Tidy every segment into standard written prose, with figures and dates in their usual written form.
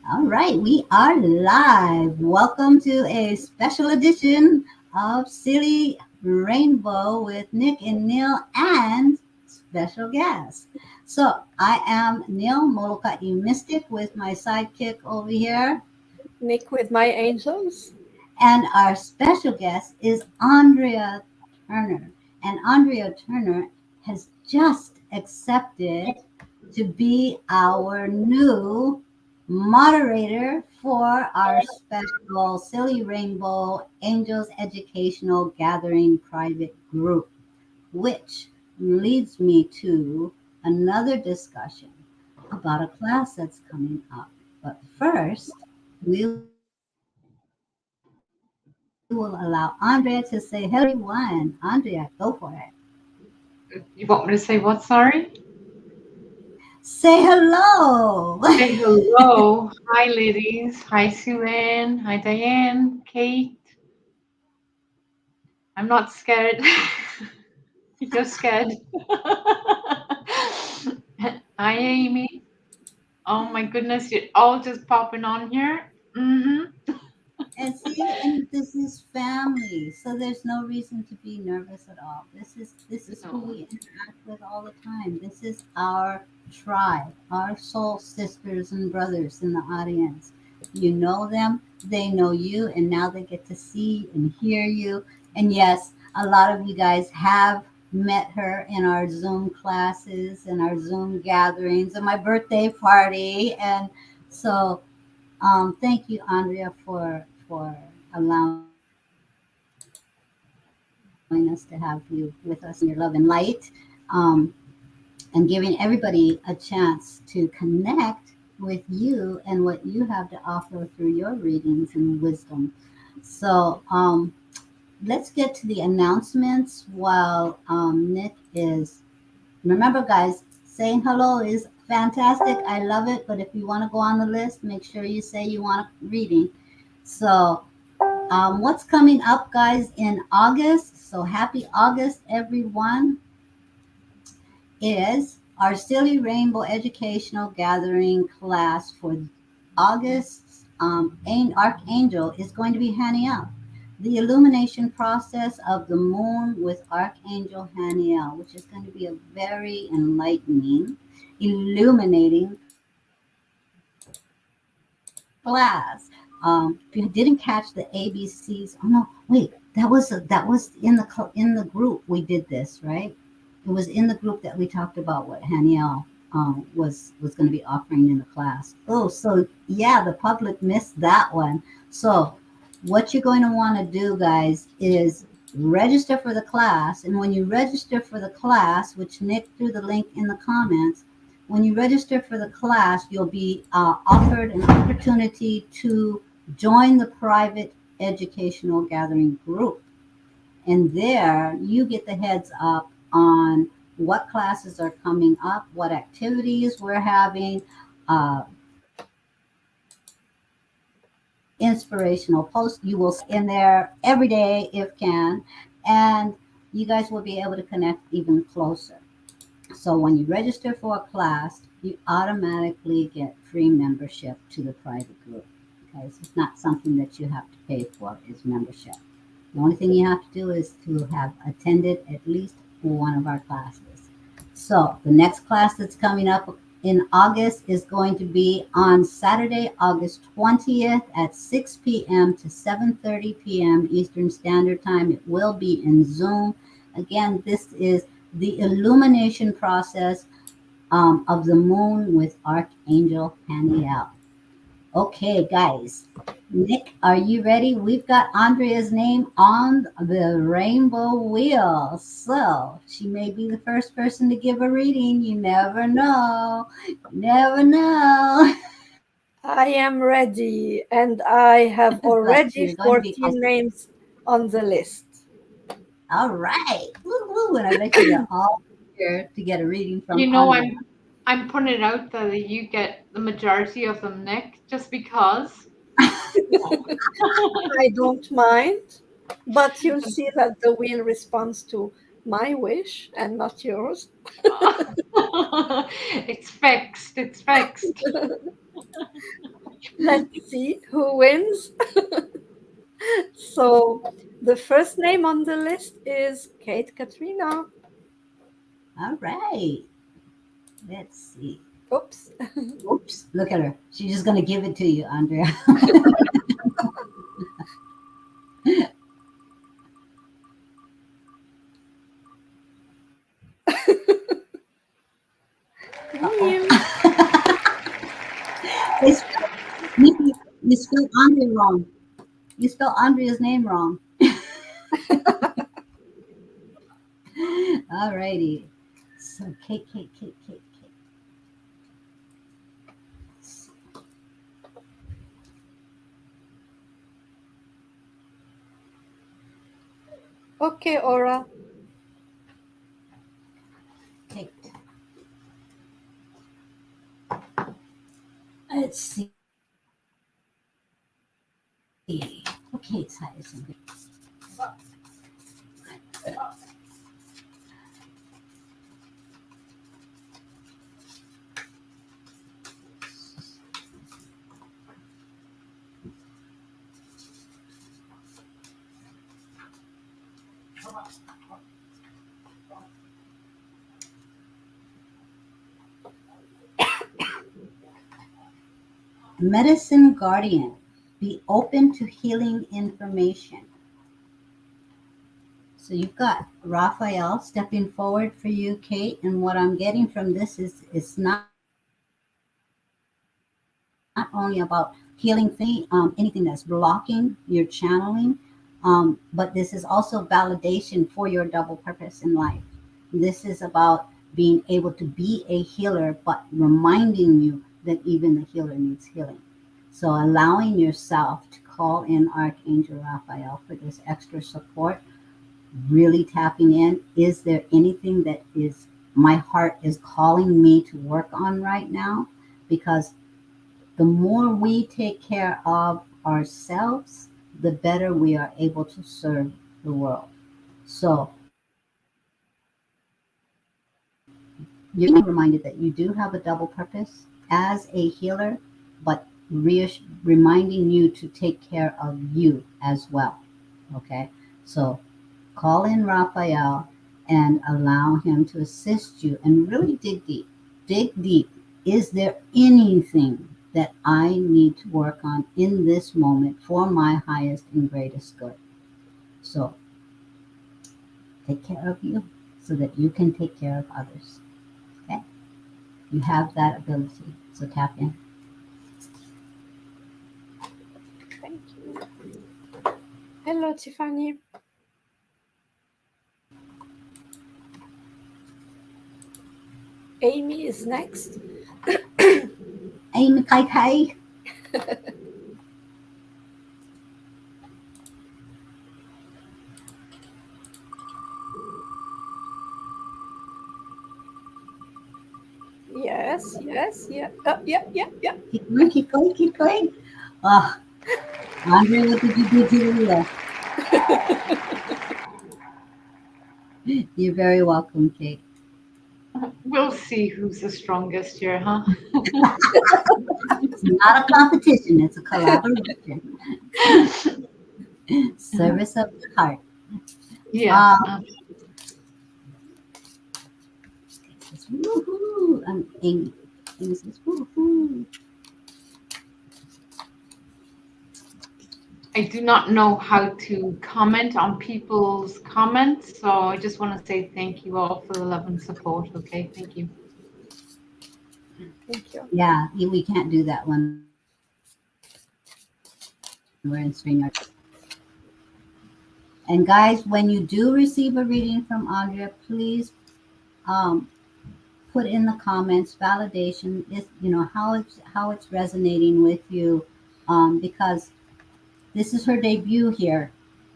All right, we are live. Welcome to a special edition of Silly Rainbow with Nick and Neil and special guest. So I am Neil Molokai Mystic with my sidekick over here, Nick with my angels. and our special guest is Andrea Turner. And Andrea Turner has just accepted to be our new moderator for our special Silly Rainbow Angels Educational Gathering private group, which leads me to another discussion about a class that's coming up. But first, we will allow Andrea to say hello to everyone. Andrea, go for it. You want me to say what? Sorry? Say hello. Say hello. Hi, ladies. Hi, Sue-Ann. Hi, Diane. Kate. I'm not scared. You're scared. Hi, Amy. Oh my goodness, you're all just popping on here. Mm-hmm. And see, and this is family, so there's no reason to be nervous at all. This is who No. we interact with all the time. This is our tribe, our soul sisters and brothers in the audience. You know them, they know you, and now they get to see and hear you. And yes, a lot of you guys have met her in our Zoom classes and our Zoom gatherings and my birthday party. And so thank you, Andrea, for allowing us to have you with us and share your love and light, um, and giving everybody a chance to connect with you and what you have to offer through your readings and wisdom. So let's get to the announcements while Nick is. Remember, guys, saying hello is fantastic. I love it. But if you want to go on the list, make sure you say you want a reading. So, what's coming up, guys, in August? So, happy August, everyone, is our Silly Rainbow Educational Gathering class for August. Archangel is going to be handing out the illumination process of the moon with Archangel Haniel, which is going to be a very enlightening, illuminating class. If you didn't catch the ABCs, oh no, wait, that was in the group we did this, right? It was in the group that we talked about what Haniel was going to be offering in the class. Oh, so yeah, the public missed that one. So what you're going to want to do, guys, is register for the class. And when you register for the class, which Nick threw the link in the comments, when you register for the class, you'll be offered an opportunity to join the private educational gathering group. And there you get the heads up on what classes are coming up, what activities we're having, uh, inspirational posts. You will see in there every day if can, and you guys will be able to connect even closer. So when you register for a class, you automatically get free membership to the private group. Okay, so it's not something that you have to pay for, it's membership. The only thing you have to do is to have attended at least one of our classes. So the next class that's coming up in August is going to be on Saturday, August 20th at 6 p.m. to 7:30 p.m. Eastern Standard Time. It will be in Zoom. Again, this is the illumination process of the moon with Archangel Haniel. Okay, guys. Nick, are you ready? We've got Andrea's name on the rainbow wheel. So she may be the first person to give a reading. You never know. Never know. I am ready, and I have But already you're going to be 14 names on the list. all right. Woo, woo. And I bet you they're all here to get a reading from You know, Andrea. I'm putting it out there that you get the majority of them, Nick, just because. I don't mind, but you'll see that the wheel responds to my wish and not yours. It's fixed. It's fixed. Let's see who wins. So the first name on the list is Kate Katrina. All right. Let's see. Oops. Oops. Look at her. She's just gonna give it to you, Andrea. Uh-oh. Neil. They spelled, Nikki, you spelled Andrea wrong. You spelled Andrea's name wrong. All righty. So Kate, Kate, Kate, Kate, Kate. Okay, Aura. Kate. Let's see. Okay, it's high. Medicine guardian. Be open to healing information. So you've got Raphael stepping forward for you, Kate. And what I'm getting from this is it's not only about healing anything that's blocking your channeling, but this is also validation for your double purpose in life. This is about being able to be a healer, but reminding you that even the healer needs healing. So allowing yourself to call in Archangel Raphael for this extra support, really tapping in. Is there anything that is my heart is calling me to work on right now? Because the more we take care of ourselves, the better we are able to serve the world. So you're reminded that you do have a double purpose as a healer, but reminding you to take care of you as well. Okay, so call in Raphael and allow him to assist you and really dig deep. Dig deep. Is there anything that I need to work on in this moment for my highest and greatest good? So take care of you so that you can take care of others. Okay? You have that ability. So tap in. Thank you. Hello, Tiffany. Amy is next. Amy Kai Kai. Yes, yes, yeah. Yeah, yeah, yeah. Keep going, keep going, keep going. Oh, Andre, what did you do to the wheel? You're very welcome, Kate. We'll see who's the strongest here, huh? It's not a competition, it's a collaboration. Service of the heart. Yes. Um, says, woohoo. Amy. Amy says, woohoo. I do not know how to comment on people's comments, so I just want to say thank you all for the love and support. Okay, thank you. Thank you. Yeah, we can't do that when we're in StreamYard. And guys, when you do receive a reading from Andrea, please um, put in the comments validation is how it's resonating with you, because this is her debut here,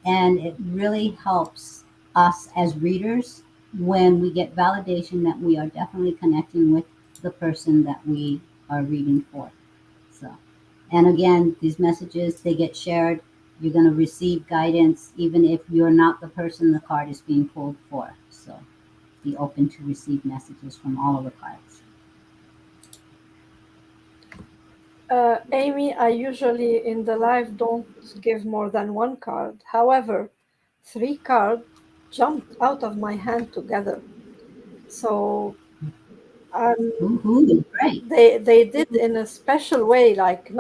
and it really helps us as readers when we get validation that we are definitely connecting with the person that we are reading for. So, and again, these messages, they get shared. You're going to receive guidance even if you're not the person the card is being pulled for. So be open to receive messages from all of the cards. Amy, I usually in the live don't give more than one card. However, three cards jumped out of my hand together. So Woohoo! Great. they did in a special way, like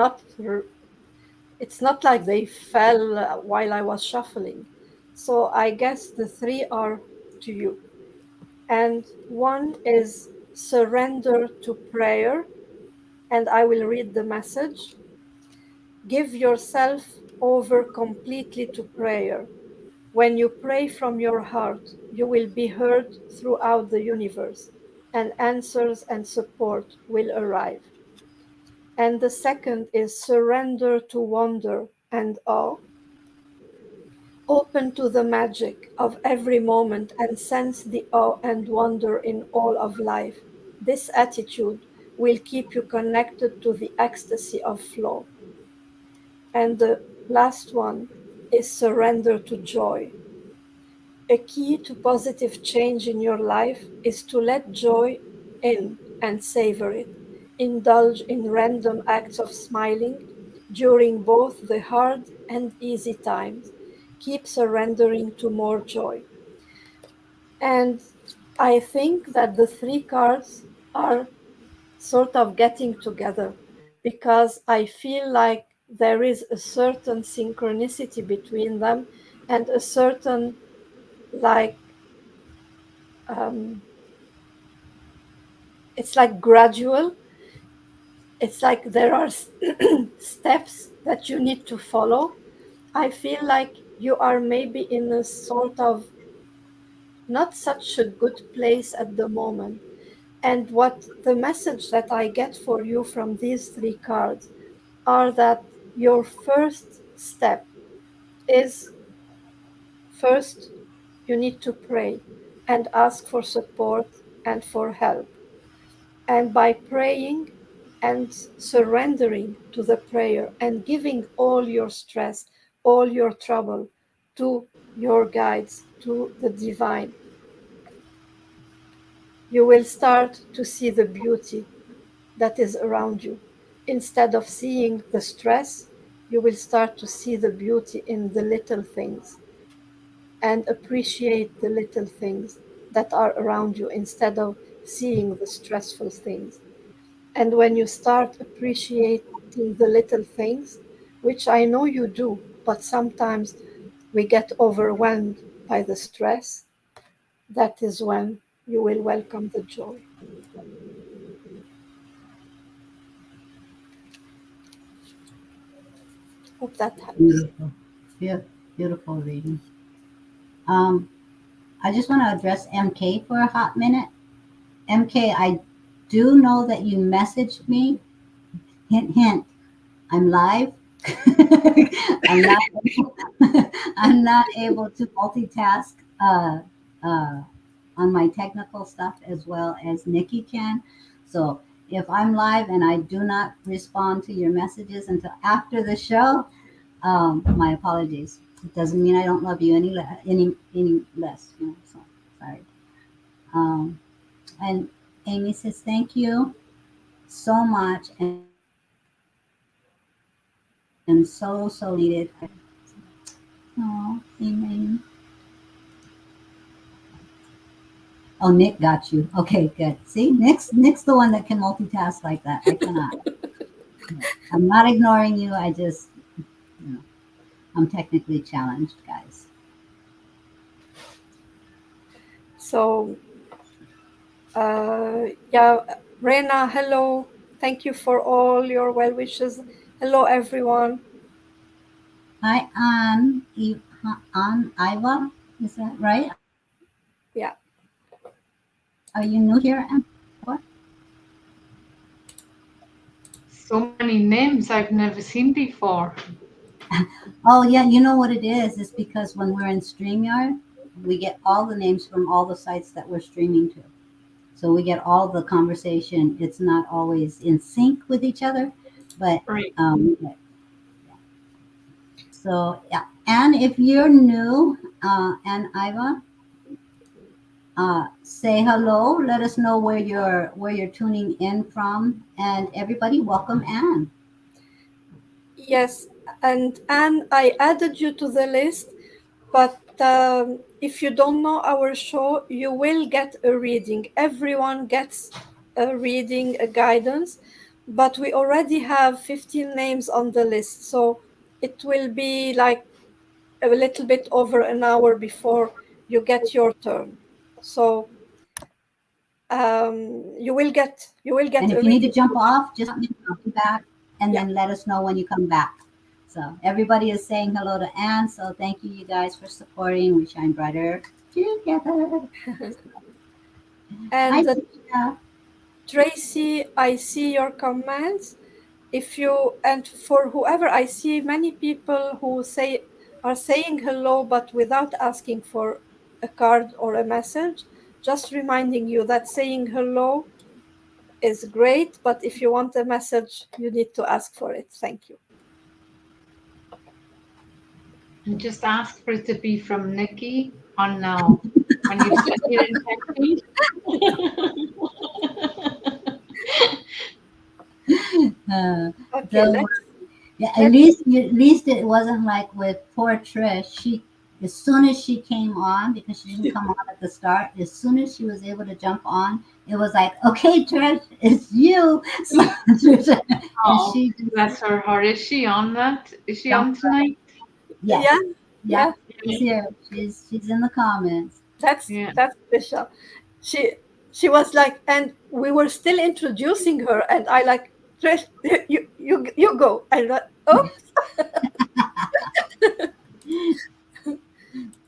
it's not like they fell while I was shuffling. So I guess the three are to you. And one is surrender to prayer, and I will read the message. Give yourself over completely to prayer. When you pray from your heart, you will be heard throughout the universe, and answers and support will arrive. And the second is surrender to wonder and awe. Open to the magic of every moment and sense the awe and wonder in all of life. This attitude will keep you connected to the ecstasy of flow. And the last one is surrender to joy. A key to positive change in your life is to let joy in and savor it. Indulge in random acts of smiling during both the hard and easy times. Keep surrendering to more joy. And I think that the three cards are sort of getting together because I feel like there is a certain synchronicity between them and a certain like um, it's like gradual. It's like there are steps that you need to follow. I feel like you are maybe in a sort of not such a good place at the moment. And what the message that I get for you from these three cards are that your first step is first you need to pray and ask for support and for help. And by praying and surrendering to the prayer and giving all your stress, all your trouble to your guides, to the divine, you will start to see the beauty that is around you. Instead of seeing the stress, you will start to see the beauty in the little things and appreciate the little things that are around you instead of seeing the stressful things. And when you start appreciating the little things, which I know you do, but sometimes we get overwhelmed by the stress, that is when you will welcome the joy. Hope that helps. Beautiful. Beautiful reading. Um, I just want to address MK for a hot minute. MK, I do know that you messaged me. Hint, hint. I'm live. I'm not. I'm not able to multitask uh, on my technical stuff as well as Nikki can. So if I'm live and I do not respond to your messages until after the show, my apologies. It doesn't mean I don't love you any less. You know, so sorry. Um, and Amy says thank you so much and so needed. Oh, amen. Oh, Nick got you. Okay, good. See, Nick's the one that can multitask like that. I cannot. I'm not ignoring you. I just, you know, I'm technically challenged, guys. So, yeah, Rena, hello. Thank you for all your well wishes. Hello, everyone. Hi, Ann. Ann Iva. Is that right? Yeah. Are you new here, Ann? What? So many names I've never seen before. Oh, yeah. You know what it is? It's because when we're in StreamYard, we get all the names from all the sites that we're streaming to. So we get all the conversation. It's not always in sync with each other, but Right. yeah. So yeah. And if you're new, and Iva, say hello. Let us know where you're tuning in from, and everybody, welcome Anne. Yes, and Anne, I added you to the list, but if you don't know our show, you will get a reading. Everyone gets a reading, a guidance, but we already have 15 names on the list, so it will be like a little bit over an hour before you get your turn. So you will get And a if you need to reading. jump off, just let me know. I'll be back, and Yeah. then let us know when you come back. So everybody is saying hello to Anne. So thank you, you guys, for supporting. We shine brighter together. Hi, And Tia. Tracy, I see your comments. If you and for whoever, I see many people who are saying hello but without asking for a card or a message. Just reminding you that saying hello is great, but if you want a message, you need to ask for it. Thank you. And just ask for it to be from Nikki on now when you've set your intention. Uh, Okay, don't let's worry. Yeah, let's at least it wasn't like with poor Trish. As soon as she came on, because she didn't come on at the start, as soon as she was able to jump on, it was like, okay, Trish, it's you. So, and Oh, she just bless her heart. Is she on that? Is she on jumped right. tonight? yeah, Yes, yeah, yep, she's here. She's in the comments. Yeah. that's Trisha. She she was like, and we were still introducing her, and I like, Trish, you go, and oops.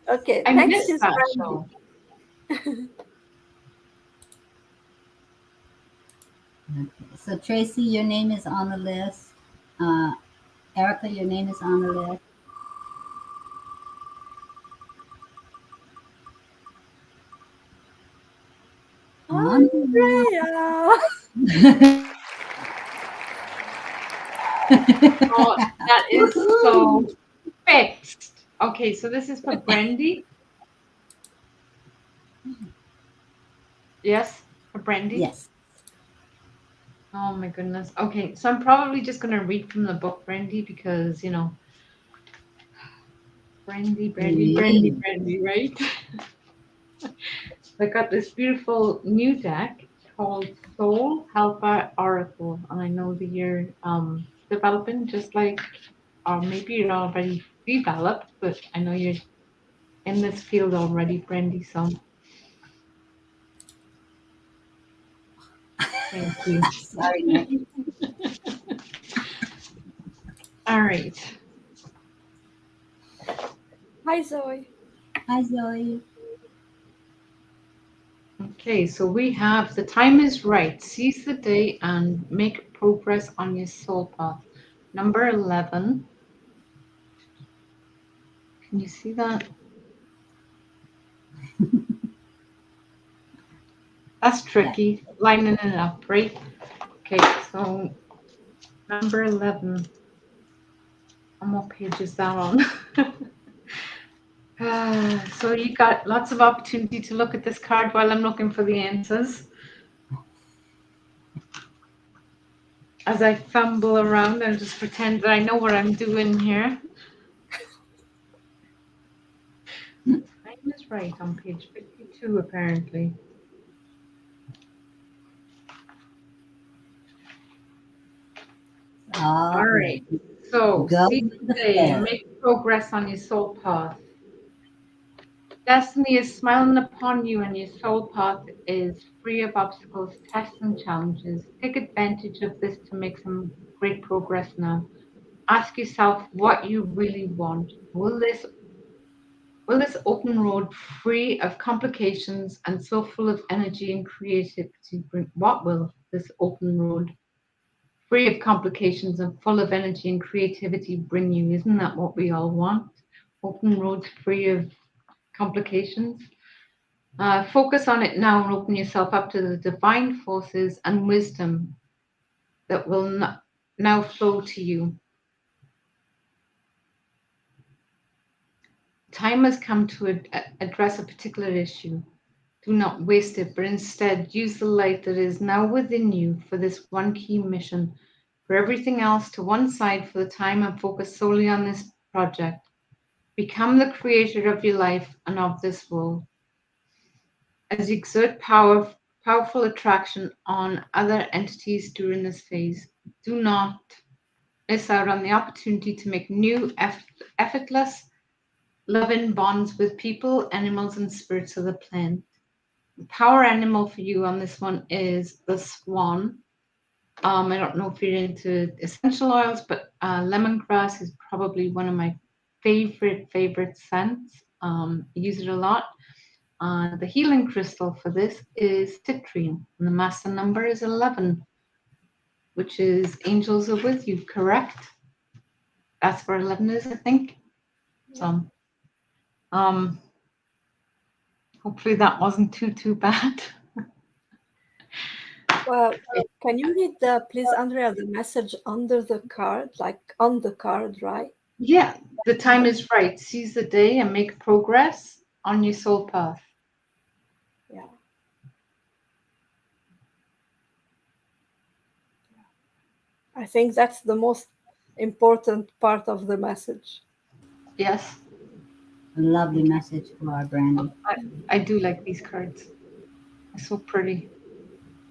Okay, I next missed is that Brandy. show. Okay. So Tracy, your name is on the list. Uh, Erica, your name is on the list. Andrea. Andrea. Oh, that is so fixed. Okay, so this is for Brandy. Yes, for Brandy. Yes. Oh my goodness. Okay, so I'm probably just gonna read from the book, Brandy, because Yay. Brandy, right? I got this beautiful new deck called Soul Helper Oracle, and I know that you're developing just like, or maybe you're already developed, but I know you're in this field already, Brandy. So thank you. Sorry, Nick. All right. Hi, Zoe. Hi, Zoe. Okay, so we have the time is right. Seize the day and make progress on your soul path. Number 11. Can you see that? That's Yes. tricky, lining it up, right? Okay, so number 11. And what page is that on? So you got lots of opportunity to look at this card while I'm looking for the answers. As I fumble around and just pretend that I know what I'm doing here. Time is right on page 52, apparently. All All right. right. So, Go see with the today and flow. make progress on your soul path. Destiny is smiling upon you, and your soul path is free of obstacles, tests, and challenges. Take advantage of this to make some great progress now. Ask yourself what you really want. Will this open road free of complications and so full of energy and creativity bring? What will this open road free of complications and full of energy and creativity bring you? Isn't that what we all want? Open roads free of complications. Focus on it now and open yourself up to the divine forces and wisdom that will now flow to you. Time has come to address a particular issue. Do not waste it, but instead use the light that is now within you for this one key mission. Put everything else to one side for the time and focus solely on this project. Become the creator of your life and of this world. As you exert powerful attraction on other entities during this phase, do not miss out on the opportunity to make new, effortless, loving bonds with people, animals, and spirits of the plant. The power animal for you on this one is the swan. I don't know if you're into essential oils, but lemongrass is probably one of my favorite scents. I use it a lot. The healing crystal for this is citrine, and the master number is 11, which is angels are with you, correct? That's where 11 is, I think. So, um, hopefully that wasn't too bad. Well, can you read, please, Andrea, the message under the card, like on the card, right? Yeah, the time is right. Seize the day and make progress on your soul path. Yeah. I think that's the most important part of the message. Yes, A lovely message for our Brandy. I do like these cards. They're so pretty.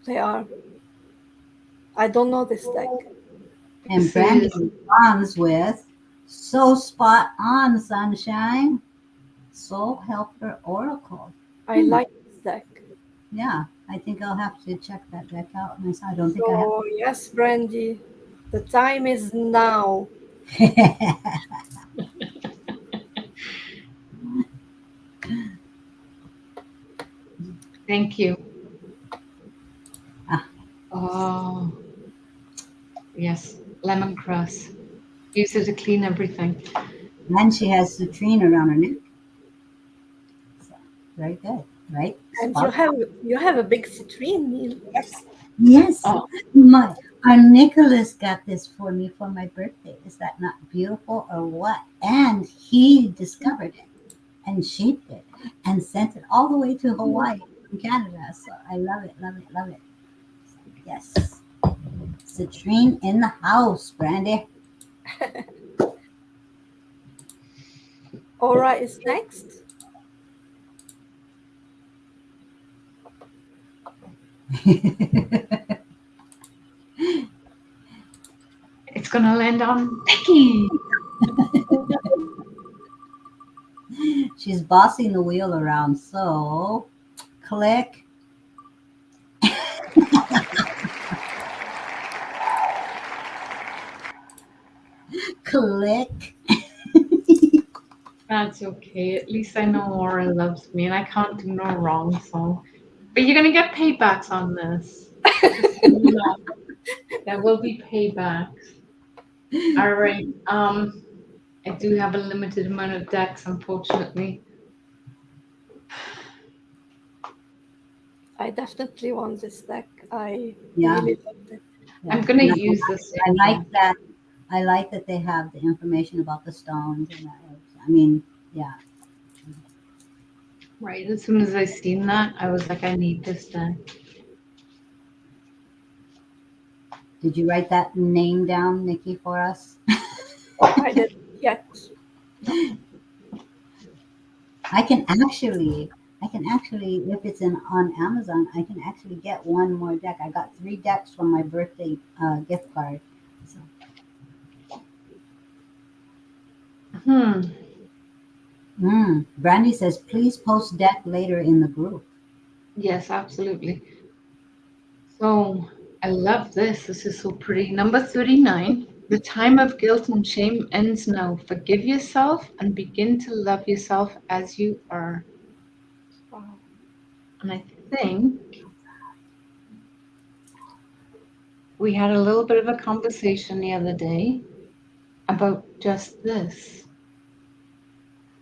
They are. I don't know this deck. And This Brandy is responds with, so spot on, sunshine. Soul Helper Oracle. I like this deck. Yeah, I think I'll have to check that deck out myself. I don't think I So, yes, Brandy, the time is now. have. thank you. Ah, Oh, yes, lemongrass. Use it to clean everything. and she has citrine around her neck. So, very good, right? And Spot. you have a big citrine, Neil. Yes, yes. Oh, My our Nicholas got this for me for my birthday. Is that not beautiful or what? And he discovered it and shaped it and sent it all the way to Hawaii from Canada. So I love it, love it, love it. So, yes, citrine in the house, Brandy. Aura is next. it's gonna land on Becky. She's bossing the wheel around. So click. Click. That's okay. At least I know Laura loves me, and I can't do no wrong. So, but you're gonna get paybacks on this. Just so you know, there will be paybacks. All right. I do have a limited amount of decks, unfortunately. I definitely want this deck. I Yeah, really loved it. yeah. I'm gonna And use the I same like one. that. I like that they have the information about the stones and that. I mean, yeah. Right. As soon as I seen that, I was like, I need this deck. Did you write that name down, Nikki, for us? I didn't yet. No. I can actually, if it's on Amazon, I can actually get one more deck. I got 3 decks from my birthday gift card. So, Hmm. Brandy says, please post deck later in the group. Yes, absolutely. So I love this. This is so pretty. Number 39. The time of guilt and shame ends now. Forgive yourself and begin to love yourself as you are. Wow. And I think we had a little bit of a conversation the other day about just this.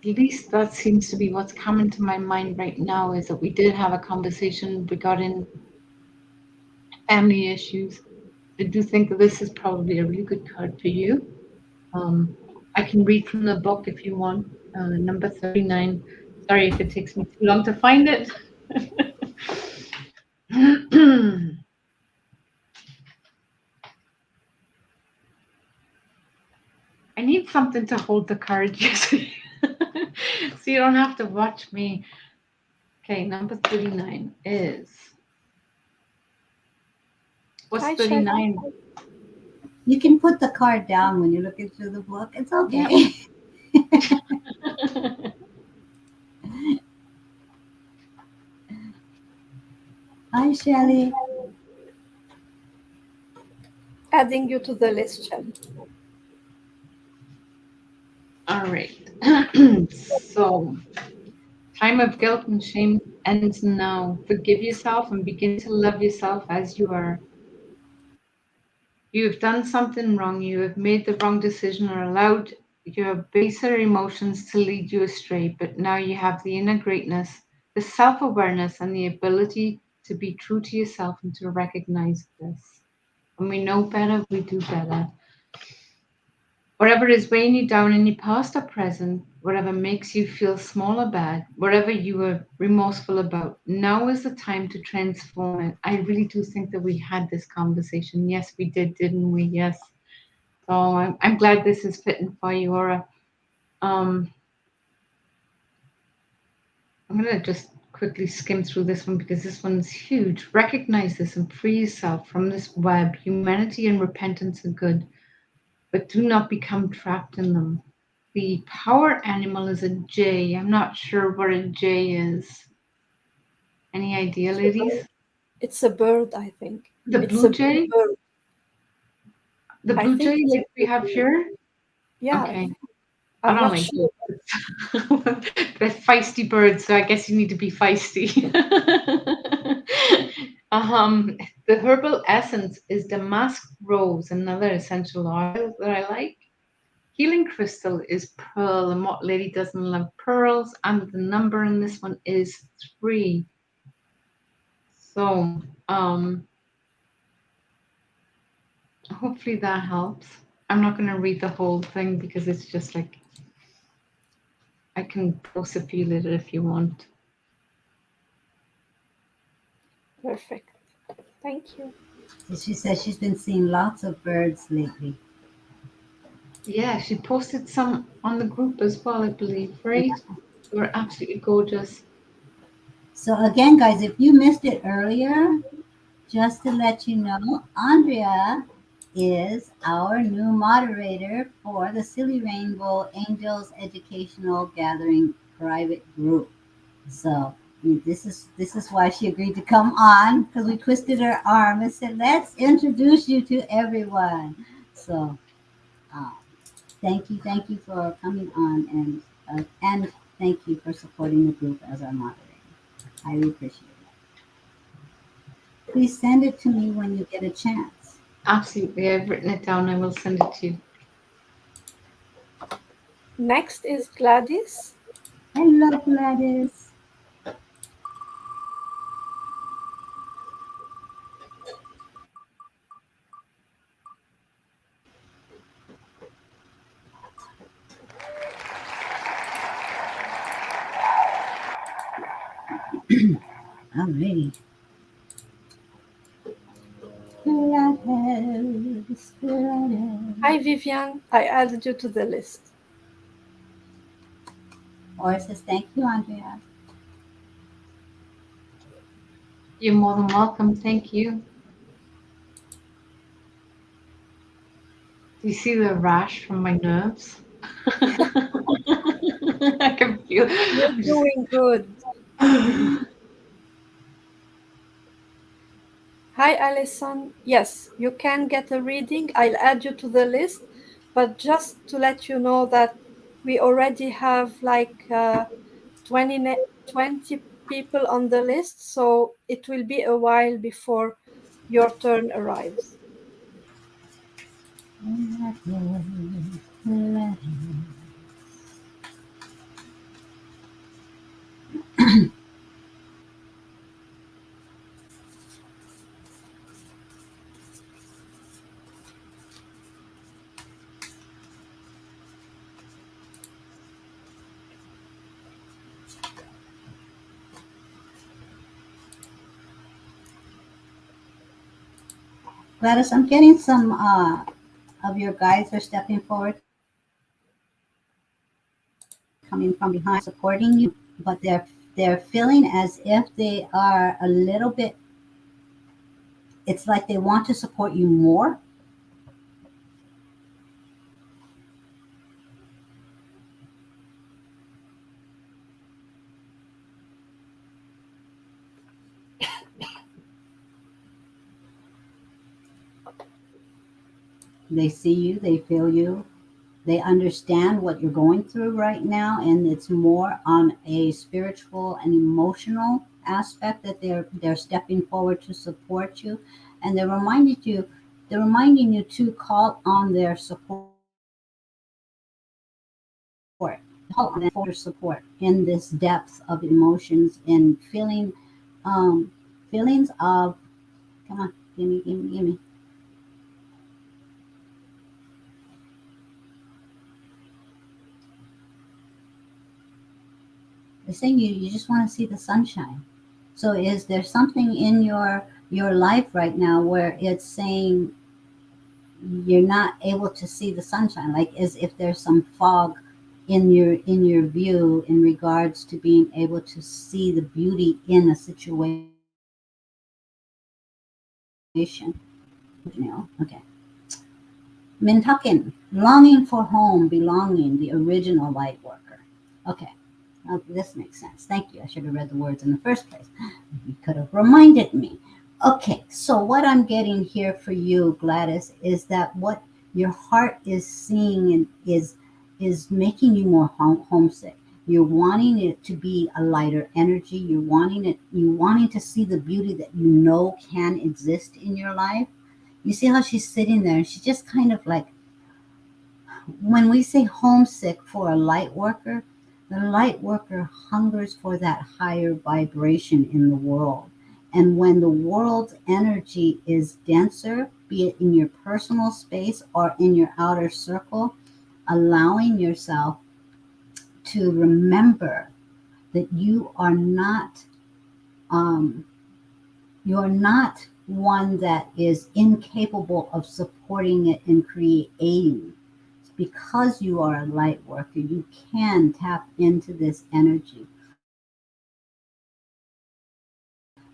At least that seems to be what's coming to my mind right now is that we did have a conversation regarding family issues. I do think that this is probably a really good card for you. I can read from the book if you want. Number 39. Sorry if it takes me too long to find it. need something to hold the card, you see. So you don't have to watch me. Okay, number 39 is. What's Hi, Shelley. 39? You can put the card down when you're looking through the book. It's Yeah. okay. Hi, Shelley. Adding you to the list, Shelley. All right. So, time of guilt and shame ends now. Forgive yourself and begin to love yourself as you are. You have done something wrong. You have made the wrong decision or allowed your baser emotions to lead you astray. But now you have the inner greatness, the self awareness, and the ability to be true to yourself and to recognize this. When we know better, we do better. Whatever is weighing you down in your past or present, whatever makes you feel small or bad, whatever you were remorseful about, now is the time to transform it. I really do think that we had this conversation. Yes, we did, didn't we? Yes. So I'm glad this is fitting for you, Aura. Um, I'm going to just quickly skim through this one because this one's huge. Recognize this and free yourself from this web. Humanity and repentance are good, but do not become trapped in them. The power animal is a jay. I'm not sure what a jay is. Any idea, It's a bird. ladies? It's a bird, I think. The It's blue a blue jay? bird. The I blue think jay it's a like we blue have bird. here? Yeah, I Okay. think. I I'm don't not like sure. birds. They're feisty birds, so I guess you need to be feisty. um, the herbal essence is damask rose, another essential oil that I like. Healing crystal is pearl, and what lady doesn't love pearls? And the number in this one is 3. So, hopefully that helps. I'm not going to read the whole thing because it's just like I can post a feel it if you want. Perfect. Thank you. She says she's been seeing lots of birds lately. Yeah, she posted some on the group as well, I believe, right? Yeah. They were absolutely gorgeous. So again, guys, if you missed it earlier, just to let you know, Andrea is our new moderator for the Silly Rainbow Angels Educational Gathering private group. So this is why she agreed to come on, because we twisted her arm and said, "Let's introduce you to everyone." So uh, thank you for coming on, and thank you for supporting the group as our moderator. Highly appreciate it. Please send it to me when you get a chance. Absolutely, I've written it down. I will send it to you. Next is Gladys. Hello, Gladys. Alrighty. Gladys, Gladys. Hi, Vivian. I added you to the list. Or says, thank you, Andrea. You're more than welcome. Thank you. Do you see the rash from my nerves? I can feel. You're doing good. Hi, Alison. Yes, you can get a reading. I'll add you to the list. But just to let you know that we already have like 20, 20 people on the list. So it will be a while before your turn arrives. Gladys, I'm getting some of your guides are stepping forward. coming from behind supporting you, but they're feeling as if they are a little bit, it's like they want to support you more. They see you, they feel you, they understand what you're going through right now, and it's more on a spiritual and emotional aspect that they're stepping forward to support you, and they're reminding you to call on their support, call on them for support in this depth of emotions and um, feelings of, come on, give me. They're saying you just want to see the sunshine. So is there something in your life right now where it's saying you're not able to see the sunshine, like as if there's some fog in your view in regards to being able to see the beauty in a situation? Okay. Mintuckin, longing for home, belonging, the original light worker. Okay. This makes sense. Thank you. I should have read the words in the first place. You could have reminded me. Okay, so what I'm getting here for you, Gladys, is that what your heart is seeing and is making you more homesick. You're wanting it to be a lighter energy. You wanting to see the beauty that you know can exist in your life. You see how she's sitting there and she's just kind of like, when we say homesick for a light worker, the light worker hungers for that higher vibration in the world. And when the world's energy is denser, be it in your personal space or in your outer circle, allowing yourself to remember that um, you are not one that is incapable of supporting it and creating. Because you are a light worker, you can tap into this energy.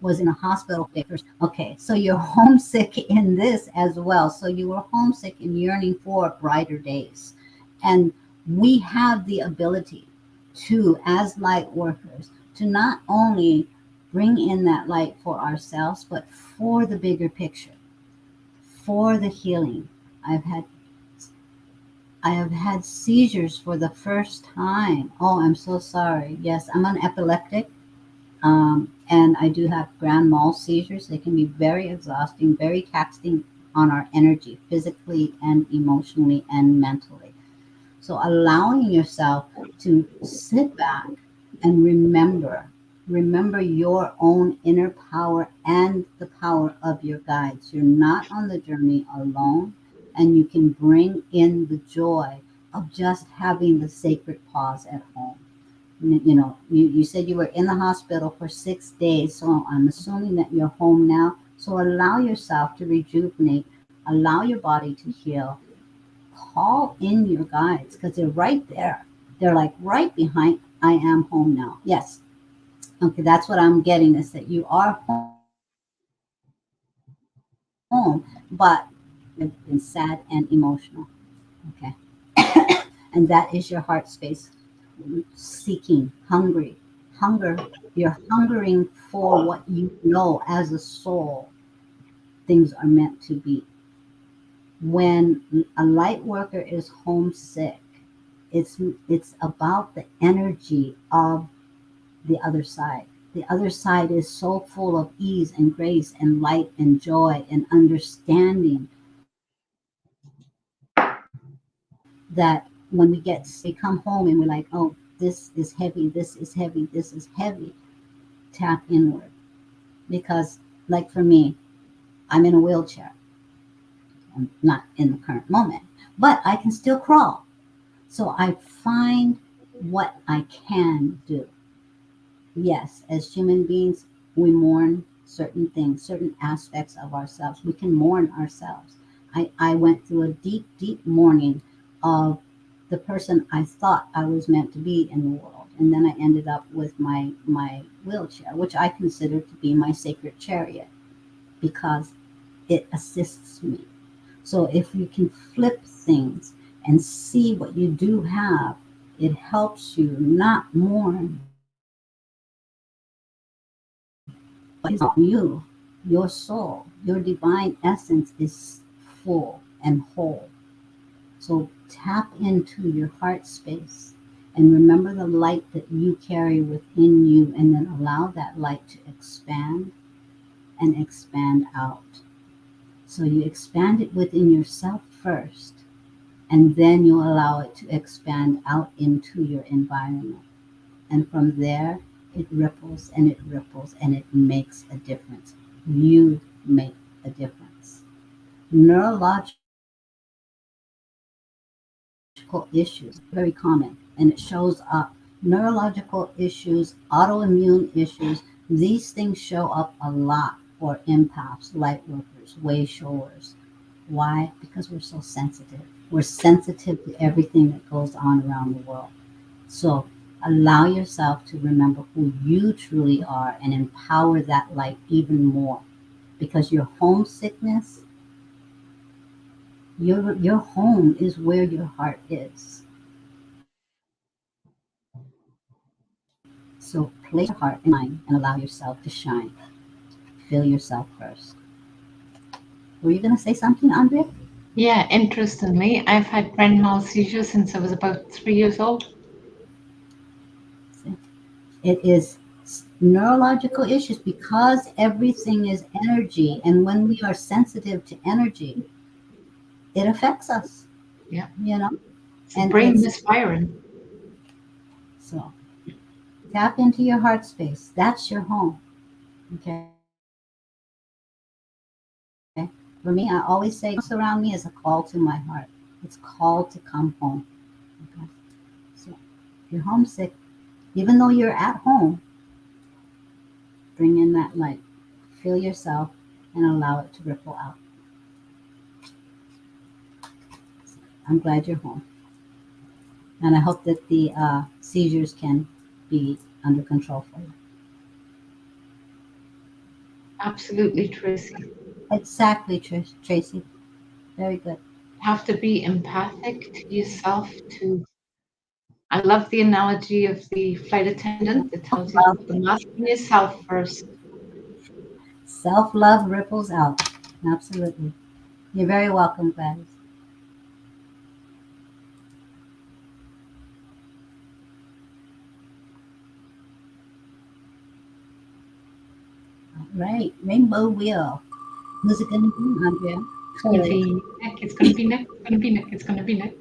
Was in a hospital first. Okay, so you're homesick in this as well. So you were homesick and yearning for brighter days. And we have the ability to, as light workers, to not only bring in that light for ourselves, but for the bigger picture, for the healing. I've had I have had seizures for the first time. Oh, I'm so sorry. Yes, I'm an epileptic, and I do have grand mal seizures. They can be very exhausting, very taxing on our energy, physically and emotionally and mentally. So allowing yourself to sit back and remember your own inner power and the power of your guides. You're not on the journey alone, and you can bring in the joy of just having the sacred pause at home. You said you were in the hospital for 6 days, so I'm assuming that you're home now. So allow yourself to rejuvenate, allow your body to heal, call in your guides because they're right there. They're like right behind. I am home now. Yes. Okay, that's what I'm getting is that you are home, but you've been sad and emotional. Okay. And that is your heart space seeking, hunger. You're hungering for what you know as a soul things are meant to be. When a light worker is homesick, it's about the energy of the other side. The other side is so full of ease and grace and light and joy and understanding that when we come home and we're like, oh, this is heavy, this is heavy, this is heavy, tap inward. Because, like for me, I'm in a wheelchair. I'm not in the current moment, but I can still crawl. So I find what I can do. Yes, as human beings, we mourn certain things, certain aspects of ourselves. We can mourn ourselves. I went through a deep, deep mourning of the person I thought I was meant to be in the world. And then I ended up with my wheelchair, which I consider to be my sacred chariot because it assists me. So if you can flip things and see what you do have, it helps you not mourn what is on you. Your soul, your divine essence is full and whole. So tap into your heart space and remember the light that you carry within you, and then allow that light to expand and expand out. So you expand it within yourself first, and then you allow it to expand out into your environment. And from there, it ripples and it ripples and it makes a difference. You make a difference. Neurological issues, very common, and it shows up. Neurological issues, autoimmune issues, these things show up a lot for empaths, light workers, way showers. Why? Because we're so sensitive. We're sensitive to everything that goes on around the world. So allow yourself to remember who you truly are and empower that light even more. Because your homesickness, your home is where your heart is. So place your heart in mine and allow yourself to shine. Feel yourself first. Were you going to say something, Andrea? Yeah, interestingly, I've had grand mal seizures since I was about 3 years old. It is neurological issues because everything is energy. And when we are sensitive to energy, it affects us, Yeah, you know? it's the And brain it's misfiring. so tap into your heart space. That's your home. Okay. For me, I always say around me is a call to my heart. It's called to come home. Okay. So if you're homesick, even though you're at home, bring in that light. Feel yourself and allow it to ripple out. I'm glad you're home. And I hope that the seizures can be under control for you. Absolutely, Tracy. Exactly, Tracy. Very good. Have to be empathic to yourself to. I love the analogy of the flight attendant that tells you to put the mask on yourself first. Self love ripples out. Absolutely. You're very welcome, Gladys. All right. Rainbow Wheel. Who's it going to be, Andrea? It's going to be Nick. It's going to be Nick. It's going to be Nick. It's going to be Nick.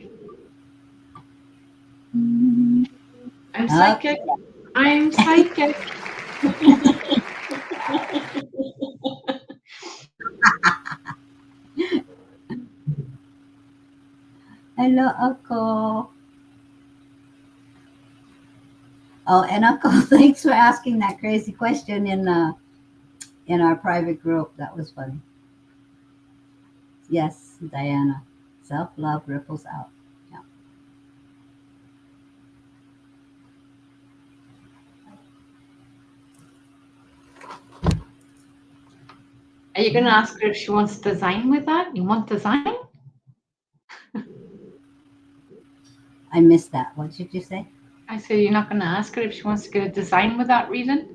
I'm Okay. psychic. I'm psychic. Hello, Uncle. Oh, and Uncle, thanks for asking that crazy question in our private group. That was funny. Yes, Diana. Self love ripples out. Yeah. Are you going to ask her if she wants design with that? You want design? I missed that. What did you say? I said you're not going to ask her if she wants to get a design with that reading?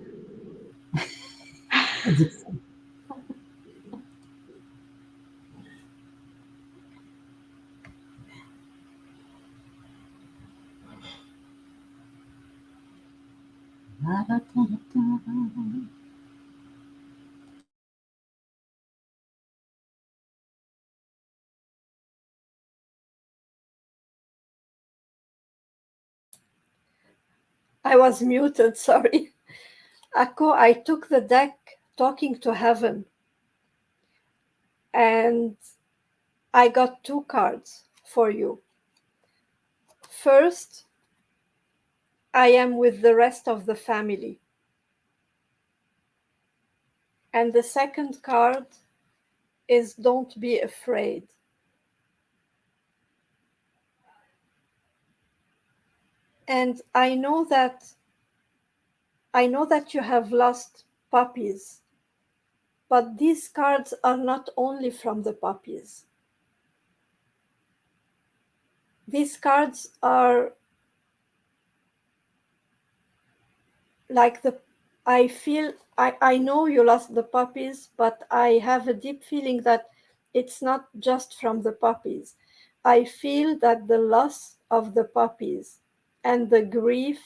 I was muted, sorry. Akko, I took the deck Talking to Heaven and I got two cards for you. First, I am with the rest of the family. And the second card is Don't be afraid. And I know that you have lost puppies, but these cards are not only from the puppies. These cards are like the I know you lost the puppies, but I have a deep feeling that it's not just from the puppies. I feel that the loss of the puppies and the grief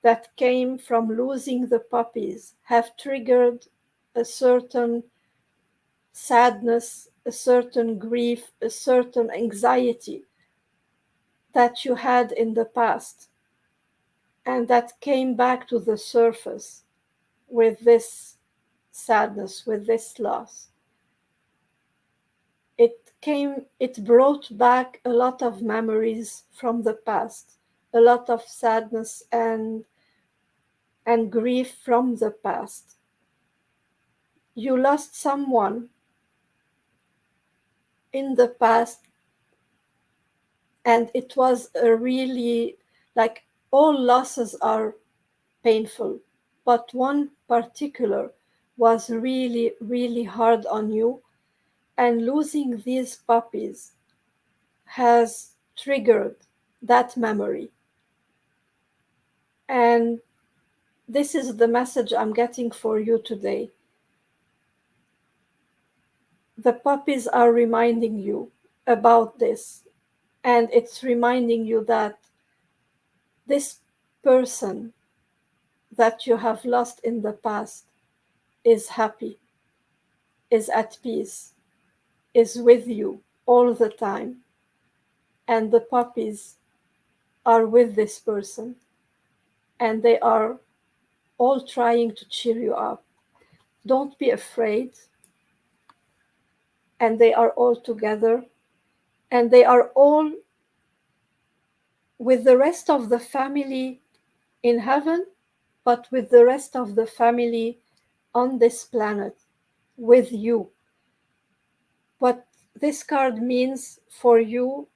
that came from losing the puppies have triggered a certain sadness, a certain grief, a certain anxiety that you had in the past, and that came back to the surface with this sadness, with this loss. It brought back a lot of memories from the past, a lot of sadness and grief from the past. You lost someone in the past, and it was a really, like, all losses are painful, but one particular was really, really hard on you, and losing these puppies has triggered that memory. And this is the message I'm getting for you today. The puppies are reminding you about this, and it's reminding you that this person that you have lost in the past is happy, is at peace, is with you all the time, and the puppies are with this person, and they are all trying to cheer you up. Don't be afraid. And they are all together, and they are all with the rest of the family in heaven, but with the rest of the family on this planet with you. What this card means for you,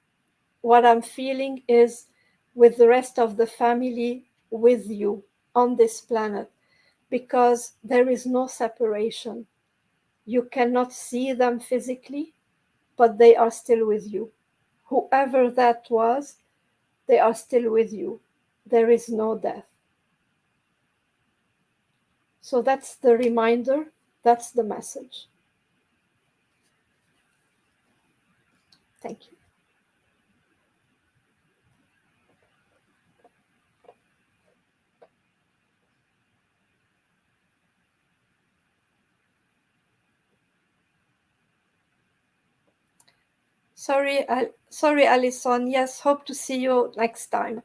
what I'm feeling is with the rest of the family with you on this planet, because there is no separation. You cannot see them physically, but they are still with you. Whoever that was, they are still with you. There is no death. So that's the reminder, that's the message. Thank you. Sorry, Alison. Yes, hope to see you next time.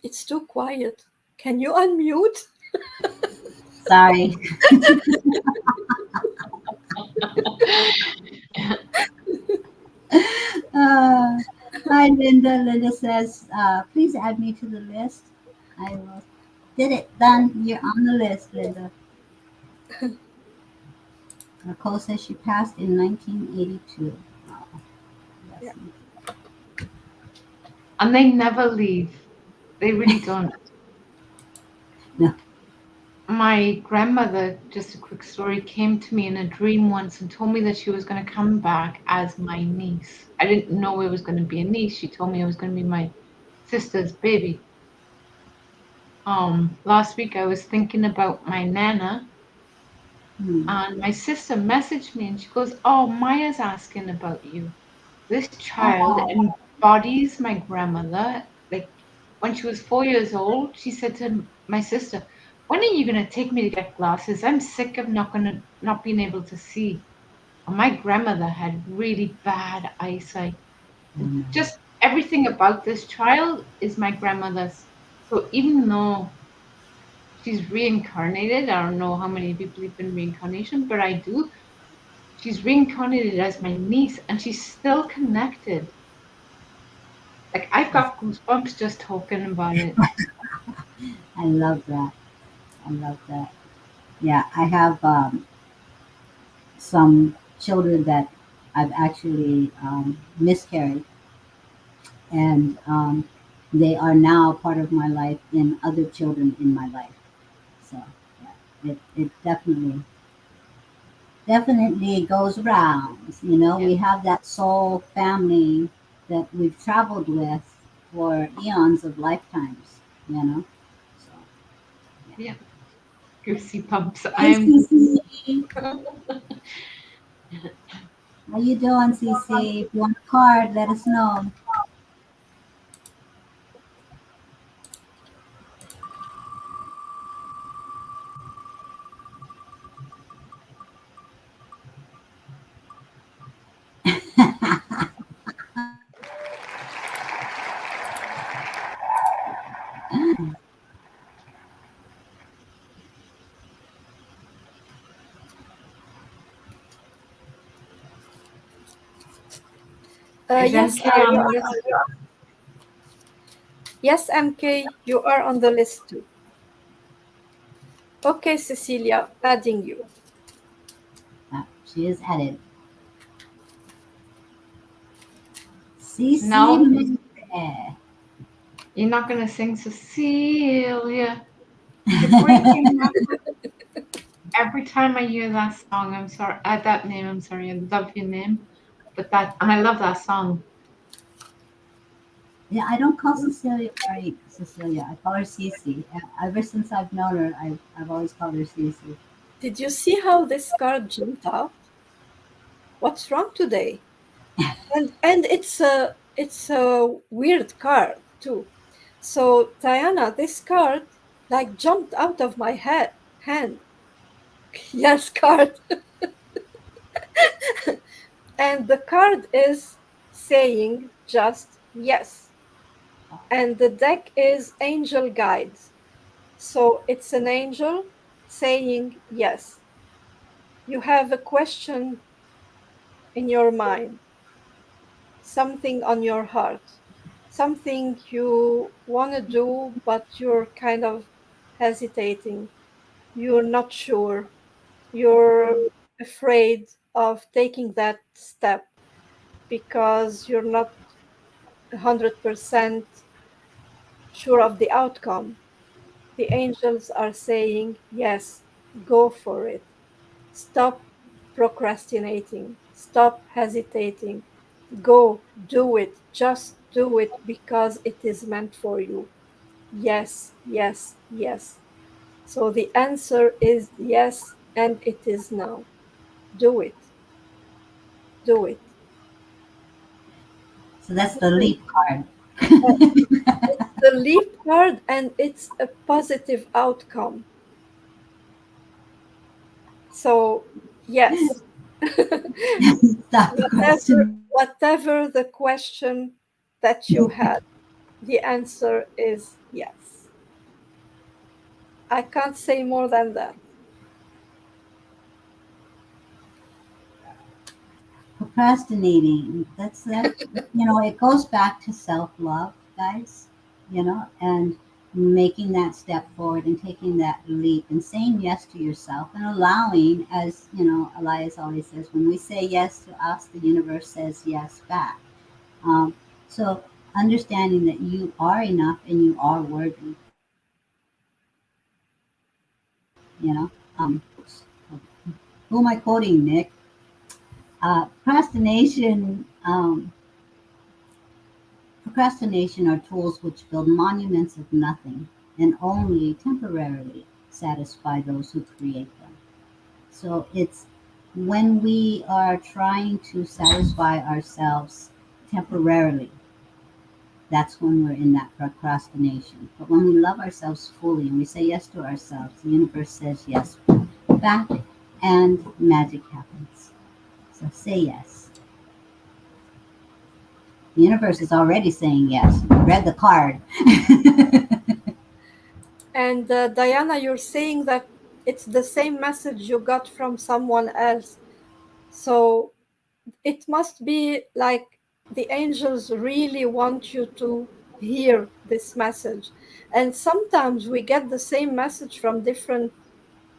It's too quiet. Can you unmute? Sorry. Hi, Linda. Linda says, please add me to the list. I will. Did it. Done. You're on the list, Linda. Nicole says she passed in 1982. Oh, Yeah. And they never leave. They really don't. No. My grandmother, just a quick story, came to me in a dream once and told me that she was going to come back as my niece. I didn't know it was going to be a niece. She told me it was going to be my sister's baby. Last week I was thinking about my nana, Hmm. and my sister messaged me and she goes, "Oh, Maya's asking about you. This child Oh, embodies my grandmother. Like when she was 4 years old, she said to my sister, 'When are you gonna take me to get glasses? I'm sick of not being able to see.'" And my grandmother had really bad eyesight. oh no. Just everything about this child is my grandmother's. So even though she's reincarnated, I don't know how many people believe in reincarnation, but I do. She's reincarnated as my niece, and she's still connected Like I've got goosebumps just talking about it. I love that. I love that. Yeah, I have some children that I've actually miscarried, and they are now part of my life in other children in my life. So yeah, it definitely goes rounds. You know, Yeah, we have that soul family that we've traveled with for eons of lifetimes. You know, so yeah. yeah. Goosey pumps. Hey, I'm. Cece, how you doing, Cece? If you want a card, let us know. Is Yes, MK I on the am. list? Yes, MK, you are on the list too. Okay, Cecilia, adding you. She is added. Cece No, Mende. you're not gonna sing Cecilia. You're breaking my heart. Every time I hear that song, I'm sorry. That name, I'm sorry. I love your name, but that and I love that song. Yeah, I don't call Cecilia Mary Cecilia. I call her Cece. Ever since I've known her, I've always called her Cece. Did you see how this card jumped out? What's wrong today? And it's a weird card too. So Diana, this card like jumped out of my head hand. Yes, card. And the card is saying just yes. And the deck is angel guides. So it's an angel saying yes. You have a question in your mind, something on your heart, something you want to do, but you're kind of hesitating. You're not sure. You're afraid of taking that step because you're not 100% sure of the outcome. The angels are saying, yes, go for it. Stop procrastinating. Stop hesitating. Go, do it. Just do it because it is meant for you. Yes, yes, yes. So the answer is yes, and it is now. Do it. Do it. So that's the Do it. leap card. Uh, It's the leap card and it's a positive outcome. So, yes. Stop whatever procrastinating. whatever the question that you had, the answer is yes. I can't say more than that. Procrastinating. That's that. You know, it goes back to self love, guys. You know, and making that step forward and taking that leap and saying yes to yourself and allowing, as you know, Elias always says, when we say yes to us, the universe says yes back. Um, so understanding that you are enough and you are worthy. You know, who am I quoting, Nick? Procrastination. Procrastination are tools which build monuments of nothing and only temporarily satisfy those who create them. So it's when we are trying to satisfy ourselves temporarily, that's when we're in that procrastination. But when we love ourselves fully and we say yes to ourselves, the universe says yes back and magic happens. So say yes. The universe is already saying yes. You read the card. And Diana, you're saying that it's the same message you got from someone else. So it must be like The angels really want you to hear this message. And sometimes we get the same message from different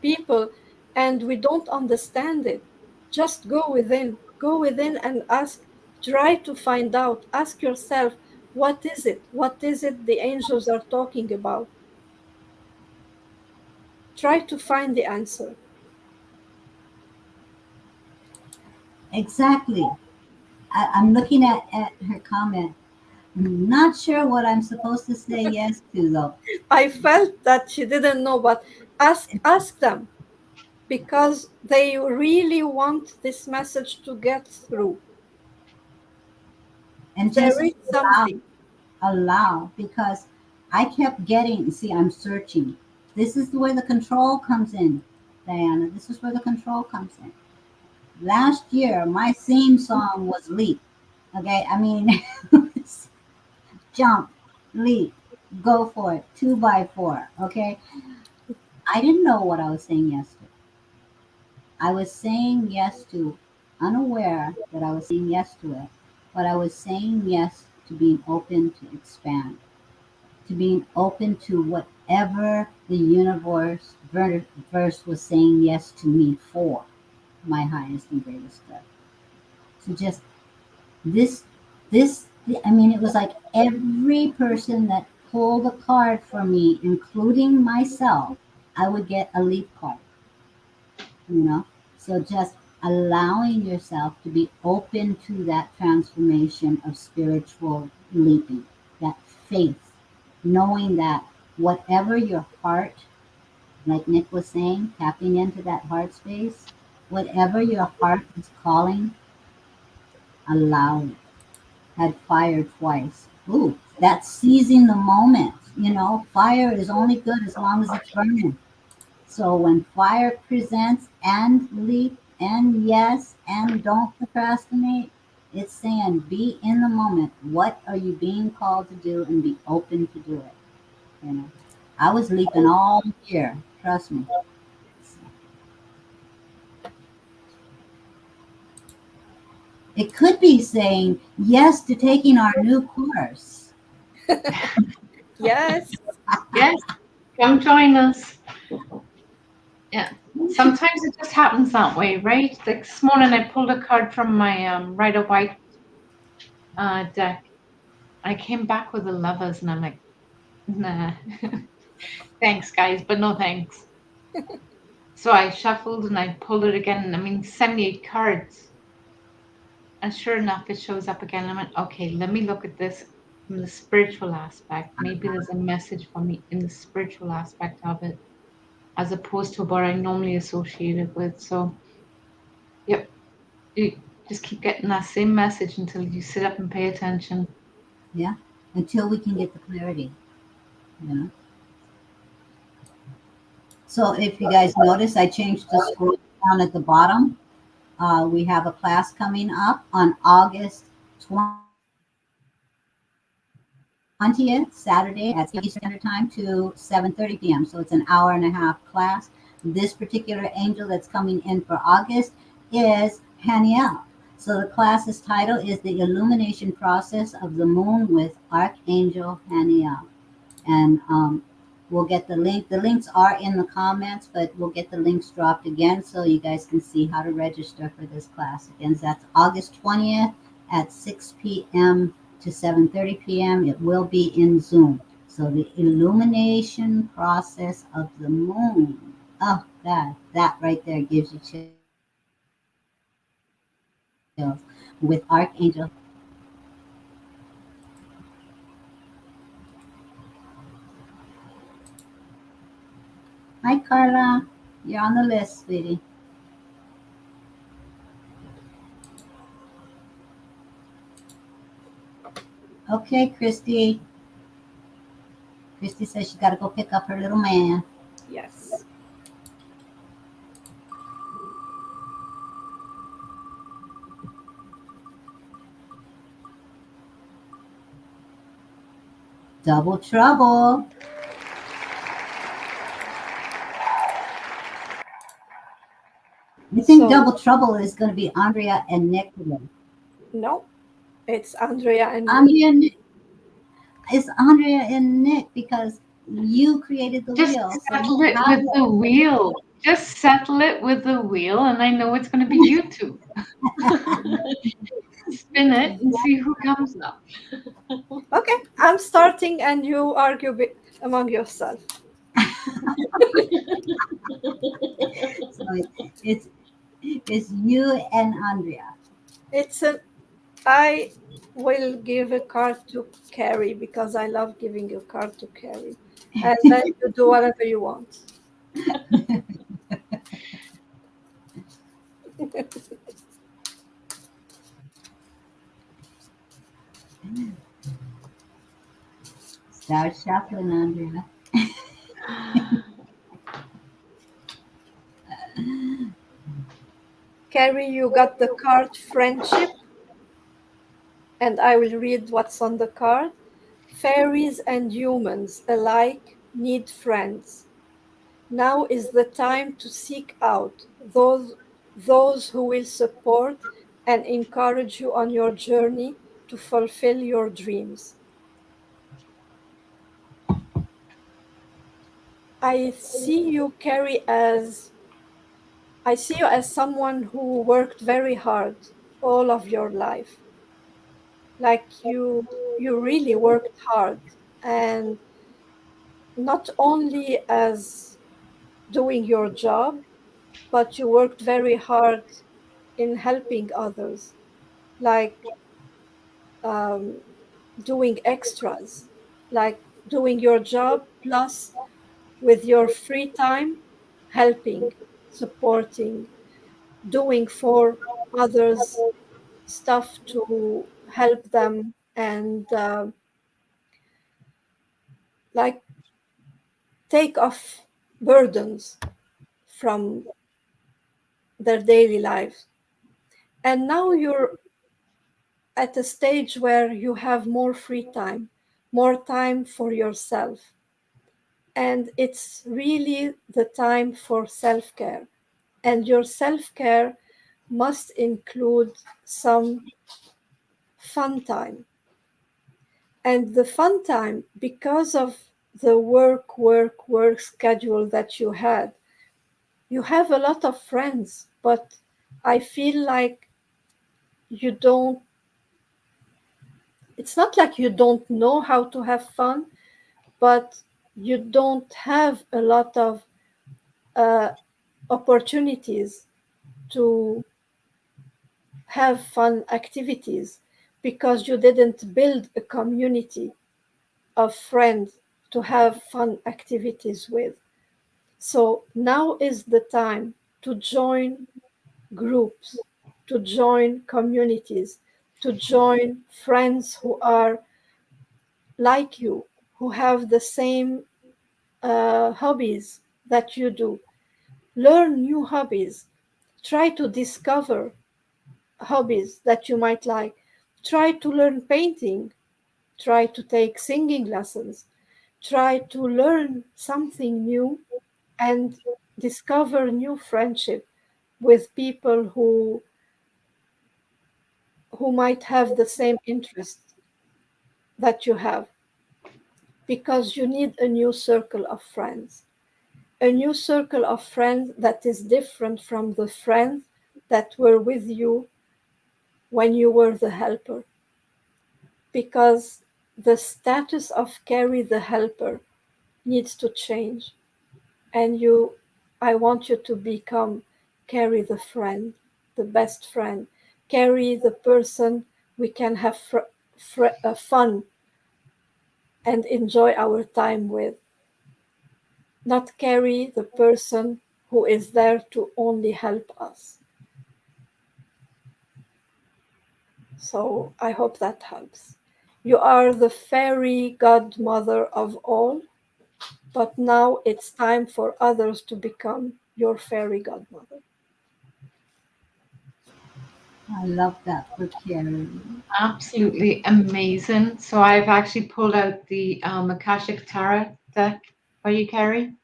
people and we don't understand it. Just go within and ask, try to find out, ask yourself, what is it? What is it the angels are talking about? Try to find the answer. Exactly. I'm looking at her comment. Not sure what I'm supposed to say yes to though. I felt that she didn't know, but ask them because they really want this message to get through. And There just is allow, something. allow, because I kept getting, see, I'm searching. This is where the control comes in, Diana. This is where the control comes in. Last year, my theme song was Leap. Okay, I mean, jump, leap, go for it, 2x4. Okay, I didn't know what I was saying yes to. I was saying yes to, unaware that I was saying yes to it, but I was saying yes to being open to expand, to being open to whatever the universe verse was saying yes to me for my highest and greatest good. So just this, this, I mean, it was like every person that pulled a card for me, including myself, I would get a leap card, you know? So just allowing yourself to be open to that transformation of spiritual leaping, that faith, knowing that whatever your heart, like Nick was saying, tapping into that heart space, whatever your heart is calling, allow it. Had fire twice. Ooh, that's seizing the moment. You know, fire is only good as long as it's burning. So when fire presents and leap and yes and don't procrastinate, it's saying be in the moment. What are you being called to do and be open to do it? You know, I was leaping all year. Trust me. It could be saying yes to taking our new course. Yes. Yes, come join us. Yeah. Sometimes it just happens that way, right? Like this morning, I pulled a card from my Rider White deck. I came back with the lovers, and I'm like, nah, thanks, guys, but no thanks. So I shuffled and I pulled it again. I mean, 78 cards. And sure enough, it shows up again. I went, okay, let me look at this from the spiritual aspect. Maybe there's a message for me in the spiritual aspect of it, as opposed to what I normally associate it with. So, yep, you just keep getting that same message until you sit up and pay attention. Yeah. Until we can get the clarity. You know. So if you guys notice, I changed the scroll down at the bottom. We have a class coming up on August 20th, Saturday at Eastern Standard Time to 7:30 p.m. So it's an hour and a half class. This particular angel that's coming in for August is Haniel. So the class's title is The Illumination Process of the Moon with Archangel Haniel. And we'll get the link. The links are in the comments, but we'll get the links dropped again so you guys can see how to register for this class. Again, that's August 20th at 6 p.m. to 7:30 p.m. It will be in Zoom. So the illumination process of the moon. Oh, that right there gives you chills with Archangel. Hi, Carla. You're on the list, sweetie. Okay, Christy. Christy says she got to go pick up her little man. Yes. Double trouble. I think So, double trouble is going to be Andrea and Nick today. no, It's Andrea and Nick. Andrea, it's Andrea and Nick because you created the Just wheel, so you settle it have with the wheel. Just settle it with the wheel, and I know it's going to be you two. Spin it and see who comes up. Okay, I'm starting and you argue among yourself. so it's it's you and Andrea. It's a I will give a card to Carrie because I love giving a card to Carrie. And then you do whatever you want. Start shuffling, Andrea. Carrie, you got the card friendship, and I will read what's on the card. Fairies and humans alike need friends. Now is the time to seek out those who will support and encourage you on your journey to fulfill your dreams. I see you, Carrie, as I see you as someone who worked very hard all of your life. Like you really worked hard, and not only as doing your job, but you worked very hard in helping others, like um, doing extras, like doing your job plus with your free time, helping, supporting, doing for others stuff to help them and like take off burdens from their daily lives. And now you're at a stage where you have more free time, more time for yourself. And it's really the time for self care. And your self care must include some fun time. And the fun time, because of the work schedule that you have a lot of friends, but I feel like you don't, it's not like you don't know how to have fun, but you don't have a lot of uh, opportunities to have fun activities because you didn't build a community of friends to have fun activities with. So now is the time to join groups, to join communities, to join friends who are like you, who have the same hobbies that you do. Learn new hobbies. Try to discover hobbies that you might like. Try to learn painting. Try to take singing lessons. Try to learn something new and discover new friendship with people who might have the same interests that you have, because you need a new circle of friends, a new circle of friends that is different from the friends that were with you when you were the helper, because the status of Carrie the helper needs to change, and I want you to become Carrie the friend, the best friend, Carrie the person we can have fun and enjoy our time with, not Carrie the person who is there to only help us. So I hope that helps. You are the fairy godmother of all, but now it's time for others to become your fairy godmother. I love that for Carrie. Absolutely amazing. So I've actually pulled out the Akashic Tarot deck for you, Carrie.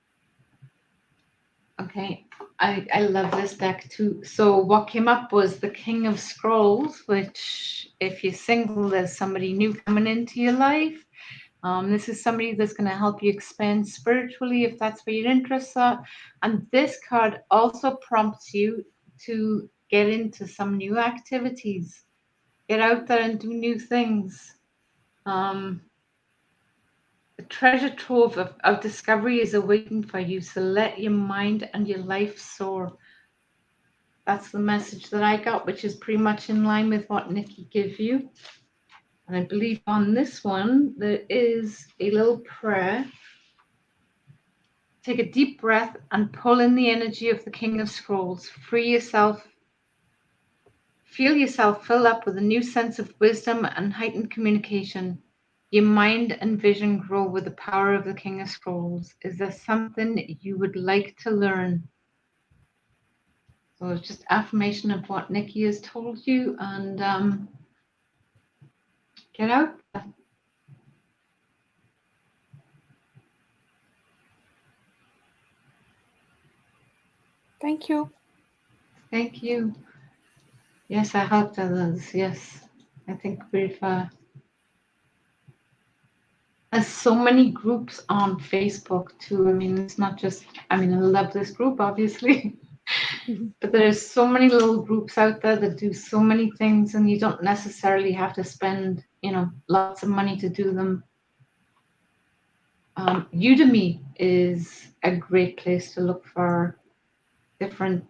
Okay. I love this deck too. So what came up was the King of Scrolls, which if you're single, there's somebody new coming into your life. This is somebody that's going to help you expand spiritually if that's where your interests are. And this card also prompts you to get into some new activities, get out there and do new things. The treasure trove of discovery is awaiting for you, so let your mind and your life soar. That's the message that I got, which is pretty much in line with what Nikki gave you. And I believe on this one, there is a little prayer. Take a deep breath and pull in the energy of the King of Scrolls. Free yourself. Feel yourself fill up with a new sense of wisdom and heightened communication. Your mind and vision grow with the power of the King of Scrolls. Is there something you would like to learn? So it's just affirmation of what Nikki has told you, and get out. Thank you. Thank you. Yes, I helped others. Yes, I think we've. There's so many groups on Facebook too. I mean, it's not just. I mean, I love this group, obviously, but there's so many little groups out there that do so many things, and you don't necessarily have to spend, lots of money to do them. Udemy is a great place to look for different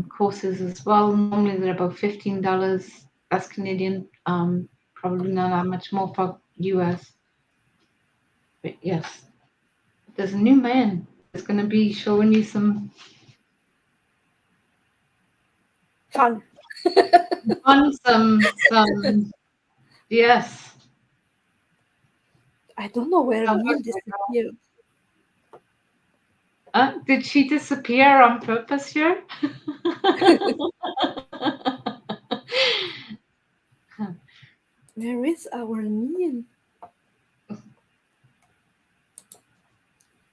courses as well. Normally they're about $15. That's Canadian. Probably not that much more for US. But yes, there's a new man that's going to be showing you some Fun. fun, yes. I don't know where Neil disappeared. Did she disappear on purpose here? Where is our Neil?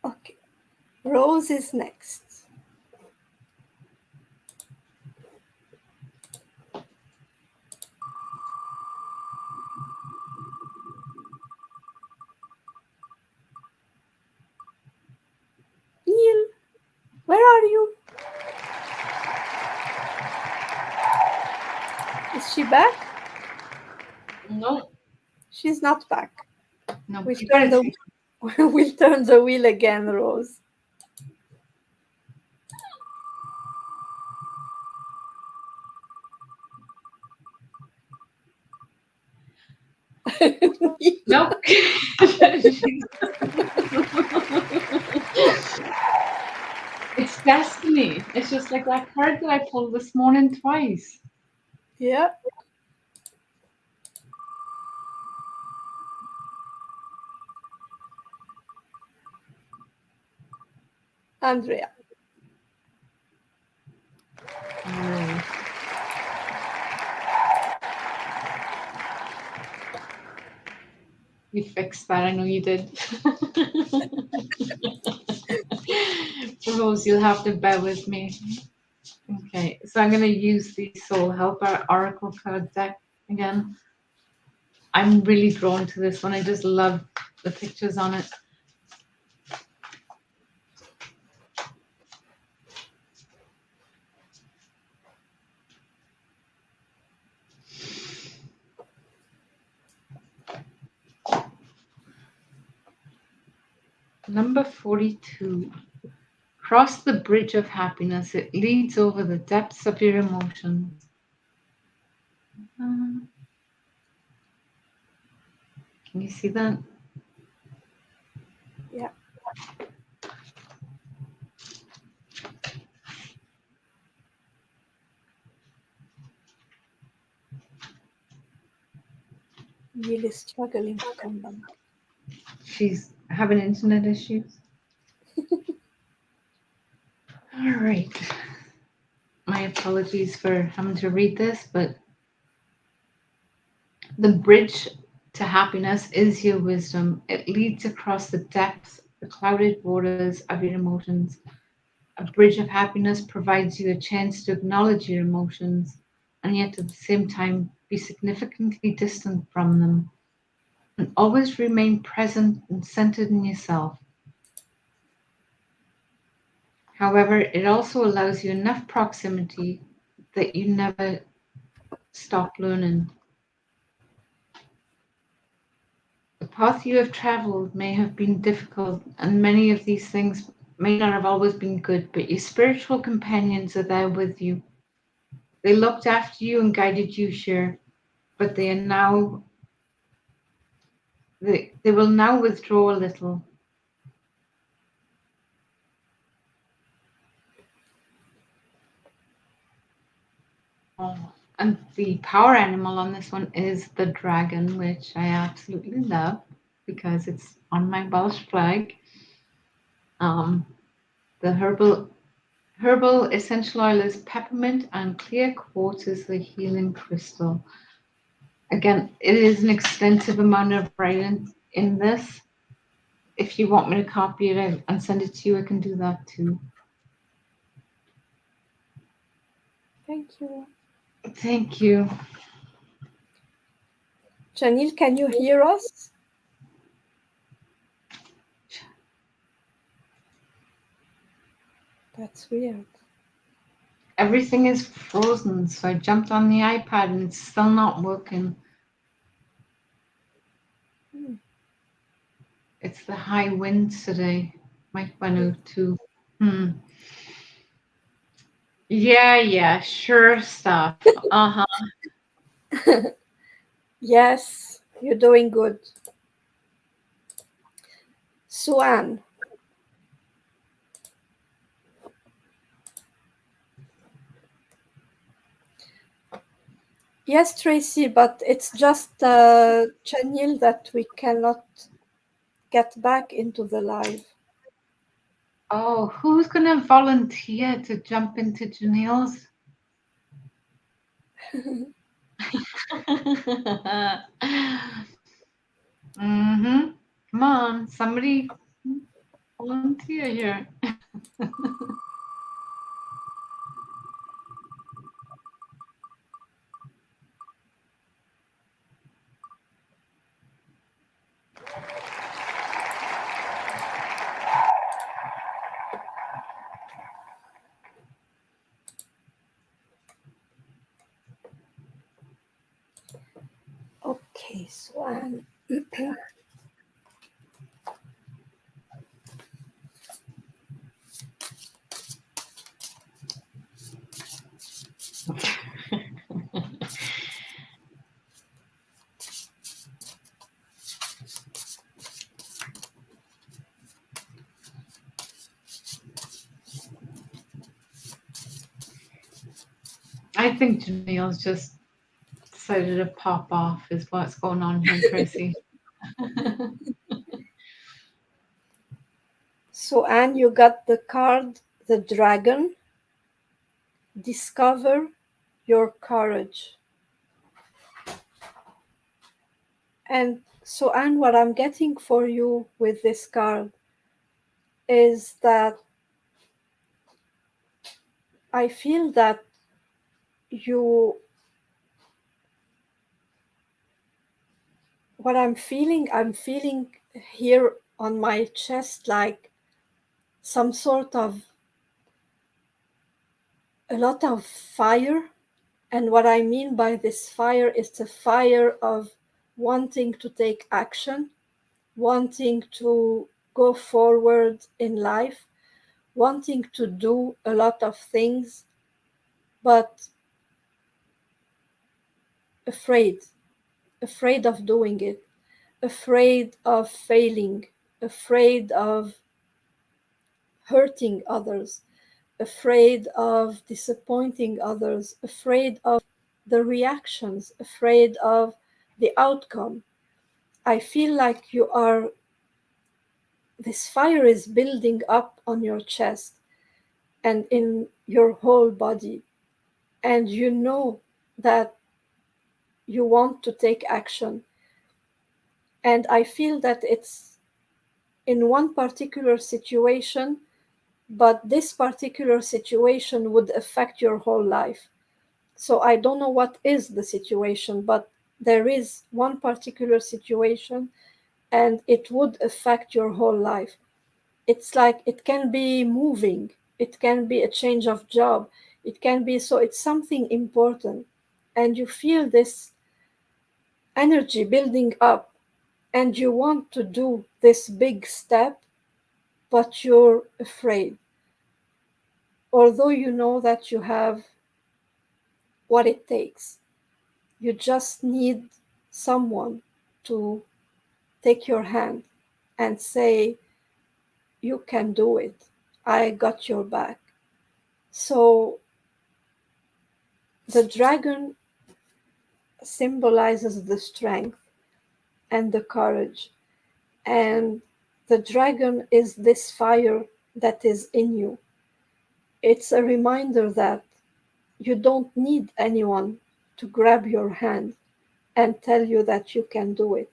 Okay. Rose is next. Neil, where are you? Is she back? No. She's not back. No. We'll turn the wheel again, Rose. Nope. It's destiny. It's just like that card that I pulled this morning twice. Yeah. Andrea. You fixed that. I know you did. Rose, you'll have to bear with me. Okay, so I'm going to use the Soul Helper Oracle card deck again. I'm really drawn to this one. I just love the pictures on it. Number 42. Cross the bridge of happiness. It leads over the depths of your emotions. Can you see that? Yeah. Neil is struggling to come back. She's having internet issues. All right. My apologies for having to read this, but the bridge to happiness is your wisdom. It leads across the depths, the clouded waters of your emotions. A bridge of happiness provides you a chance to acknowledge your emotions and yet at the same time be significantly distant from them and always remain present and centered in yourself. However, it also allows you enough proximity that you never stop learning. The path you have traveled may have been difficult, and many of these things may not have always been good, but your spiritual companions are there with you. They looked after you and guided you, sure, but they will now withdraw a little. And the power animal on this one is the dragon, which I absolutely love because it's on my Welsh flag. The herbal essential oil is peppermint and clear quartz is the healing crystal. Again, it is an extensive amount of writing in this. If you want me to copy it and send it to you, I can do that too. Thank you. Thank you. Janil, can you hear us? That's weird. Everything is frozen, so I jumped on the iPad and it's still not working. It's the high winds today. Might want to. Yeah, sure stuff. Yes, you're doing good. Suan. Yes, Tracy, but it's just Janil that we cannot get back into the live. Oh, who's going to volunteer to jump into Janelle's? Come on, somebody volunteer here. Okay, Suan. I think Janelle's just decided to pop off is what's going on here, Tracy. Suan, you got the card, the dragon. Discover your courage. And Suan, what I'm getting for you with this card is that I feel that I'm feeling here on my chest like some sort of a lot of fire. And what I mean by this fire is the fire of wanting to take action, wanting to go forward in life, wanting to do a lot of things, but afraid of doing it, afraid of failing, afraid of hurting others, afraid of disappointing others, afraid of the reactions, afraid of the outcome. I feel like this fire is building up on your chest and in your whole body. And you know that you want to take action. And I feel that it's in one particular situation, but this particular situation would affect your whole life. So I don't know what is the situation, but there is one particular situation and it would affect your whole life. It's like it can be moving, it can be a change of job, it can be, so it's something important. And you feel this energy building up and you want to do this big step, but you're afraid. Although you know that you have what it takes, you just need someone to take your hand and say, you can do it. I got your back. So the dragon symbolizes the strength and the courage. And the dragon is this fire that is in you. It's a reminder that you don't need anyone to grab your hand and tell you that you can do it.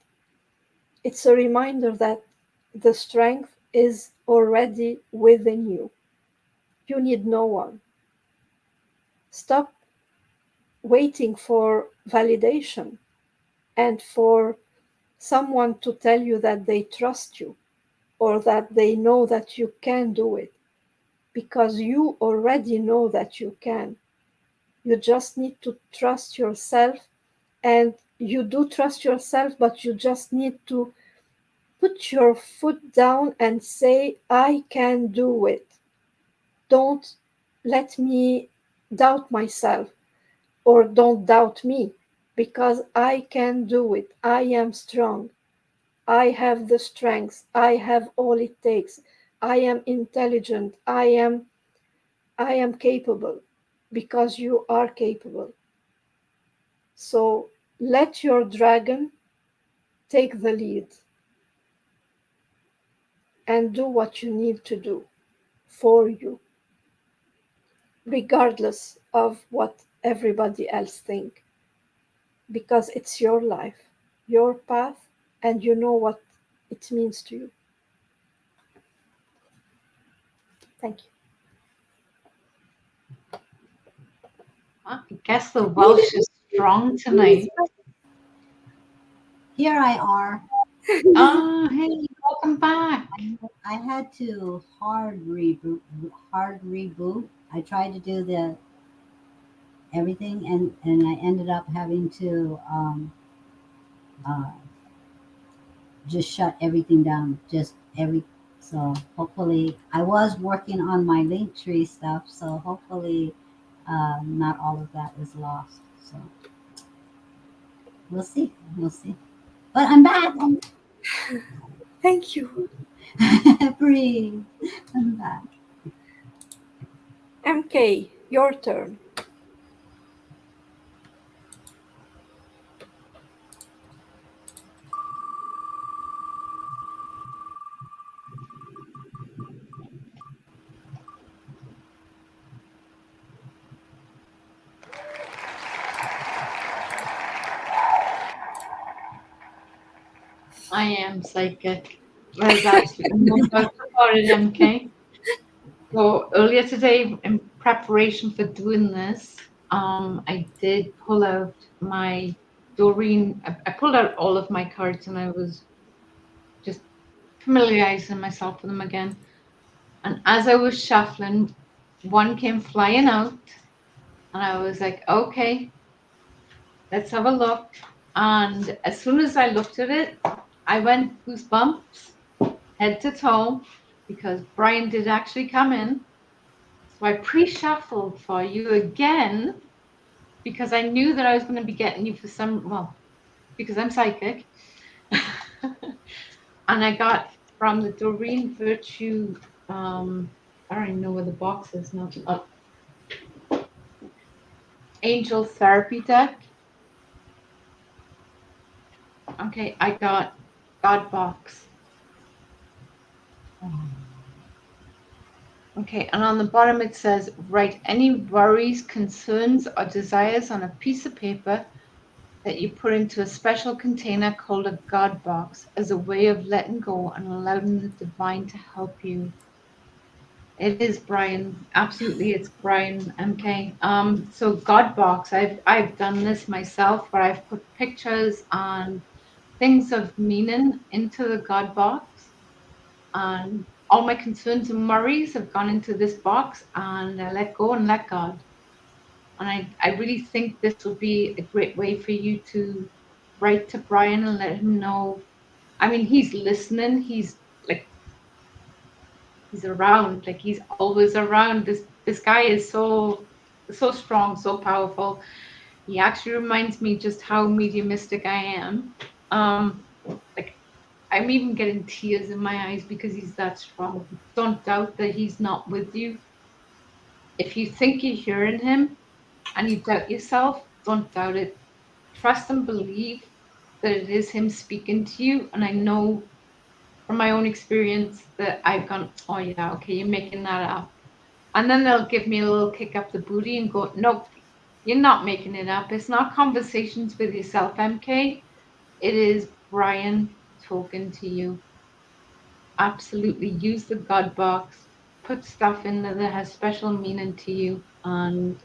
It's a reminder that the strength is already within you. You need no one. Stop waiting for validation and for someone to tell you that they trust you or that they know that you can do it, because you already know that you can. You just need to trust yourself, and you do trust yourself, but you just need to put your foot down and say, I can do it. Don't let me doubt myself, or don't doubt me, because I can do it. I am strong. I have the strength. I have all it takes. I am intelligent. I am capable, because you are capable. So let your dragon take the lead and do what you need to do for you, regardless of what everybody else think, because it's your life, your path, and you know what it means to you. Thank you. I guess the Welsh is strong tonight. Here I are. Ah, hey, welcome back. I had to hard reboot. Hard reboot. I tried to do the everything, and I ended up having to uh, just shut everything down. Just every. So hopefully, I was working on my Linktree stuff. So hopefully, not all of that is lost. So we'll see. We'll see. But I'm back. Thank you. Breathe. I'm back. MK, your turn. I am psychic. There's absolutely no doubt about it, MK. So earlier today, in preparation for doing this, I did pull out my Doreen. I pulled out all of my cards, and I was just familiarizing myself with them again. And as I was shuffling, one came flying out, and I was like, okay, let's have a look. And as soon as I looked at it, I went goosebumps, head to toe, because Brian did actually come in. So I pre-shuffled for you again because I knew that I was going to be getting you for because I'm psychic. And I got from the Doreen Virtue, I don't even know where the box is now. Angel Therapy deck. Okay, I got God box. Okay, and on the bottom it says, write any worries, concerns, or desires on a piece of paper that you put into a special container called a God box as a way of letting go and allowing the divine to help you. It is Brian. Absolutely, it's Brian MK. So God box. I've done this myself where I've put pictures and things of meaning into the God box, and all my concerns and worries have gone into this box, and I let go and let God. And I really think this will be a great way for you to write to Brian and let him know. I mean, he's listening. He's like he's around, like he's always around. This guy is so strong, so powerful. He actually reminds me just how mediumistic I am. Like I'm even getting tears in my eyes because he's that strong. Don't doubt that he's not with you. If you think you're hearing him and you doubt yourself, don't doubt it. Trust and believe that it is him speaking to you. And I know from my own experience that I've gone, oh yeah, okay, you're making that up. And then they'll give me a little kick up the booty and go, nope, you're not making it up. It's not conversations with yourself, MK. It is Brian talking to you. Absolutely use the God box. Put stuff in there that has special meaning to you, and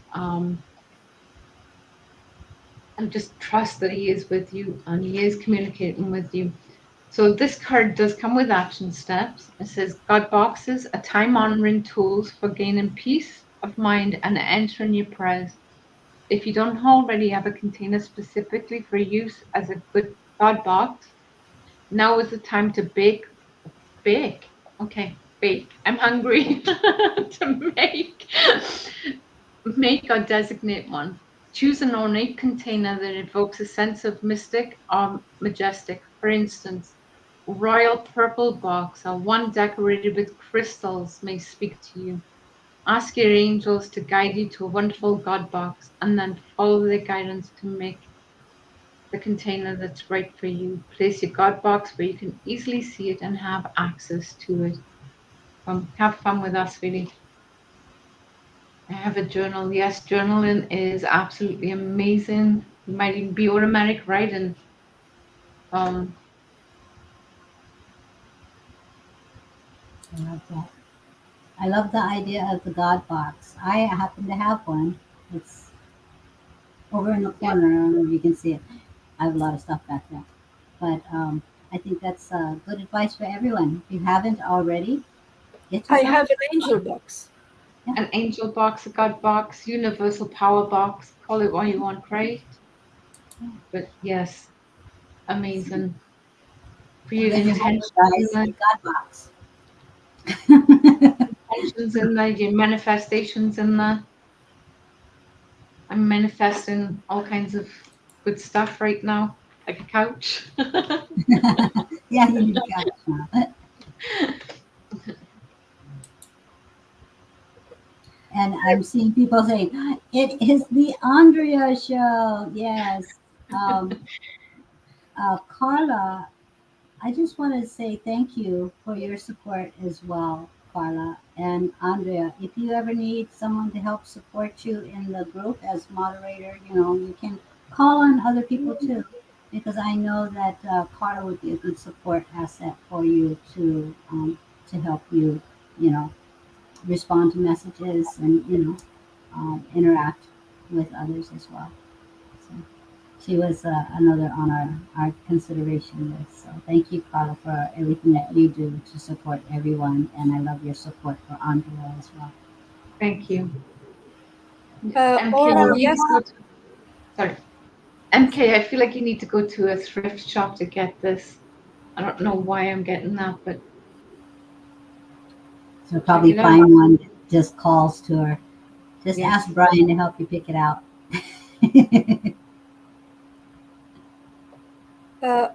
just trust that he is with you and he is communicating with you. So this card does come with action steps. It says God boxes are time honoring tools for gaining peace of mind and entering your prayers. If you don't already have a container specifically for use as a good God box, now is the time to bake. Okay, bake. I'm hungry to make or designate one. Choose an ornate container that evokes a sense of mystic or majestic. For instance, royal purple box or one decorated with crystals may speak to you. Ask your angels to guide you to a wonderful God box and then follow their guidance to make the container that's right for you. Place your God box where you can easily see it and have access to it. Have fun with us, really. I have a journal. Yes, journaling is absolutely amazing. It might even be automatic writing. Um, I love that. I love the idea of the God box. I happen to have one. It's over in the yeah, corner. I don't know if you can see it. I have a lot of stuff back there. But I think that's good advice for everyone. If you haven't already, get I yourself have an a angel God. box. Yeah. an angel box, a God box, universal power box. Call it what you want, right? But yes, amazing. For And your then you have intentions your in guys, there, your God box. your manifestations in there. I'm manifesting all kinds of good stuff right now, like a couch. Yeah, you need a couch now. And I'm seeing people saying, it is the Andrea show. Yes. Um, Carla, I just want to say thank you for your support as well, Carla and Andrea. If you ever need someone to help support you in the group as moderator, you can call on other people too, because I know that Carla would be a good support asset for you to help you, you know, respond to messages and interact with others as well. So she was another on our consideration list. So thank you, Carla, for everything that you do to support everyone, and I love your support for Andrea as well. Thank you. MK, Aura, you need yes, to go to, sorry. MK, I feel like you need to go to a thrift shop to get this. I don't know why I'm getting that, but So check probably it out. find one that just calls to her. Just ask Yes. Brian to help you pick it out.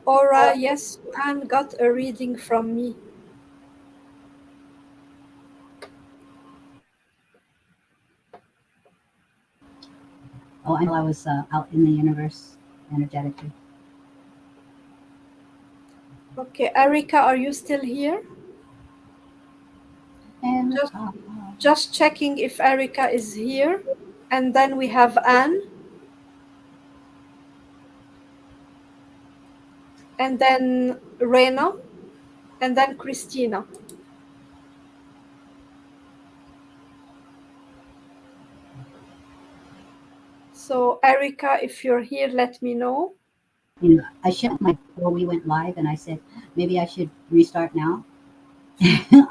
Aura, yes, Anne got a reading from me. Oh, I know I was out in the universe energetically. Okay, Erika, are you still here? And Just just checking if Erika is here. And then we have Anne, and then Rena, and then Christina. So, Erica, if you're here, let me know. I shut my before we went live, and I said maybe I should restart now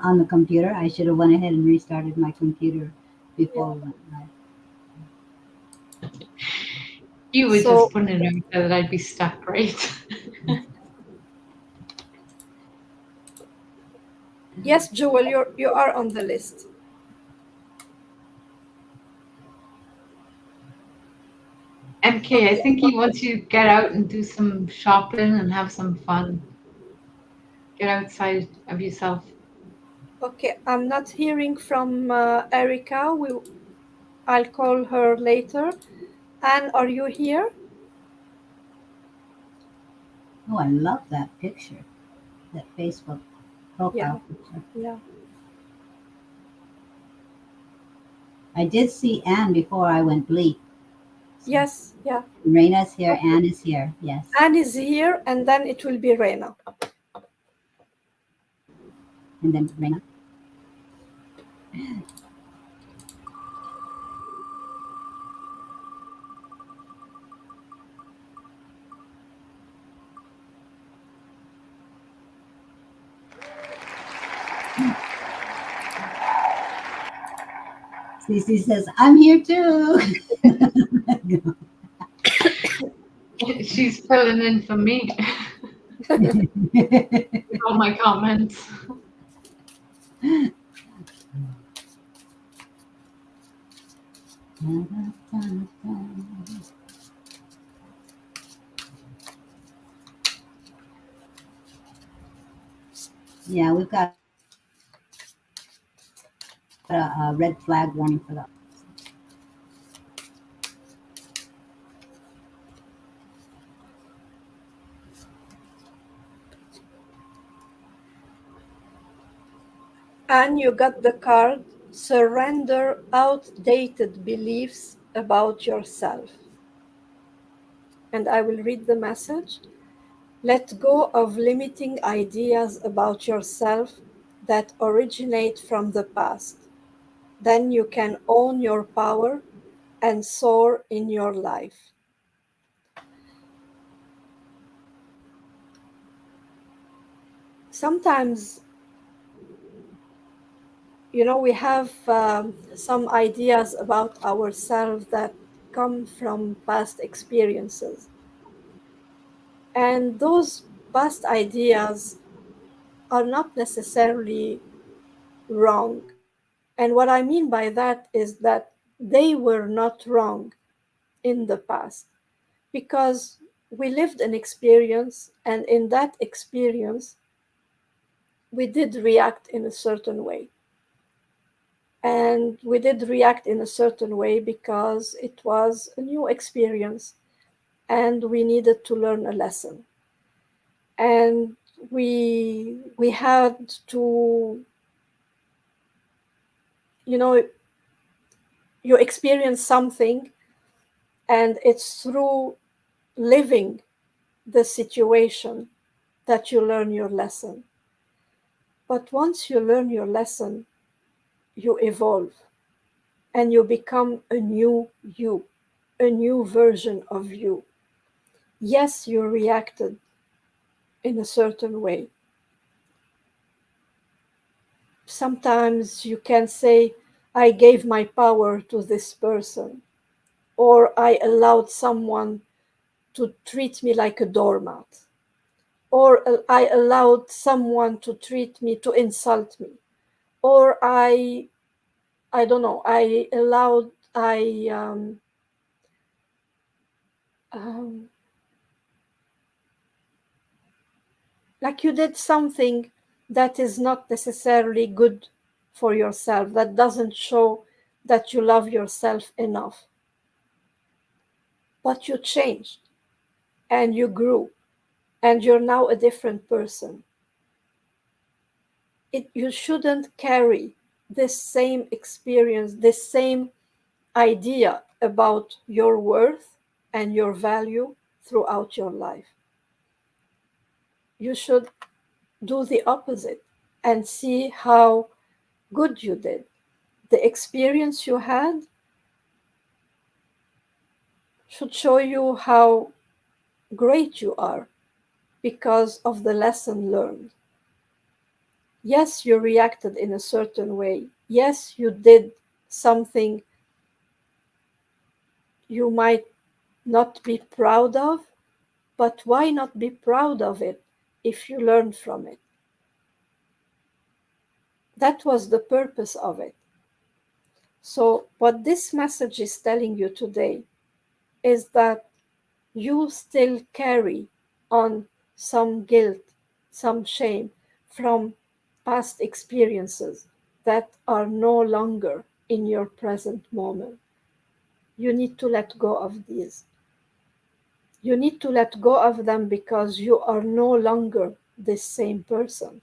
on the computer. I should have went ahead and restarted my computer before Yeah. we went live. You were So, just putting it out there that I'd be stuck, right? yes, Joel, you are on the list. MK, I Okay. think he wants you to get out and do some shopping and have some fun. Get outside of yourself. Okay. I'm not hearing from Erica. I'll call her later. Anne, are you here? Oh, I love that picture, that Facebook Yeah. profile picture. Yeah. I did see Anne before I went bleep. So Yes. Yeah. Raina's here, Okay. Anne is here. Yes, Anne is here, and then it will be Reina. and then Raina. Cece says, "I'm here too." She's filling in for me with all my comments. Yeah, we've got a red flag warning for that. Anne, you got the card. Surrender outdated beliefs about yourself. And I will read the message. Let go of limiting ideas about yourself that originate from the past. Then you can own your power and soar in your life. Sometimes, we have some ideas about ourselves that come from past experiences. And those past ideas are not necessarily wrong. And what I mean by that is that they were not wrong in the past because we lived an experience, and in that experience, we did react in a certain way. And we did react in a certain way because it was a new experience and we needed to learn a lesson. And we had to, you know, you experience something, and it's through living the situation that you learn your lesson. But once you learn your lesson, you evolve and you become a new you, a new version of you. Yes, you reacted in a certain way. Sometimes you can say, I gave my power to this person, or I allowed someone to treat me like a doormat, or I allowed someone to treat me, to insult me, or I don't know, I allowed, um, like you did something that is not necessarily good for yourself, that doesn't show that you love yourself enough. But you changed and you grew and you're now a different person. You shouldn't carry this same experience, this same idea about your worth and your value throughout your life. You should do the opposite and see how good you did. The experience you had should show you how great you are because of the lesson learned. Yes, you reacted in a certain way. Yes, you did something you might not be proud of, but why not be proud of it if you learned from it? That was the purpose of it. So, what this message is telling you today is that you still carry on some guilt, some shame from past experiences that are no longer in your present moment. You need to let go of these. You need to let go of them because you are no longer the same person.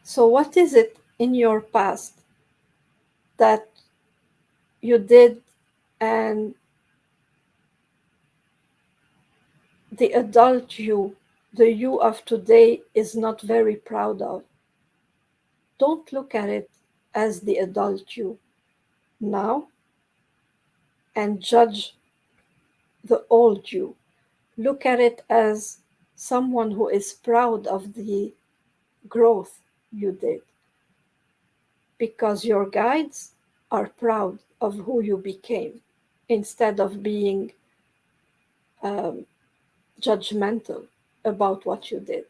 So, what is it in your past that you did and the adult you, the you of today, is not very proud of? Don't look at it as the adult you now and judge the old you. Look at it as someone who is proud of the growth you did because your guides are proud of who you became instead of being um, judgmental about what you did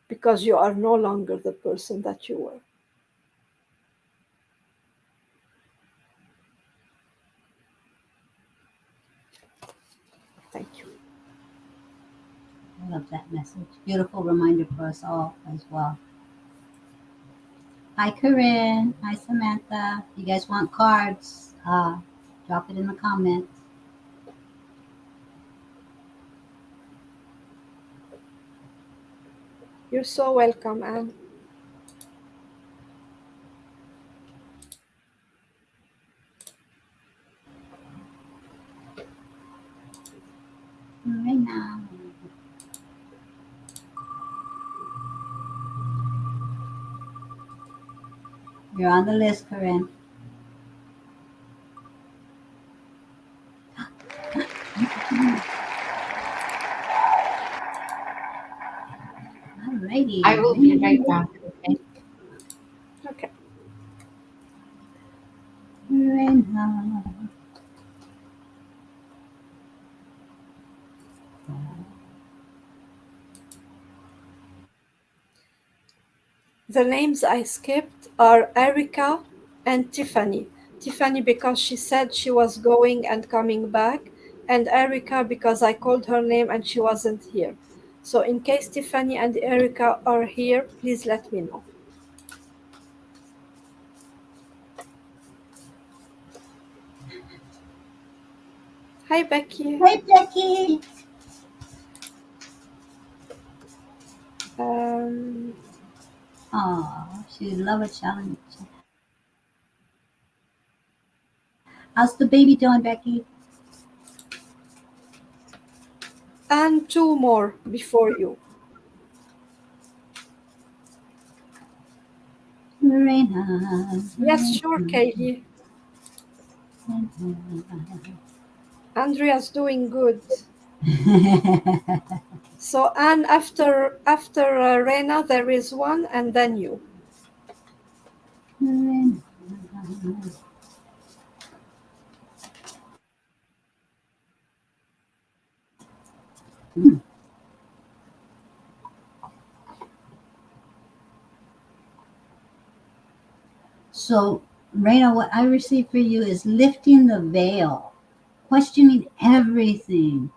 because you are no longer the person that you were. Thank you. I love that message. Beautiful reminder for us all as well. Hi, Corinne. Hi, Samantha. You guys want cards? Drop it in the comments. You're so welcome, Anne. Right now. You're on the list, Corinne. I Alrighty. will be right back. Okay. Okay. Right now. The names I skipped are Erica and Tiffany. Tiffany because she said she was going and coming back, and Erica because I called her name and she wasn't here. So, in case Tiffany and Erica are here, please let me know. Hi, Becky. Hey, Becky. Um, Oh, she love a challenge. How's the baby doing, Becky? and two more before you. Marina. Yes, sure, Kaylee. Andrea's doing good. So, Anne, after Rena, there is one, and then you. So, Raina, what I received for you is lifting the veil, questioning everything.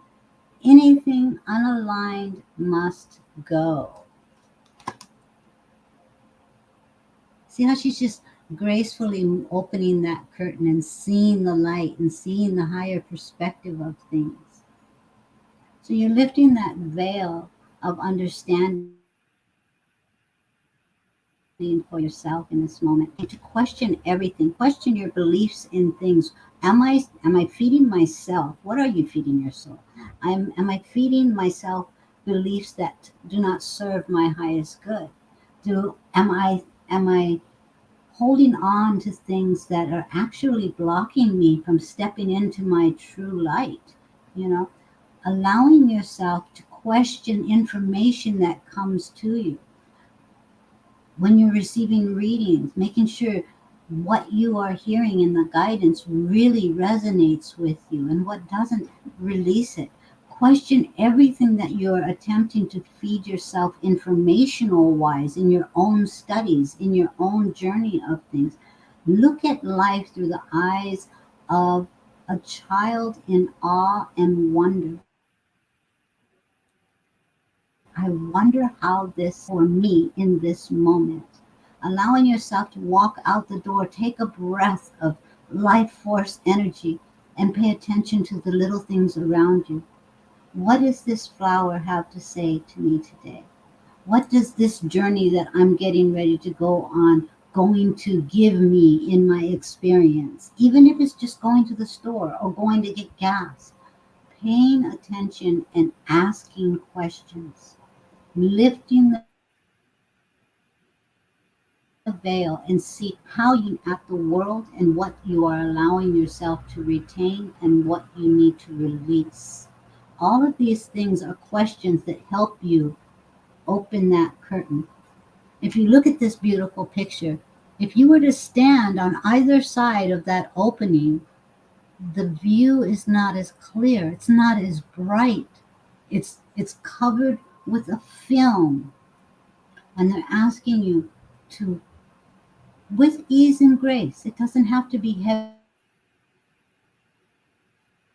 Anything unaligned must go. See how she's just gracefully opening that curtain and seeing the light and seeing the higher perspective of things. So you're lifting that veil of understanding for yourself in this moment and to question everything, question your beliefs in things. Am I feeding myself? What are you feeding your soul? Am I feeding myself beliefs that do not serve my highest good? Do am I holding on to things that are actually blocking me from stepping into my true light, you know, allowing yourself to question information that comes to you when you're receiving readings, making sure what you are hearing in the guidance really resonates with you and what doesn't, release it. Question everything that you're attempting to feed yourself informational wise in your own studies, in your own journey of things. Look at life through the eyes of a child in awe and wonder. I wonder how this for me in this moment. Allowing yourself to walk out the door, take a breath of life force energy, and pay attention to the little things around you. What does this flower have to say to me today? What does this journey that I'm getting ready to go on going to give me in my experience? Even if it's just going to the store or going to get gas, paying attention and asking questions, lifting the veil and see how you at the world and what you are allowing yourself to retain and what you need to release. All of these things are questions that help you open that curtain. If you look at this beautiful picture, if you were to stand on either side of that opening, the view is not as clear, it's not as bright. It's covered with a film, and they're asking you to, with ease and grace, it doesn't have to be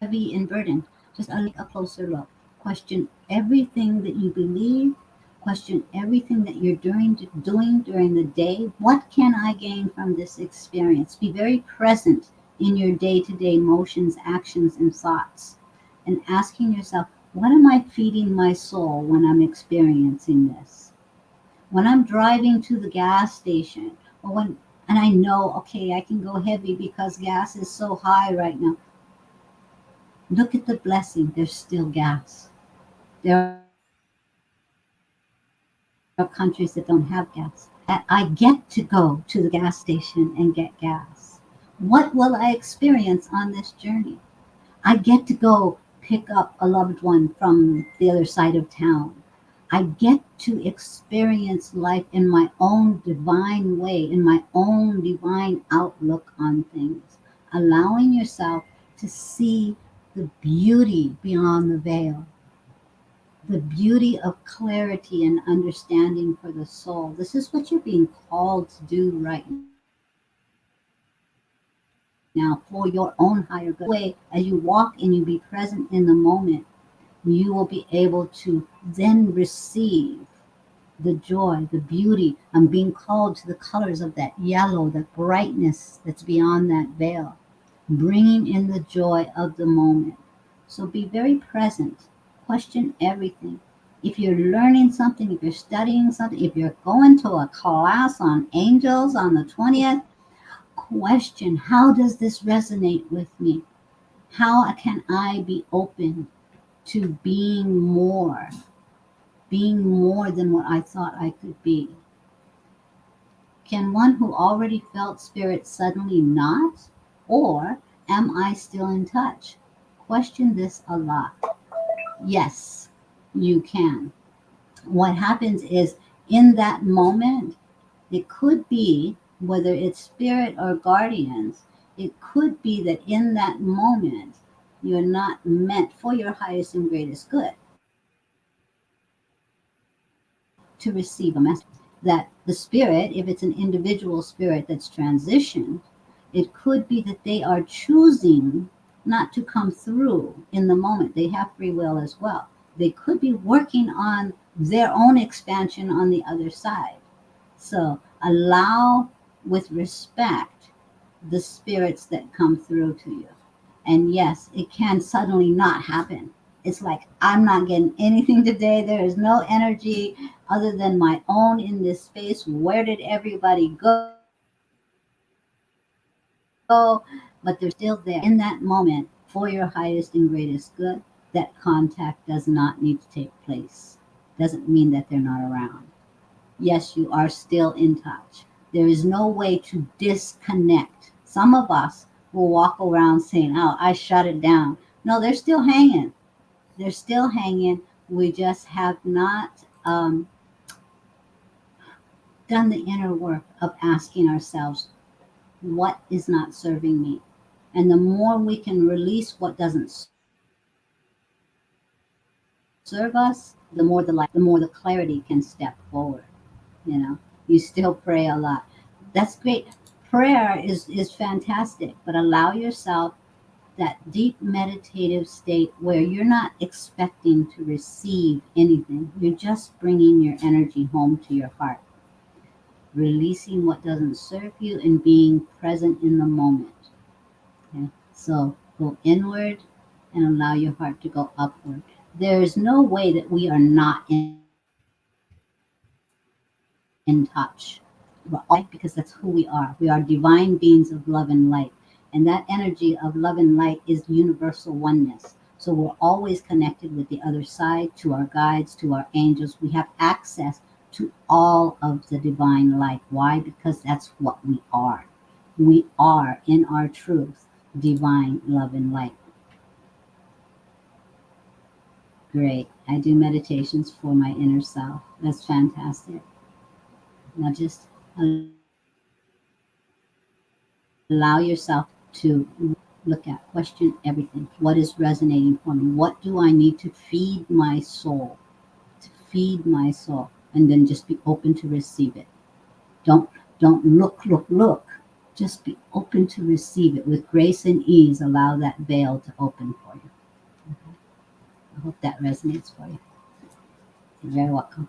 heavy and burdened, just allow yourself to take a closer look. Question everything that you believe, question everything that you're doing during the day. What can I gain from this experience? Be very present in your day-to-day motions, actions, and thoughts, and asking yourself, what am I feeding my soul when I'm experiencing this? When I'm driving to the gas station, or when, and I know, okay, I can go heavy because gas is so high right now. Look at the blessing. There's still gas. There are countries that don't have gas. I get to go to the gas station and get gas. What will I experience on this journey? I get to go pick up a loved one from the other side of town. I get to experience life in my own divine way, in my own divine outlook on things. Allowing yourself to see the beauty beyond the veil, the beauty of clarity and understanding for the soul. This is what you're being called to do right now for your own higher good. As you walk and you be present in the moment, you will be able to then receive the joy, the beauty. I'm being called to the colors of that yellow, that brightness that's beyond that veil, bringing in the joy of the moment. So be very present. Question everything. If you're learning something, if you're studying something, if you're going to a class on angels on the 20th, question, how does this resonate with me? How can I be open to being more than what I thought I could be? Can one who already felt spirit suddenly not? Or am I still in touch? Question this a lot. Yes, you can. What happens is in that moment, it could be, whether it's spirit or guardians, it could be that in that moment, you're not meant for your highest and greatest good to receive a message. That the spirit, if it's an individual spirit that's transitioned, it could be that they are choosing not to come through in the moment. They have free will as well. They could be working on their own expansion on the other side. So allow with respect the spirits that come through to you. And yes, it can suddenly not happen. It's like, I'm not getting anything today. There is no energy other than my own in this space. Where did everybody go? But they're still there in that moment for your highest and greatest good. That contact does not need to take place. Doesn't mean that they're not around. Yes, you are still in touch. There is no way to disconnect. Some of us will walk around saying, "Oh, I shut it down." No, they're still hanging. They're still hanging. We just have not done the inner work of asking ourselves, what is not serving me? And the more we can release what doesn't serve us, the more the light, the more the clarity can step forward. You know, you still pray a lot. That's great. Prayer is fantastic, but allow yourself that deep meditative state where you're not expecting to receive anything. You're just bringing your energy home to your heart, releasing what doesn't serve you and being present in the moment. Okay? So go inward and allow your heart to go upward. There is no way that we are not in touch. We're always in touch. Why? Because that's who we are. We are divine beings of love and light. And that energy of love and light is universal oneness. So we're always connected with the other side, to our guides, to our angels. We have access to all of the divine light. Why? Because that's what we are. We are, in our truth, divine love and light. Great. I do meditations for my inner self. That's fantastic. Now just allow yourself to look at, question everything. What is resonating for me? What do I need to feed my soul? To feed my soul. And then just be open to receive it. Don't look. Just be open to receive it with grace and ease. Allow that veil to open for you. Okay? I hope that resonates for you. You're very welcome.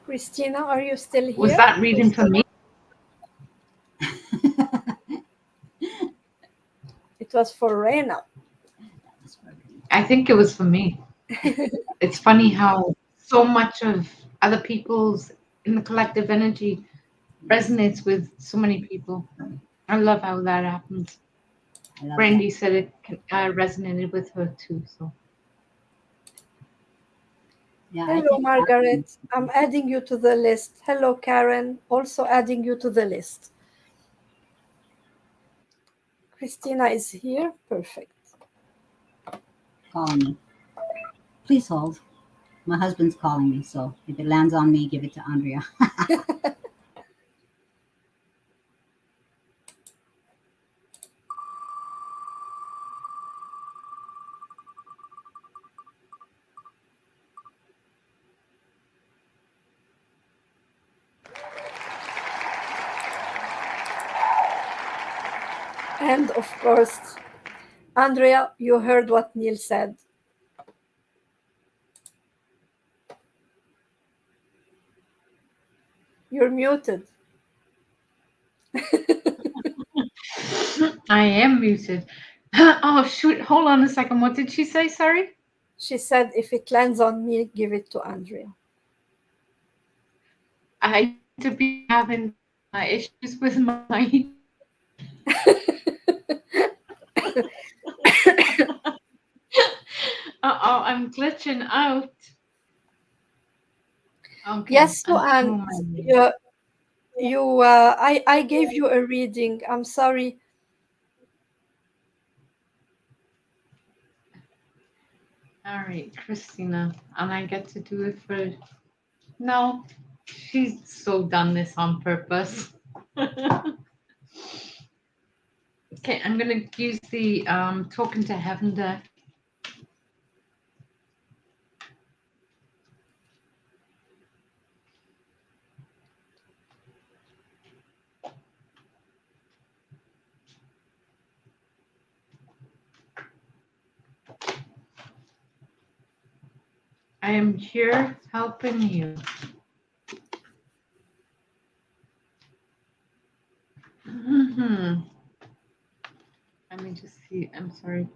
Christina, are you still Was here? that reading for me? It was for Reina. I think it was for me. It's funny how so much of other people's in the collective energy resonates with so many people. I love how that happens. I love that. Brandy said it resonated with her too. So Yeah, I Hello, think that Margaret. I'm adding you to the list. Hello, Karen. Also adding you to the list. Christina is here. Perfect. calling me. Please hold. My husband's calling me, so if it lands on me, give it to Andrea. And of course, Andrea, you heard what Neil said. You're muted. I am muted. Oh shoot! Hold on a second. What did she say? Sorry. She said, if it lands on me, give it to Andrea. I seem to be having issues with my. Oh, I'm glitching out. Okay, Yes, so I'm and through my name. I gave you a reading. I'm sorry. All right, Christina, and I get to do it for. No, she's so done this on purpose. Okay, I'm gonna use the talking to heaven deck. I am here helping you. Hmm. Let me just see. I'm sorry.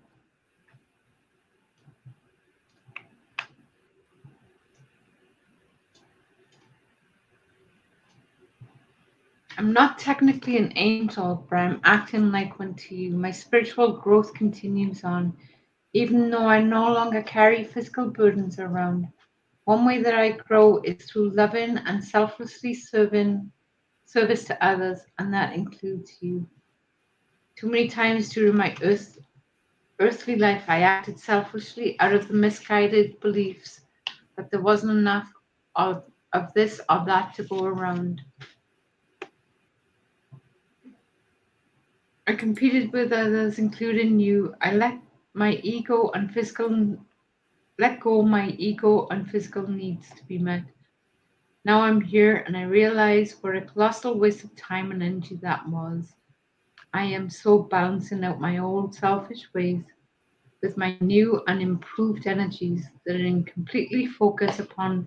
I'm not technically an angel, but I'm acting like one to you. My spiritual growth continues on, even though I no longer carry physical burdens around. One way that I grow is through loving and selflessly serving service to others, and that includes you. Too many times during my earthly life, I acted selfishly out of the misguided beliefs that there wasn't enough of this or that to go around. I competed with others, including you. I let go my ego and physical needs to be met. Now I'm here and I realize what a colossal waste of time and energy that was. I am so balancing out my old selfish ways with my new and improved energies that are completely focused upon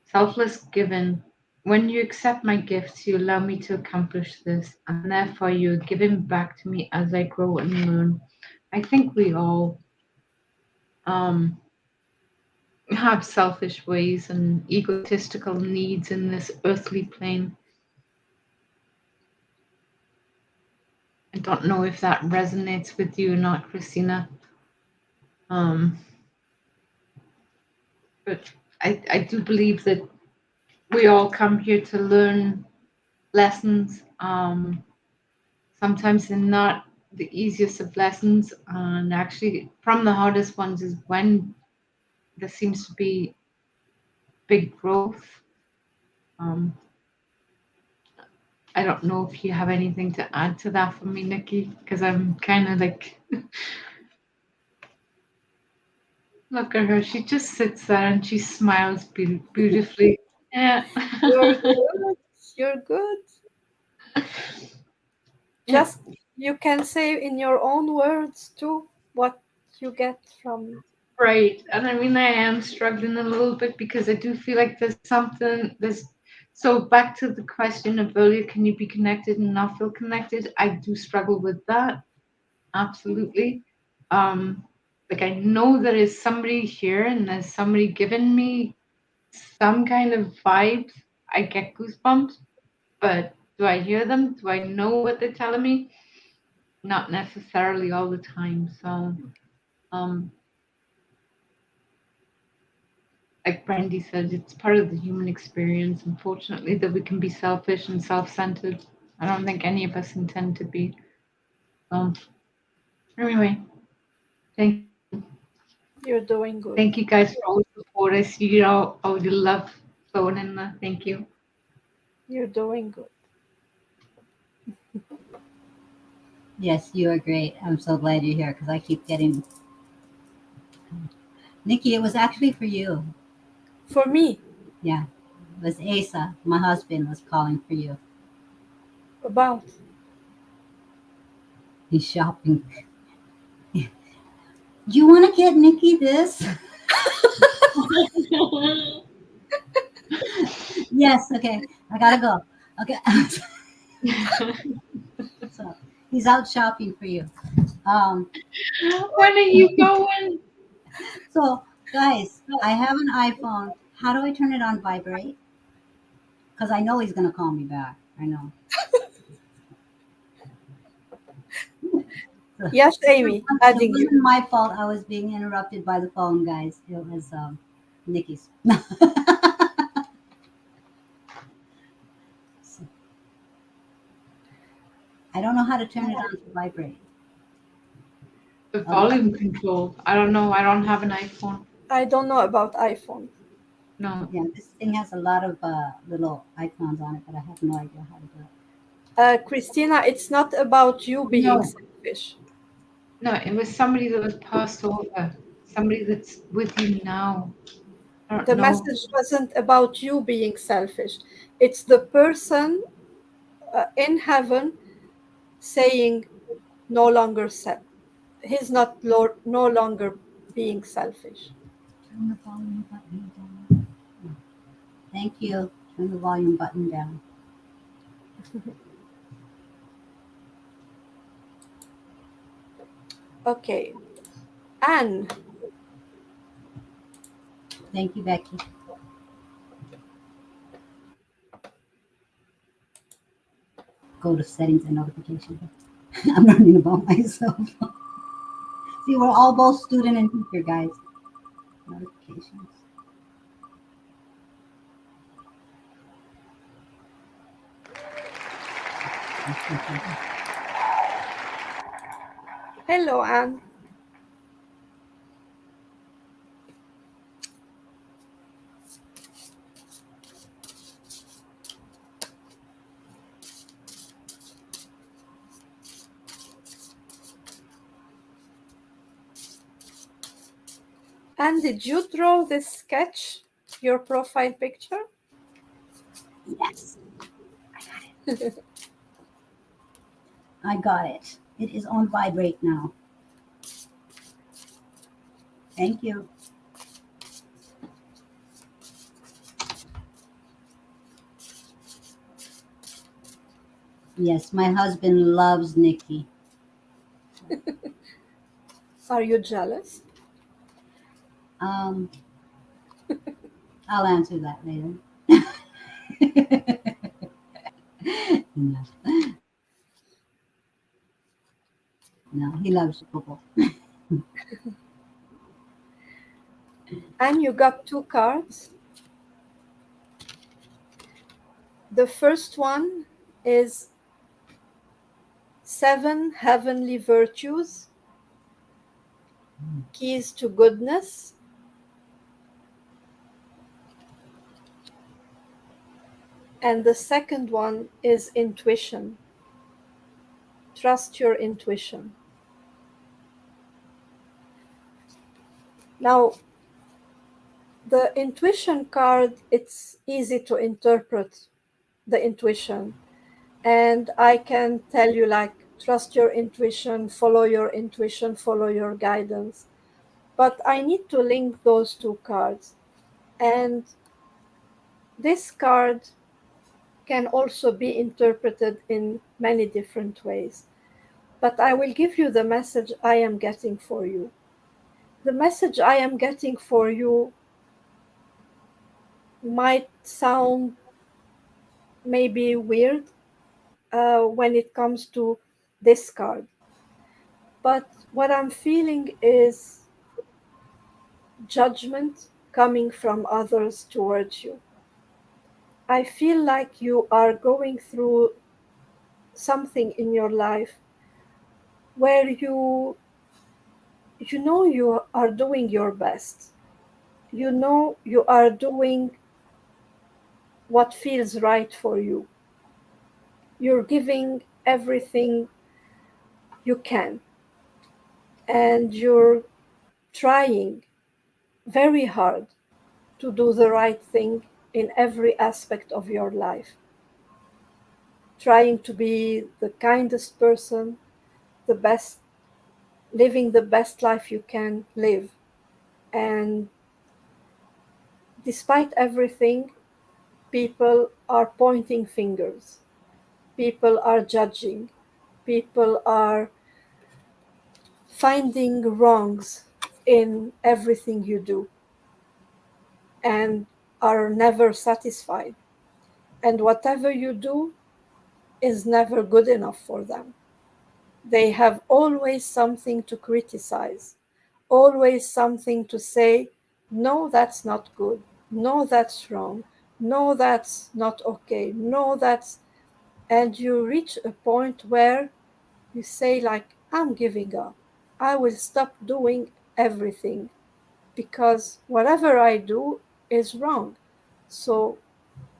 selfless giving. When you accept my gifts, you allow me to accomplish this, and therefore you're giving back to me as I grow and learn. I think we all um, have selfish ways and egotistical needs in this earthly plane. I don't know if that resonates with you or not, Christina. Um, but I do believe that we all come here to learn lessons. Sometimes they're not the easiest of lessons, and actually, from the hardest ones is when there seems to be big growth. Um, I don't know if you have anything to add to that for me, Nikki, because I'm kind of like, look at her. She just sits there and she smiles beautifully. Yeah. You're good. You're good. Yeah. Just you can say in your own words too what you get from. Right. And I mean, I am struggling a little bit because I do feel like there's so back to the question of earlier, can you be connected and not feel connected? I do struggle with that. Absolutely. Um, like I know there is somebody here and there's somebody giving me some kind of vibes. I get goosebumps, but do I hear them? Do I know what they're telling me? Not necessarily all the time. So, um, like Brandy said, it's part of the human experience, unfortunately, that we can be selfish and self centered. I don't think any of us intend to be. So, anyway, thank You're doing good. thank you guys for all the support. I see you all the love flowing in there. Thank you. You're doing good. Yes, you are great. I'm so glad you're here because I keep getting. Nikki, it was actually for you. For me, Yeah, it was Asa. My husband was calling for you. about He's shopping. Do you want to get Nikki this? Yes, okay. I gotta go. Okay. So he's out shopping for you. Um, When are you going? so guys, I have an iPhone. How do I turn it on vibrate? Because I know he's gonna call me back. I know. So, yes, Amy, it adding you. wasn't my fault. I was being interrupted by the phone, guys. It was Nikki's. So, I don't know how to turn it on to vibrate. The Oh, volume control. I don't know. I don't have an iPhone. I don't know about iPhone. No. yeah, this thing has a lot of little icons on it, but I have no idea how to do it. Christina, it's not about you being No, selfish. No, it was somebody that was passed over. Somebody that's with you now. I don't The know. message wasn't about you being selfish. It's the person in heaven saying no longer he's not no longer being selfish. turn the volume button down. Thank you. Turn the volume button down. Okay. Anne, Thank you, Becky. Go to settings and notifications. I'm learning about myself. See, we're all both student and teacher, guys. Notifications. Hello, Anne. Anne, did you draw this sketch, your profile picture? Yes, I got it. It is on vibrate now. Thank you. Yes, my husband loves Nikki. Are you jealous? Um, I'll answer that later. No, no, he loves football. And you got two cards. The first one is Seven Heavenly Virtues, Keys to Goodness. And the second one is Intuition. Trust your intuition. Now, the intuition card, it's easy to interpret the intuition. And I can tell you, like, trust your intuition, follow your guidance. But I need to link those two cards. And this card can also be interpreted in many different ways. But I will give you the message I am getting for you. The message I am getting for you might sound maybe weird when it comes to this card. But what I'm feeling is judgment coming from others towards you. I feel like you are going through something in your life where you know you are doing your best. You know you are doing what feels right for you. You're giving everything you can, and you're trying very hard to do the right thing in every aspect of your life, trying to be the kindest person, the best, living the best life you can live. And despite everything, people are pointing fingers, people are judging, people are finding wrongs in everything you do and are never satisfied. And whatever you do is never good enough for them. They have always something to criticize, always something to say, no, that's not good, no, that's wrong, no, that's not okay, no, that's. And you reach a point where you say, like, I'm giving up. I will stop doing everything because whatever I do is wrong. So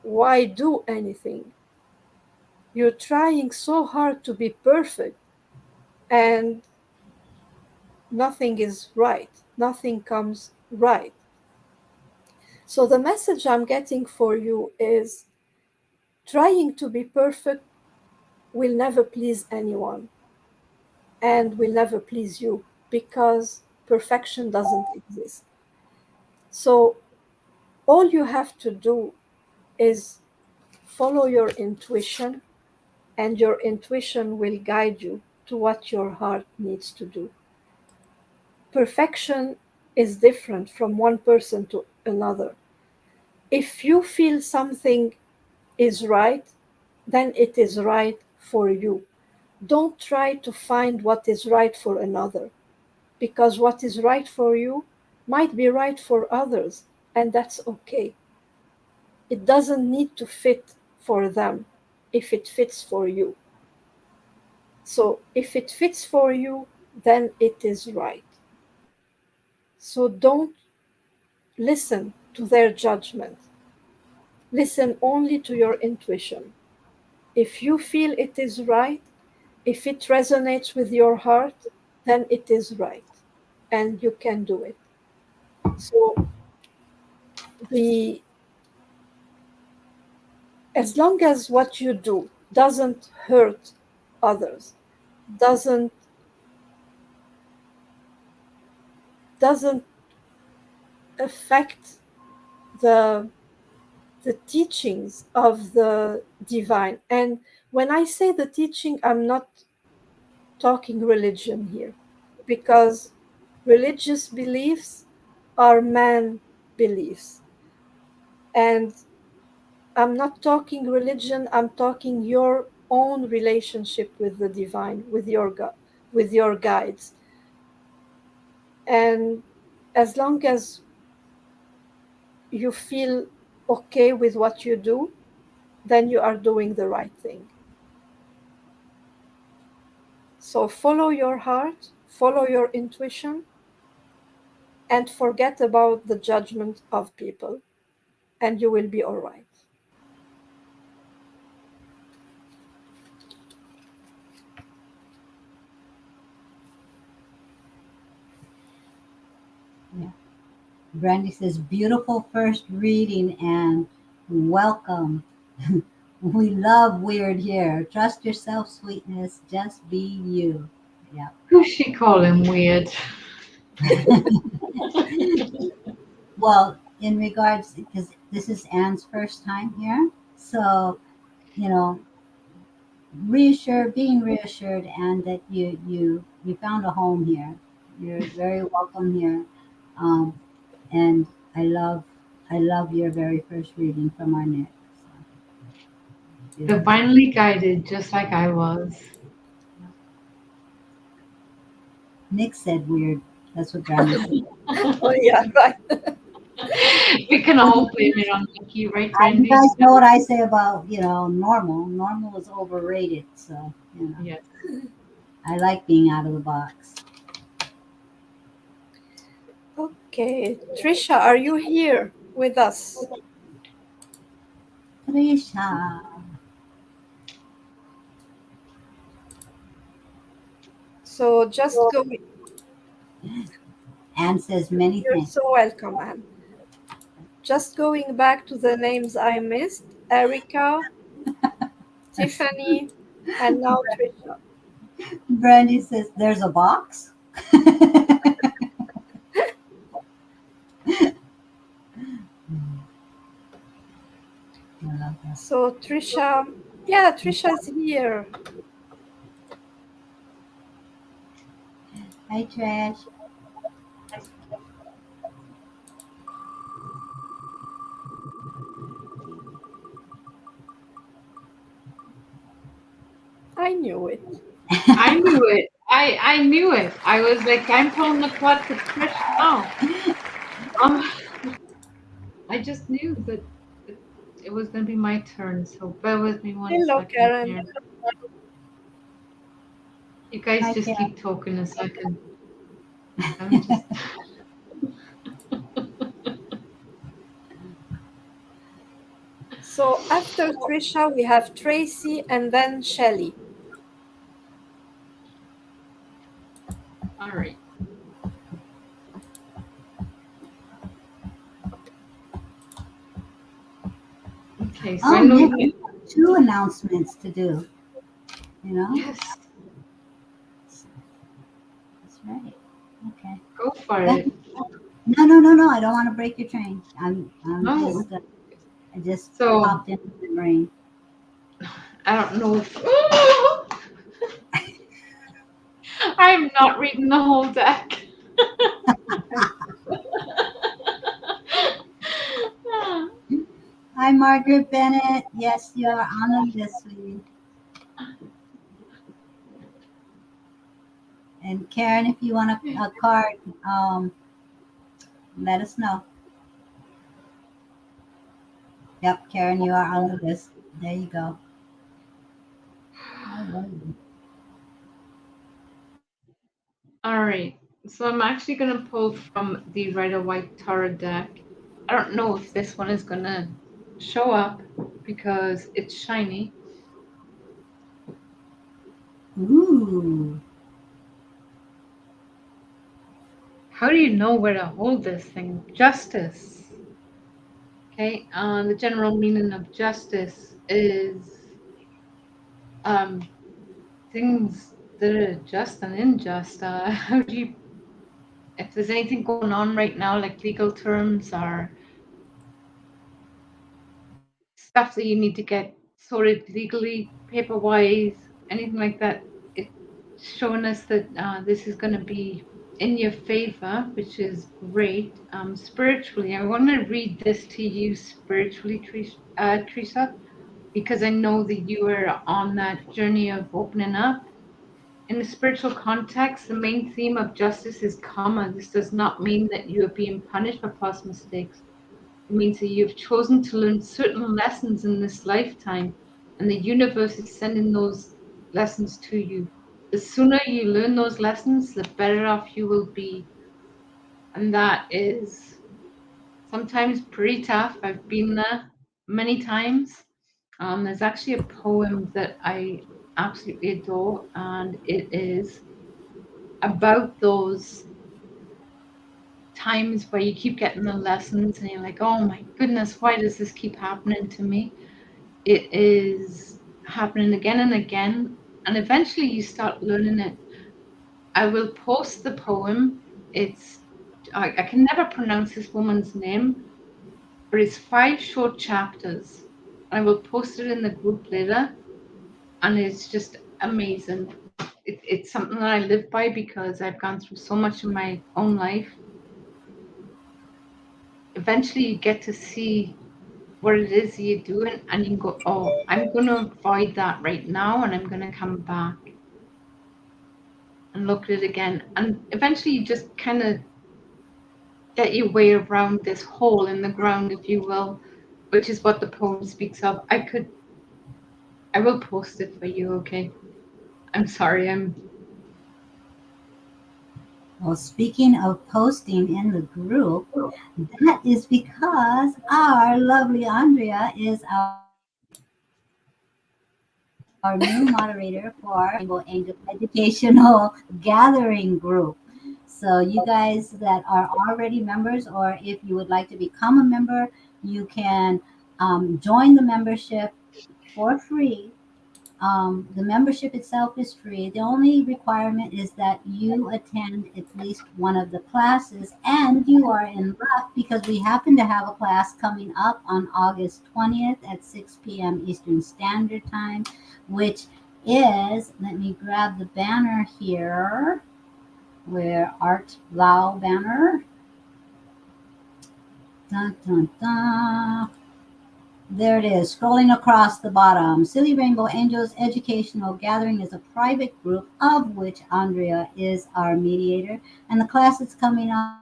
why do anything? You're trying so hard to be perfect and nothing is right. Nothing comes right. So the message I'm getting for you is trying to be perfect will never please anyone and will never please you because perfection doesn't exist. So all you have to do is follow your intuition, and your intuition will guide you to what your heart needs to do. Perfection is different from one person to another. If you feel something is right, then it is right for you. Don't try to find what is right for another, because what is right for you might be right for others, and that's okay. It doesn't need to fit for them if it fits for you. So if it fits for you, then it is right. So don't listen to their judgment. Listen only to your intuition. If you feel it is right, if it resonates with your heart, then it is right and you can do it. So the as long as what you do doesn't hurt others, doesn't doesn't affect the the teachings of the divine. And when I say the teaching, I'm not talking religion here, because religious beliefs are man beliefs. And I'm not talking religion, I'm talking your own relationship with the divine, with your God, with your guides. And as long as you feel okay with what you do, then you are doing the right thing. So follow your heart, follow your intuition, and forget about the judgment of people, and you will be all right. Yeah. Brandy says, beautiful first reading and welcome. We love weird here. Trust yourself, sweetness. Just be you. Yeah. Who's she calling weird? Well, in regards, because this is Anne's first time here, so you know, being reassured, and that you found a home here. You're very welcome here, um, and I love your very first reading from our Nick. So, beautiful. Divinely guided, just like I was. Nick said weird. That's what Brandy said. Oh, yeah, right. We can all blame it on Nikki, right, You Brandy? guys know what I say about normal. Normal is overrated. So Yes. I like being out of the box. Okay, Trisha, are you here with us? Trisha. So just go. Anne says many You're things. so welcome, Anne. Just going back to the names I missed: Erica, Tiffany, and now Trisha. Brandy says there's a box. I love that. So Trisha, yeah, Trisha's here. Hi, Trish. I knew it. I knew it. I knew it. I was like, I'm pulling the plug for Trish now. Um, I just knew that it was going to be my turn. So bear with me one Hello, second Karen. here. You guys Hi, just Karen. keep talking a second. Let me just. So after Trisha, we have Tracy and then Shelly. All right. Okay. So I Oh, know Nick, you. you have two announcements to do. You know, Yes. that's right. Okay. Go for Go it. ahead. No, no, no, no. I don't want to break your train. I'm No. just, I just So popped into the brain. I don't know. I'm not reading the whole deck. Hi, Margaret Bennett. Yes, you are on the list, sweetie. And Karen, if you want a card, let us know. Yep, Karen, you are on the list. There you go. All right. All right. So I'm actually going to pull from the Rider White Tarot deck. I don't know if this one is going to show up because it's shiny. Ooh. How do you know where to hold this thing? Justice. Okay. The general meaning of justice is um, things that are just and unjust. How do you, if there's anything going on right now, like legal terms or stuff that you need to get sorted legally, paper wise, anything like that, it's showing us that this is going to be in your favor, which is great. Spiritually, I want to read this to you spiritually, Teresa, because I know that you are on that journey of opening up. In the spiritual context, the main theme of justice is karma. This does not mean that you are being punished for past mistakes. It means that you've chosen to learn certain lessons in this lifetime, and the universe is sending those lessons to you. The sooner you learn those lessons, the better off you will be. And that is sometimes pretty tough. I've been there many times. There's actually a poem that I absolutely adore, and it is about those times where you keep getting the lessons and you're like, oh my goodness, why does this keep happening to me? It is happening again and again, and eventually you start learning it. I will post the poem. It's I can never pronounce this woman's name, but it's 5 short chapters. I will post it in the group later, and it's just amazing. It's something that I live by because I've gone through so much in my own life. Eventually, you get to see what it is you're doing, and you can go, oh, I'm going to avoid that right now, and I'm going to come back and look at it again. And eventually, you just kind of get your way around this hole in the ground, if you will, which is what the poem speaks of. I will post it for you, okay? I'm sorry, I'm. Well, speaking of posting in the group, that is because our lovely Andrea is our new moderator for our Rainbow Angel Educational Gathering Group. So, you guys that are already members, or if you would like to become a member, you can join the membership for free. The membership itself is free. The only requirement is that you attend at least one of the classes and you are in luck because we happen to have a class coming up on August 20th at 6 p.m. Eastern Standard Time, which is, let me grab the banner here, where Art Lau banner. Dun, dun, dun. There it is, scrolling across the bottom. Silly Rainbow Angels Educational Gathering is a private group of which Andrea is our mediator. And the class that's coming up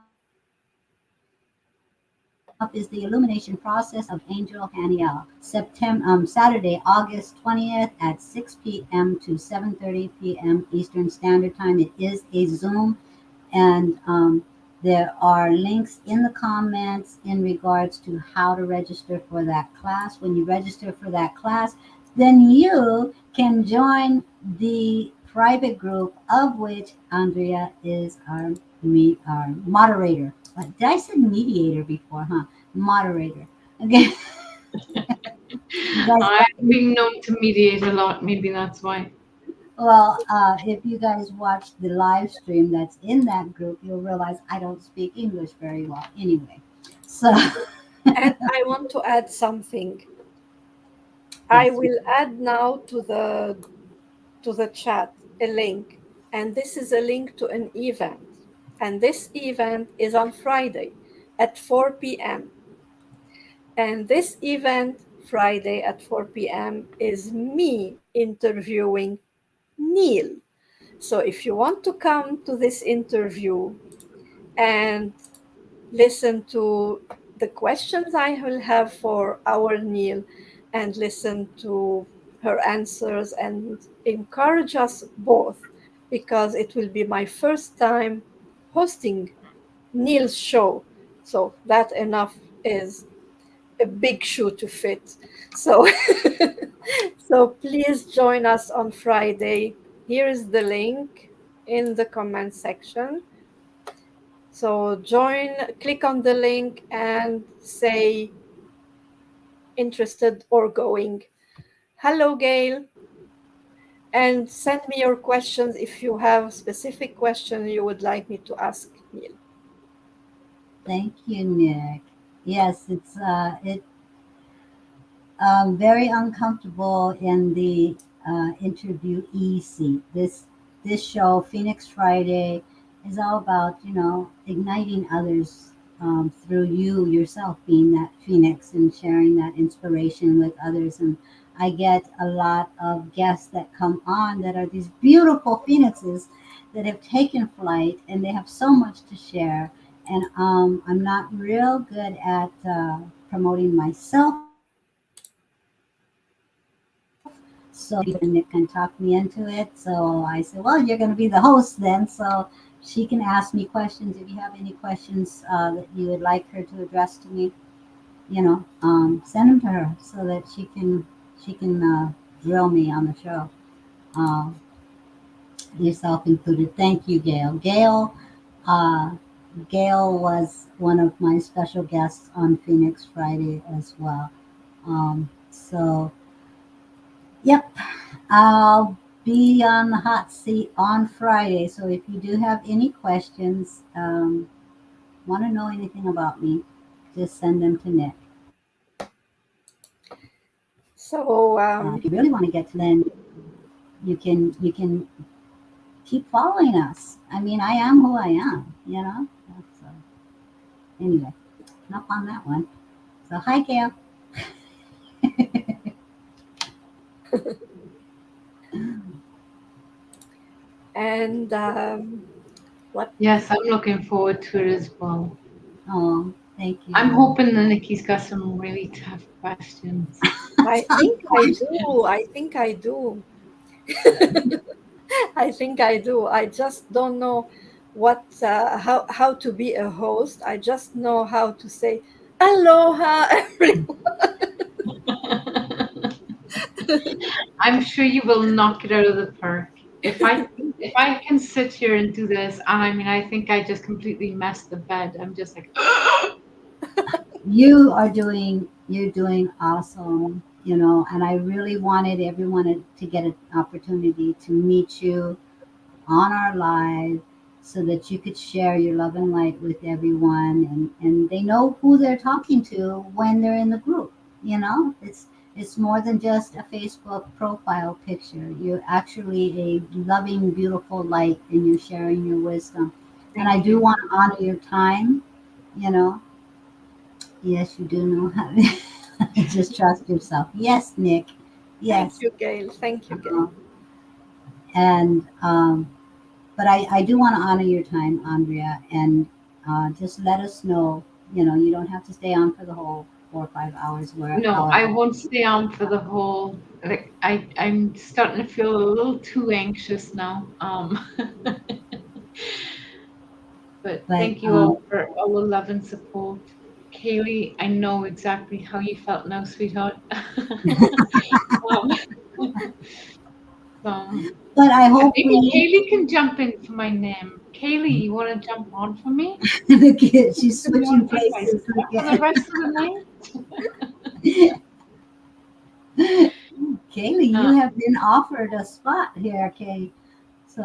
is the Illumination Process of Angel Haniel, Saturday, August 20th at 6 p.m. to 7:30 p.m. Eastern Standard Time. It is a Zoom, and there are links in the comments in regards to how to register for that class. When you register for that class, then you can join the private group of which Andrea is our moderator. Did I say mediator before, huh? Moderator. Okay. You guys I'm being known to mediate a lot. Maybe that's why. Well, if you guys watch the live stream that's in that group, you'll realize I don't speak English very well anyway. So, And I want to add something. I yes, will add now to the chat a link, and this is a link to an event. And this event is on Friday at 4 p.m. And this event, Friday at 4 p.m., is me interviewing Neil. So if you want to come to this interview and listen to the questions I will have for our Neil and listen to her answers and encourage us both because it will be my first time hosting Neil's show. So that enough is a big shoe to fit. So so please join us on Friday. Here is the link in the comment section. So join, click on the link and say interested or going. Hello, Gail. And send me your questions if you have specific question you would like me to ask Neil. Thank you, Nick. Yes, it very uncomfortable in the interviewee seat. This show, Phoenix Friday, is all about igniting others through you yourself being that phoenix and sharing that inspiration with others. And I get a lot of guests that come on that are these beautiful phoenixes that have taken flight and they have so much to share. And I'm not real good at promoting myself. So Nick can talk me into it. So I said, well, you're going to be the host then. So she can ask me questions. If you have any questions that you would like her to address to me, send them to her so that she can drill me on the show. Uh, Yourself included. Thank you, Gail. Uh, Gail was one of my special guests on Phoenix Friday as well. So, yep, I'll be on the hot seat on Friday. So if you do have any questions, want to know anything about me, just send them to Nick. So If you really want to get to them, you can keep following us. I mean, I am who I am. So, anyway, enough on that one. So hi, Gail. and what Yes, I'm looking forward to it as well. Oh, thank you. I'm hoping that Nikki's got some really tough questions. I Tough think I do. questions. I think I do. I think I do. I just don't know what how to be a host. I just know how to say aloha everyone. I'm sure you will knock it out of the park. If I can sit here and do this, and I mean, I think I just completely messed the bed. I'm just like, You're doing awesome, and I really wanted everyone to get an opportunity to meet you on our live so that you could share your love and light with everyone and they know who they're talking to when they're in the group. It's more than just a Facebook profile picture. You're actually a loving, beautiful light and you're sharing your wisdom. And I thank do you. want to honor your time, you know. Yes, you do know how to just trust yourself. Yes, Nick. Thank Yes. you, Gail. Thank you, Gail. Uh, and But I do want to honor your time, Andrea, and just let us know. You don't have to stay on for the whole 4 or 5 hours, where No, I however. won't stay on for the whole. Like, I'm starting to feel a little too anxious now. But But thank you all for all the love and support. Kaylee, I know exactly how you felt now, sweetheart. um, so but I and hope maybe we Kaylee can jump in for my name. Kaylee, you want to jump on for me? she's Do you want switching to be my places spot for the again. rest of the night? Kaylee, Uh, you have been offered a spot here, Kay. So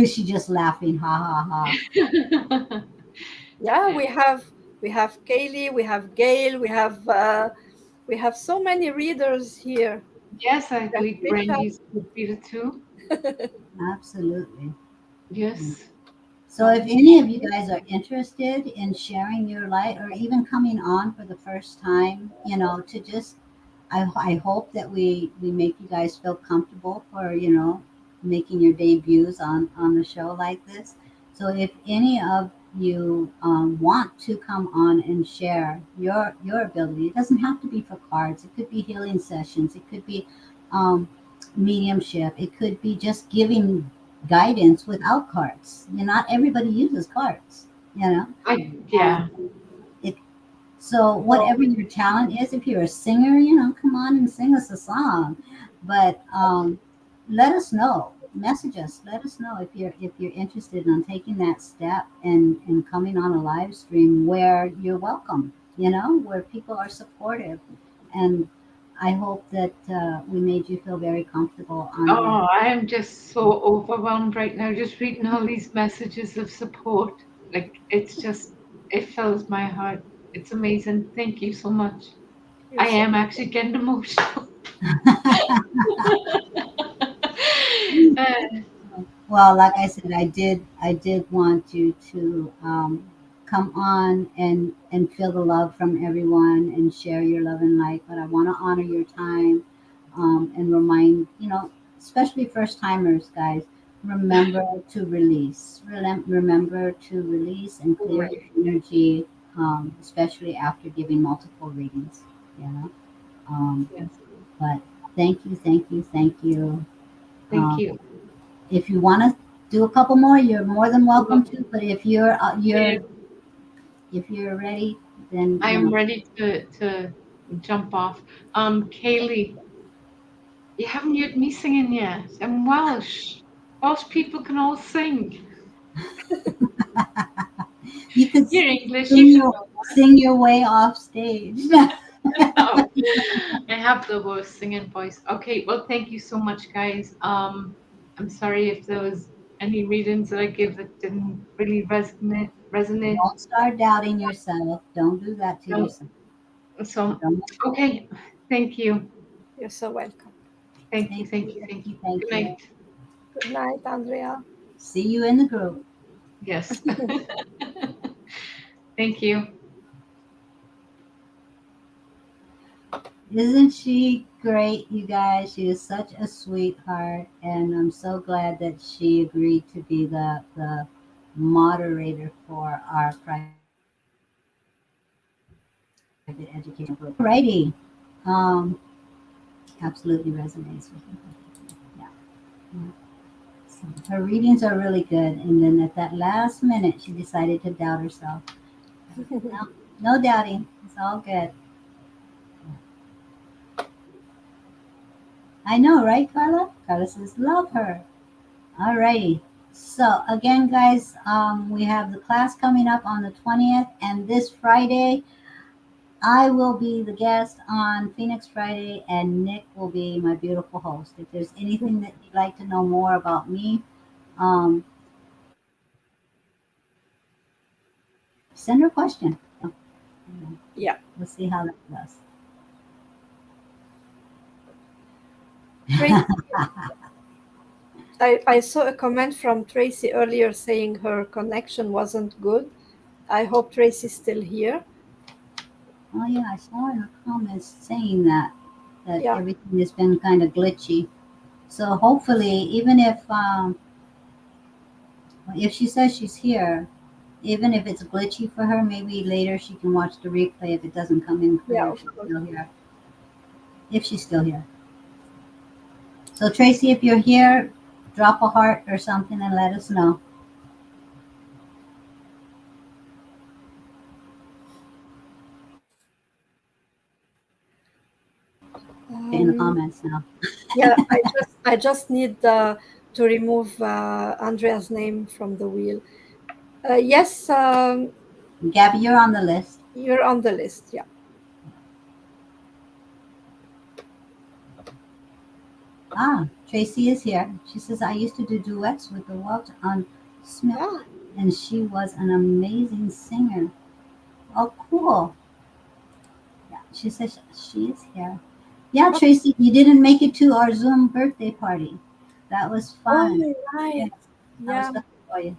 she just laughing, ha ha ha. Yeah, we have Kaylee, we have Gail, we have so many readers here. yes, I We have believe Trisha. Brandy's would be the two. Absolutely. Yes. So if any of you guys are interested in sharing your light or even coming on for the first time, to just, I hope that we make you guys feel comfortable for, making your debuts on the show like this. So if any of you want to come on and share your ability, it doesn't have to be for cards. It could be healing sessions. It could be um, mediumship. It could be just giving guidance without cards. Not everybody uses cards. You know, Yeah. it So No. whatever your talent is, if you're a singer, come on and sing us a song. But let us know. Message us. Let us know if you're interested in taking that step and coming on a live stream where you're welcome. Where people are supportive, and I hope that we made you feel very comfortable, Andrea. Oh, I am just so overwhelmed right now, just reading all these messages of support. Like, it fills my heart. It's amazing. Thank you so much. You're I so am actually getting emotional. Uh, Well, like I said, I did want you to come on and feel the love from everyone and share your love and light. But I want to honor your time, and remind especially first timers, guys. Remember to release. Remember to release and clear right. your energy, especially after giving multiple readings. You know. Um, Yes. but thank you, thank you, thank you. Thank Um, you. if you want to do a couple more, you're more than welcome Well, to. But if you're yeah, ready, then I'm ready to jump off. Kaylee, you haven't heard me singing yet. I'm Welsh. Welsh people can all sing. you could You're English, you sing should your know sing your way off stage. that. I have the worst singing voice. Okay, well, thank you so much, guys. I'm sorry if there was any readings that I give that didn't really resonate. Don't start doubting yourself. Don't do that to No, yourself. so Don't. okay, thank you, you're so welcome. thank you, Thank thank you. you, Thank thank you. you. Thank Good you. night. Good night, Andrea. See you in the group. Yes, thank you. Isn't she great, you guys? She is such a sweetheart, and I'm so glad that she agreed to be the moderator for our private education group. Alrighty, absolutely resonates with me. Yeah, yeah. So her readings are really good, and then at that last minute, she decided to doubt herself. No, no doubting. It's all good. I know, right, Carla? Carla says, love her. Alrighty. So again, guys, we have the class coming up on the 20th, and this Friday, I will be the guest on Phoenix Friday, and Nick will be my beautiful host. If there's anything that you'd like to know more about me, um, send her a question. Yeah. We'll see how that goes. Tracy, I saw a comment from Tracy earlier saying her connection wasn't good. I hope Tracy's still here. Oh yeah, I saw in the comments saying that Yeah, everything has been kind of glitchy. So hopefully, even if she says she's here, even if it's glitchy for her, maybe later she can watch the replay if it doesn't come in yeah, clear. If of she's course. still here. If she's still here. So Tracy, if you're here, drop a heart or something and let us know in the Um, comments now. yeah, I just need to remove Andrea's name from the wheel. Yes, Gabby, you're on the list. you're on the list. Yeah. Ah, Tracy is here. She says I used to do duets with the Welch on Smith, Ah, and she was an amazing singer. Oh, cool. Yeah, she says she is here. Yeah, oh, Tracy, you didn't make it to our Zoom birthday party. That was fun. oh, Yeah, right. I was Yeah, looking for you.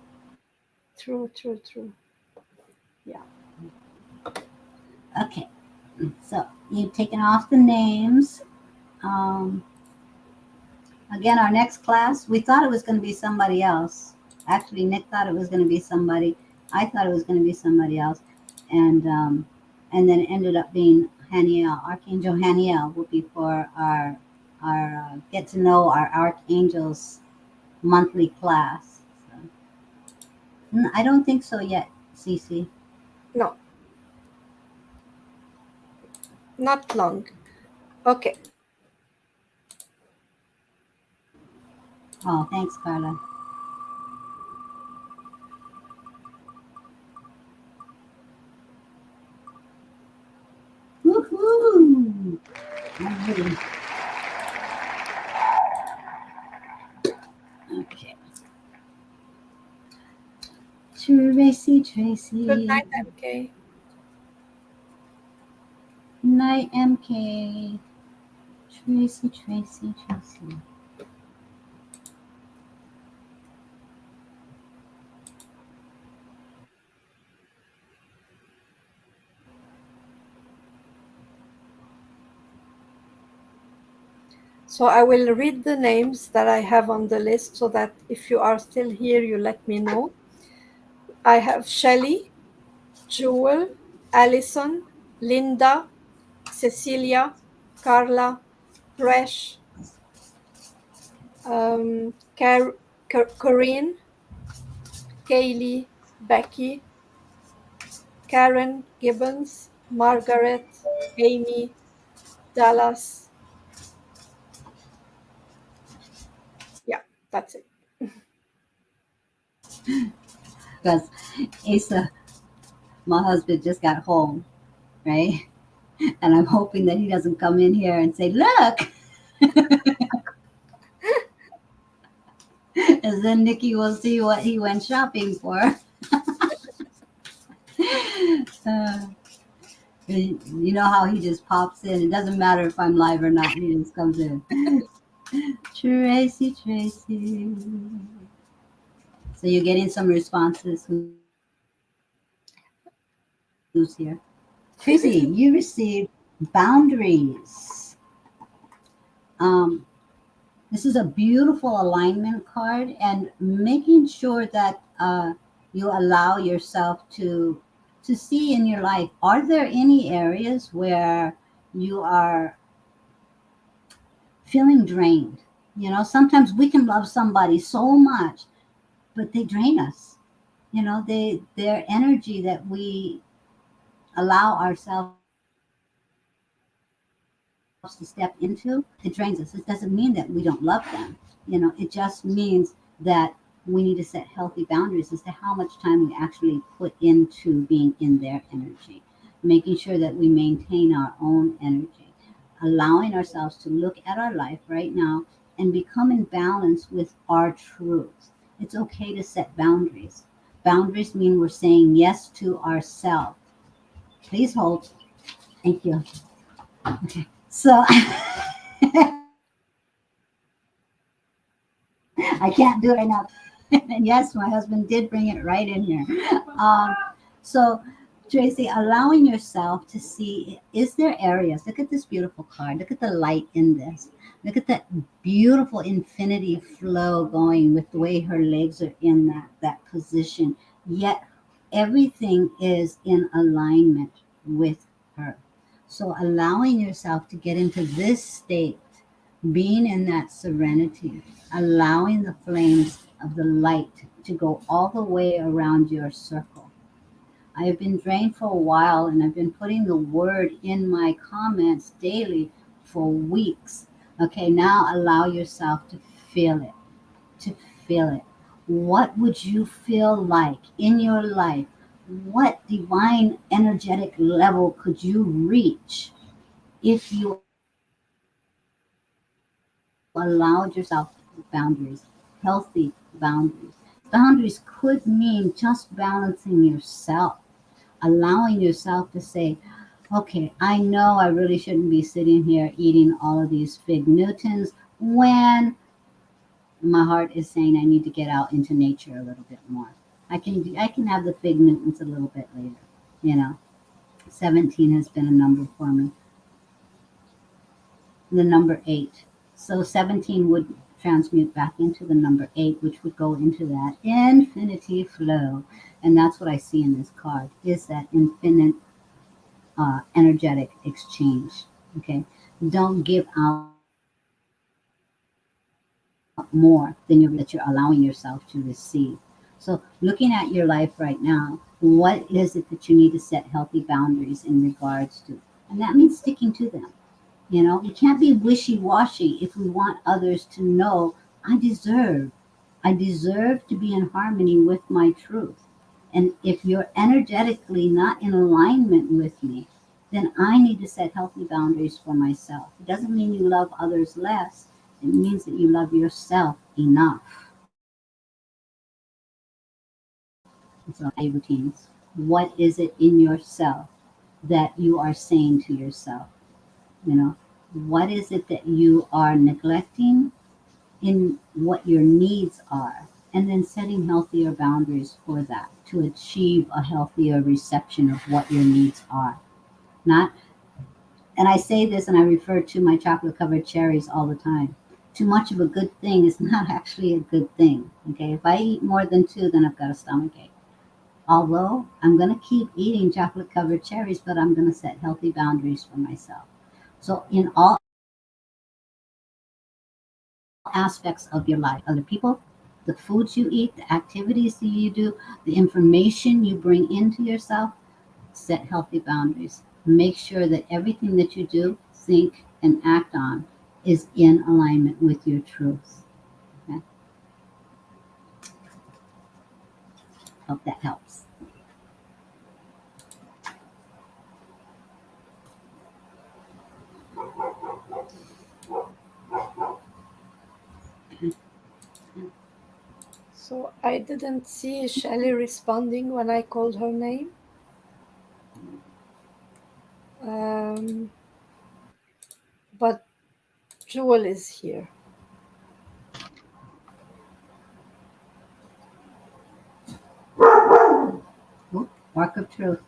true, true, true. Yeah. Okay, so you've taken off the names. Um, Again, our next class, we thought it was going to be somebody else. Actually, Nick thought it was going to be somebody. I thought it was going to be somebody else, and then it ended up being Haniel. Archangel Haniel will be for our get to know our archangels monthly class. So, I don't think so yet, Cece. No, not long. Okay. Oh, thanks, Carla. Woohoo! Alrighty. Okay. Tracy, Good Tracy. night, MK. Night, MK. Tracy, Tracy, Tracy. So I will read the names that I have on the list so that if you are still here, you let me know. I have Shelley, Jewel, Allison, Linda, Cecilia, Carla, Presh, Corinne, Kaylee, Becky, Karen Gibbons, Margaret, Amy, Dallas. Yeah, that's it. Because Asa, my husband, just got home, right? And I'm hoping that he doesn't come in here and say, look. And then Nikki will see what he went shopping for. Uh, you know how he just pops in. It doesn't matter if I'm live or not. He just comes in. Tracy, Tracy. So you're getting some responses. Who's here? Tracy, you received boundaries. Um, this is a beautiful alignment card, and making sure that you allow yourself to see in your life. Are there any areas where you are feeling drained? You know, sometimes we can love somebody so much, but they drain us. You know, their energy that we allow ourselves to step into, it drains us. It doesn't mean that we don't love them. You know, it just means that we need to set healthy boundaries as to how much time we actually put into being in their energy, making sure that we maintain our own energy, allowing ourselves to look at our life right now and become in balance with our truth. It's okay to set boundaries. Boundaries mean we're saying yes to ourselves. Please hold. Thank you. So I can't do it right now. And yes, my husband did bring it right in here. So, Tracy, allowing yourself to see, is there areas? Look at this beautiful card. Look at the light in this. Look at that beautiful infinity flow going with the way her legs are in that position. Yet everything is in alignment with her. So allowing yourself to get into this state, being in that serenity, allowing the flames of the light to go all the way around your circle. I've been drained for a while and I've been putting the word in my comments daily for weeks. Okay, now allow yourself to feel it, to feel it. What would you feel like in your life? What divine energetic level could you reach if you allowed yourself boundaries, healthy boundaries? Boundaries could mean just balancing yourself, allowing yourself to say, okay, I know I really shouldn't be sitting here eating all of these fig Newtons when my heart is saying I need to get out into nature a little bit more. I can have the fig Newtons a little bit later. You know, 17 has been a number for me. The number 8. So 17 would transmute back into the number 8, which would go into that infinity flow. And that's what I see in this card is that infinite energetic exchange. Okay. Don't give out more than you're allowing yourself to receive. So, looking at your life right now, what is it that you need to set healthy boundaries in regards to? And that means sticking to them. You know, we can't be wishy washy if we want others to know I deserve. I deserve to be in harmony with my truth. And if you're energetically not in alignment with me, then I need to set healthy boundaries for myself. It doesn't mean you love others less, it means that you love yourself enough. And so, routines. What is it in yourself that you are saying to yourself? You know, what is it that you are neglecting in what your needs are? And then setting healthier boundaries for that to achieve a healthier reception of what your needs are. Not, and I say this and I refer to my chocolate covered cherries all the time. Too much of a good thing is not actually a good thing. Okay, if I eat more than two, then I've got a stomach ache. Although I'm going to keep eating chocolate covered cherries, but I'm going to set healthy boundaries for myself. So, in all aspects of your life, other people, the foods you eat, the activities that you do, the information you bring into yourself, set healthy boundaries. Make sure that everything that you do, think, and act on is in alignment with your truth. Okay? Hope that helps. So I didn't see Shelley responding when I called her name. Um, but Jewel is here. Ooh, Mark of truth.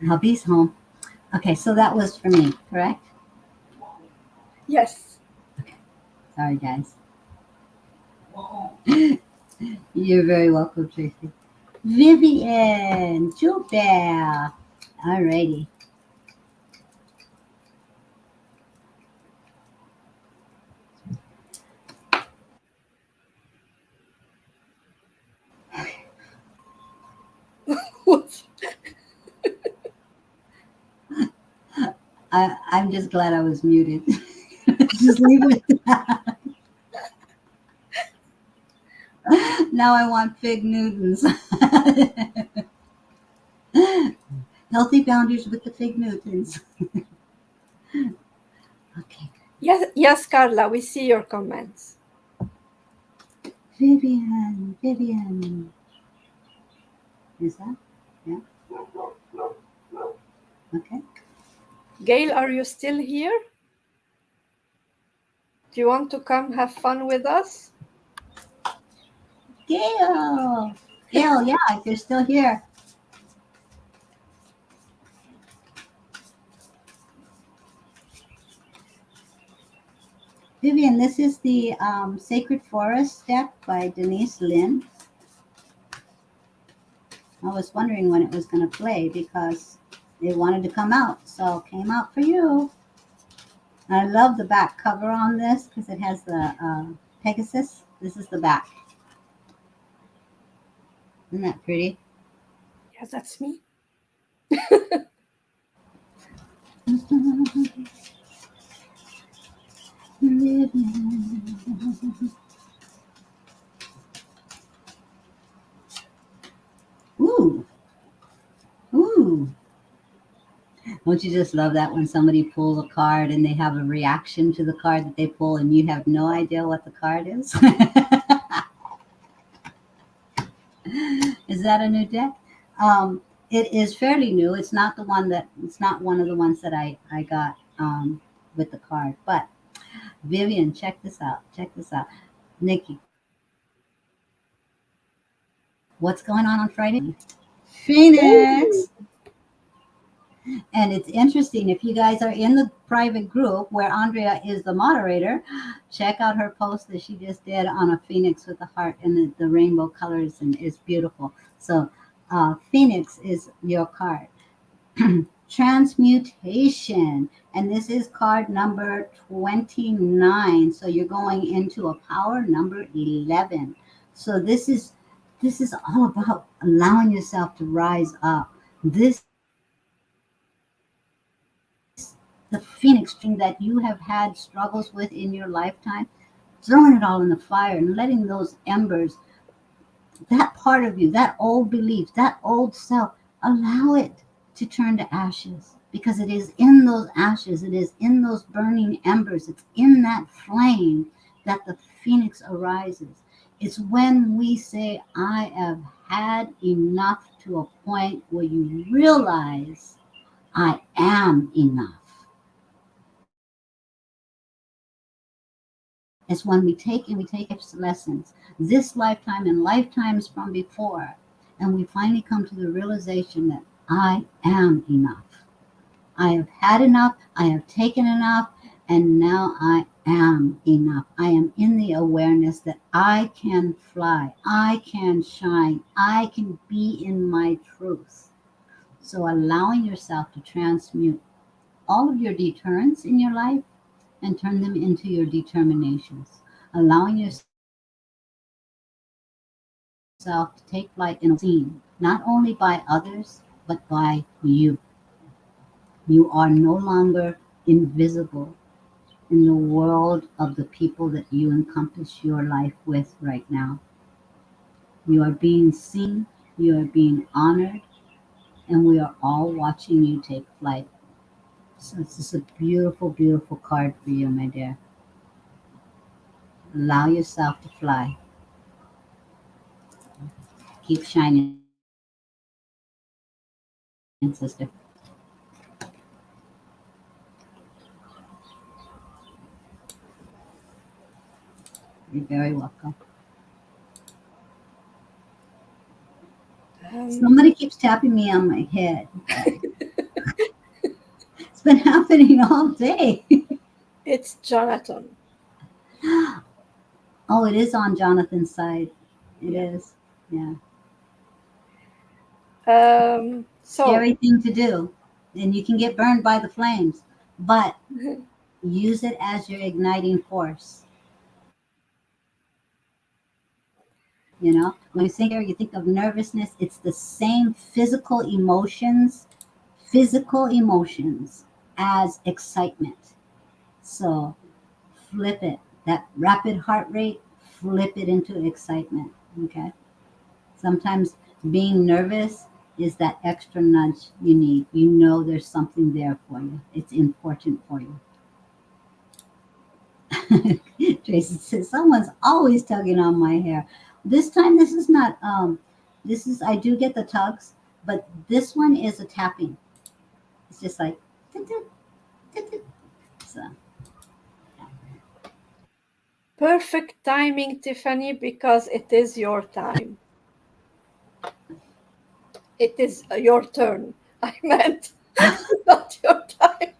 Hubby's home. Okay, so that was for me, correct? Yes. Okay. Sorry, guys. You're very welcome, Tracy. Vivian, Jubel. Alrighty. I'm just glad I was muted. Just leave it at that. Now I want fig Newtons. Healthy boundaries with the fig Newtons. Okay. Yes, yes, Carla, we see your comments. Vivian. Is that? Yeah. Okay. Gail, are you still here? Do you want to come have fun with us? Gail, yeah, if you're still here. Vivian, this is the Sacred Forest deck by Denise Lynn. I was wondering when it was going to play because they wanted to come out, so came out for you. I love the back cover on this because it has the Pegasus. This is the back. Isn't that pretty? Yes, that's me. Ooh. Ooh. Don't you just love that when somebody pulls a card and they have a reaction to the card that they pull and you have no idea what the card is? Is that a new deck? It is fairly new. It's not one of the ones that I got with the card. But Vivian, check this out. Check this out. Nikki, what's going on Friday? Phoenix. And it's interesting, if you guys are in the private group where Andrea is the moderator, check out her post that she just did on a phoenix with the heart and the rainbow colors, and it's beautiful. So, Phoenix is your card. Transmutation. And this is card number 29. So you're going into a power number 11. So this is all about allowing yourself to rise up. This the phoenix dream that you have had struggles with in your lifetime, throwing it all in the fire and letting those embers, that part of you, that old belief, that old self, allow it to turn to ashes, because it is in those ashes, it is in those burning embers, it's in that flame that the phoenix arises. It's when we say, I have had enough, to a point where you realize I am enough. It's when we take life's lessons, this lifetime and lifetimes from before, and we finally come to the realization that I am enough. I have had enough, I have taken enough, and now I am enough. I am in the awareness that I can fly, I can shine, I can be in my truth. So allowing yourself to transmute all of your deterrents in your life and turn them into your determinations. Allowing yourself to take flight in a scene, not only by others, but by you. You are no longer invisible in the world of the people that you encompass your life with right now. You are being seen, you are being honored, and we are all watching you take flight. So this is a beautiful, beautiful card for you, my dear. Allow yourself to fly. Keep shining, sister. You're very welcome. Um, Somebody keeps tapping me on my head. It's been happening all day. it's Jonathan. Oh, it is on Jonathan's side. It Yeah. is. Yeah. So, Scary thing to do. And you can get burned by the flames. But use it as your igniting force. You know, when you think you think of nervousness, it's the same physical emotions as excitement. So flip it. That rapid heart rate, flip it into excitement. Okay. Sometimes being nervous is that extra nudge you need. You know there's something there for you. It's important for you. Tracy says someone's always tugging on my hair. This time this is not this is I do get the tugs, but this one is a tapping. It's just like so. perfect timing, Tiffany, because it is your time. It is your turn. I meant not your time.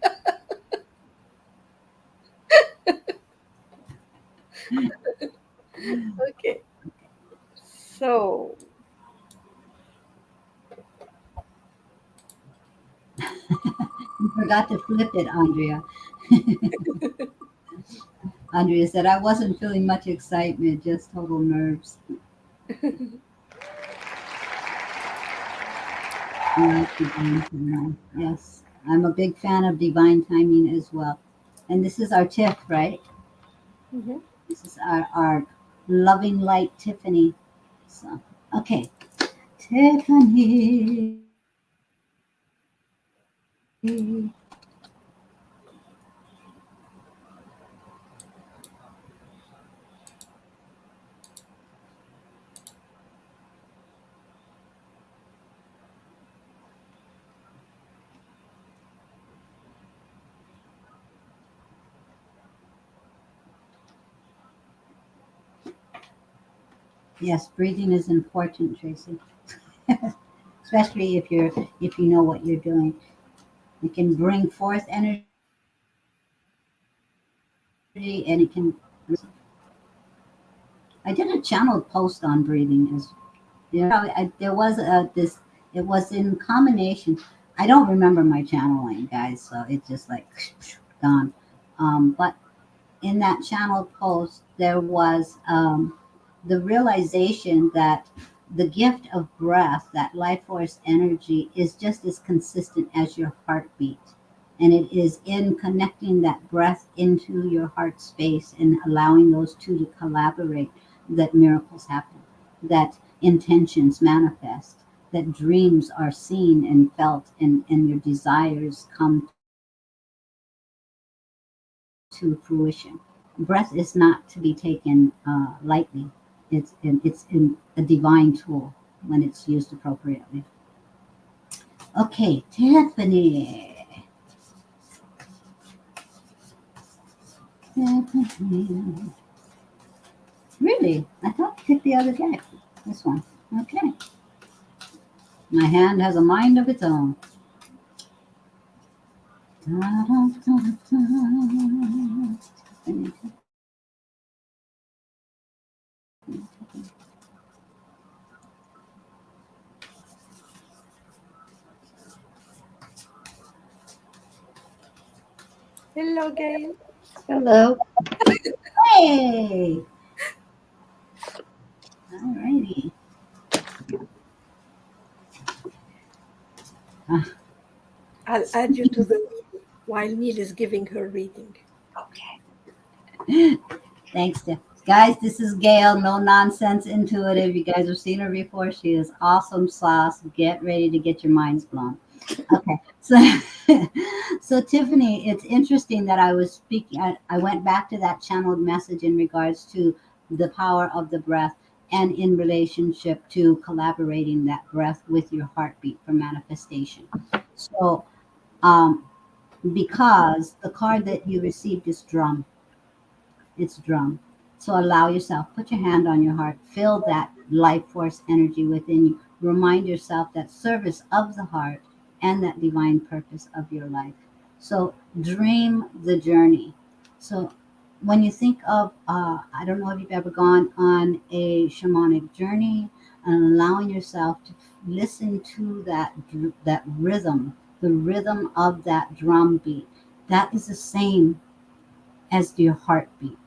Okay. So, You forgot to flip it, Andrea. Andrea said I wasn't feeling much excitement, just total nerves. I like divine timing. Yes, I'm a big fan of divine timing as well. And this is our Tiff, right? mhm. This is our loving light Tiffany. So, okay. Tiffany, Yes, breathing is important, Tracy. Especially if you know what you're doing. It can bring forth energy and it can release. I did a channeled post on breathing as there was this. It was in combination. I don't remember my channeling, guys, so it's just like gone. But in that channel post, there was the realization that the gift of breath, that life force energy, is just as consistent as your heartbeat. And it is in connecting that breath into your heart space and allowing those two to collaborate that miracles happen, that intentions manifest, that dreams are seen and felt, and your desires come to fruition. Breath is not to be taken lightly. It's a divine tool when it's used appropriately. Okay, Tiffany. Tiffany. Really? I thought you picked the other deck. This one. Okay. My hand has a mind of its own. Hello, Gail. Hello. Hey! Alrighty. Uh, I'll add you to the wheel while Neil is giving her reading. Thanks, Tiff. Guys, this is Gail, no nonsense intuitive. You guys have seen her before. She is awesome sauce. Get ready to get your minds blown. Okay, so so Tiffany, it's interesting that I was speaking. I went back to that channeled message in regards to the power of the breath and in relationship to collaborating that breath with your heartbeat for manifestation. So, um, because the card that you received is drum, it's drum. So allow yourself, put your hand on your heart, feel that life force energy within you. Remind yourself that service of the heart and that divine purpose of your life. So dream the journey. So when you think of, I don't know if you've ever gone on a shamanic journey and allowing yourself to listen to that rhythm, the rhythm of that drum beat. That is the same as your heartbeat.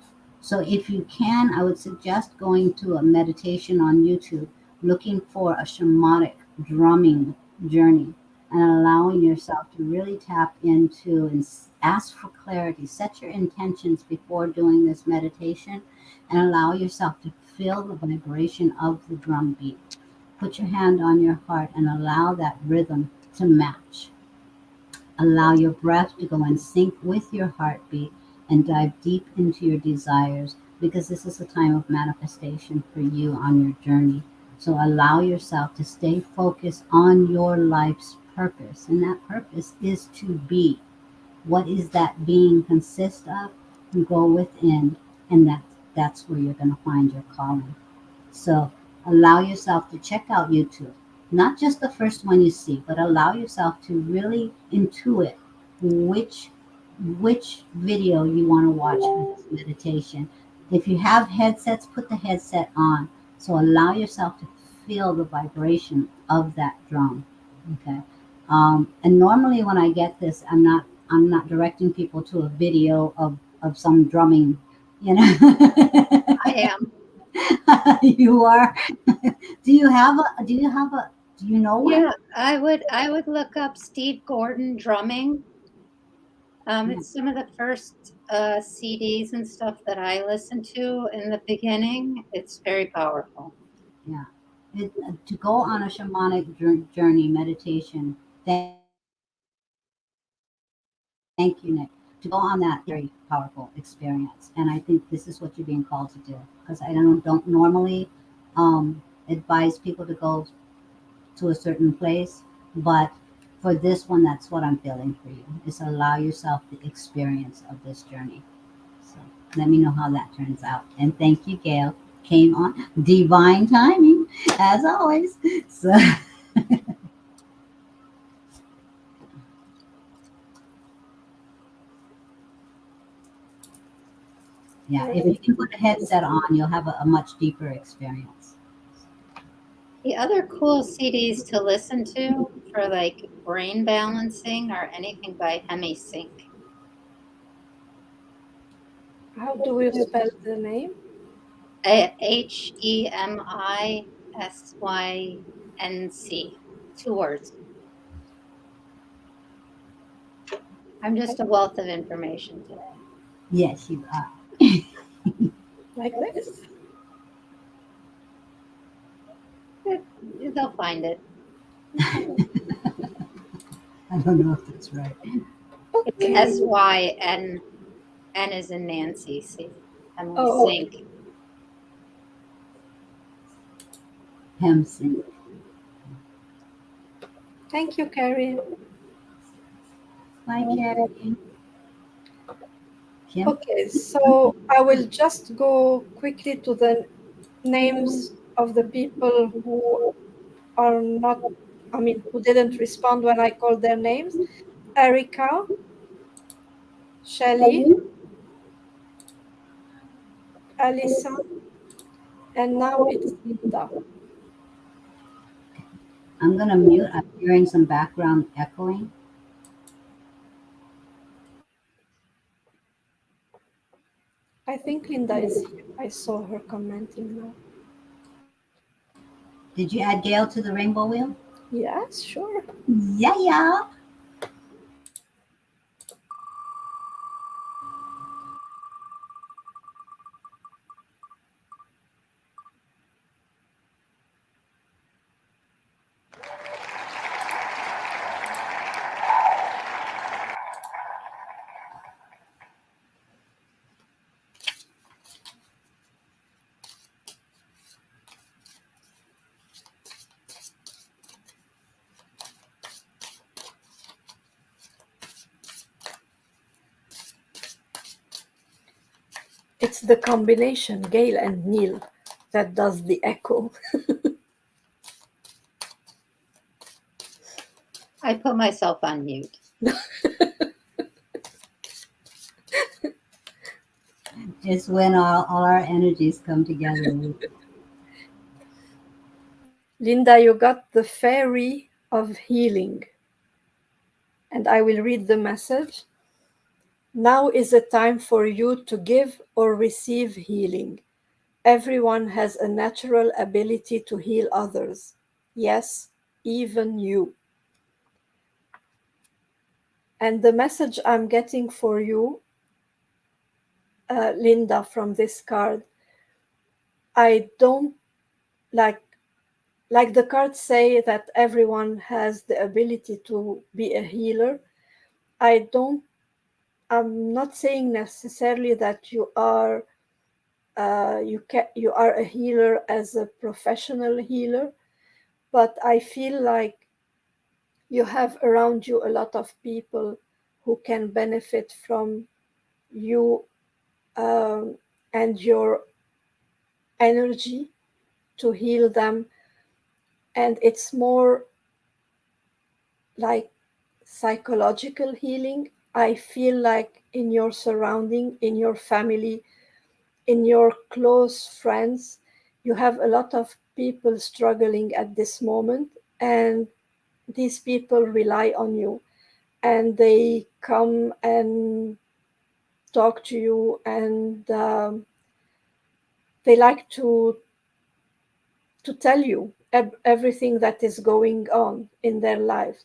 So if you can, I would suggest going to a meditation on YouTube, looking for a shamanic drumming journey and allowing yourself to really tap into and ask for clarity. Set your intentions before doing this meditation and allow yourself to feel the vibration of the drum beat. Put your hand on your heart and allow that rhythm to match. Allow your breath to go in sync with your heartbeat and dive deep into your desires because this is a time of manifestation for you on your journey. So allow yourself to stay focused on your life's purpose. And that purpose is to be. What is that being consist of? Go within, and that's where you're going to find your calling. So allow yourself to check out YouTube. Not just the first one you see, but allow yourself to really intuit which which video you want to watch for this meditation. If you have headsets, put the headset on. So allow yourself to feel the vibration of that drum. Okay. And normally when I get this, I'm not directing people to a video of some drumming, you know. I am. You are. Do you know one? Yeah, I would look up Steve Gordon drumming. Yeah, It's some of the first CDs and stuff that I listened to in the beginning. It's very powerful. yeah. To go on a shamanic journey meditation, thank you for sharing that. Thank you, Nick. To go on that very powerful experience. And I think this is what you're being called to do. Because I don't normally advise people to go to a certain place, but for this one, that's what I'm feeling for you. Is allow yourself the experience of this journey. So let me know how that turns out. And thank you, Gail. Came on divine timing, as always. So yeah, if you can put a headset on, you'll have a much deeper experience. The other cool CDs to listen to for like brain balancing are anything by Hemi Sync. How do you spell the name? HEMISYNC. 2 words. I'm just a wealth of information today. Yes, you are. Like this? They'll find it. I don't know if that's right. It's Okay. SYN. N is in Nancy. See, Hemi Oh, Sync. Hemsing. thank you, Carrie. Bye, Carrie. Kim. Okay, so I will just go quickly to the names of the people who are not, I mean, who didn't respond when I called their names. Erica, Shelley, Alisa, and now it's Linda. I'm gonna mute. I'm hearing some background echoing. I think Linda is here. I saw her commenting now. Did you add Gail to the rainbow wheel? Yes, sure. Yeah, yeah. It's the combination, Gail and Neil, that does the echo. I put myself on mute. It's when all our energies come together. Linda, you got the fairy of healing. And I will read the message. Now is the time for you to give or receive healing. Everyone has a natural ability to heal others. Yes, even you. And the message I'm getting for you, Linda, from this card, I don't like the cards say that everyone has the ability to be a healer. I'm not saying necessarily that you are you are a healer as a professional healer, but I feel like you have around you a lot of people who can benefit from you and your energy to heal them. And it's more like psychological healing. I feel like in your surrounding, in your family, in your close friends, you have a lot of people struggling at this moment, and these people rely on you, and they come and talk to you, and they like to tell you everything that is going on in their lives,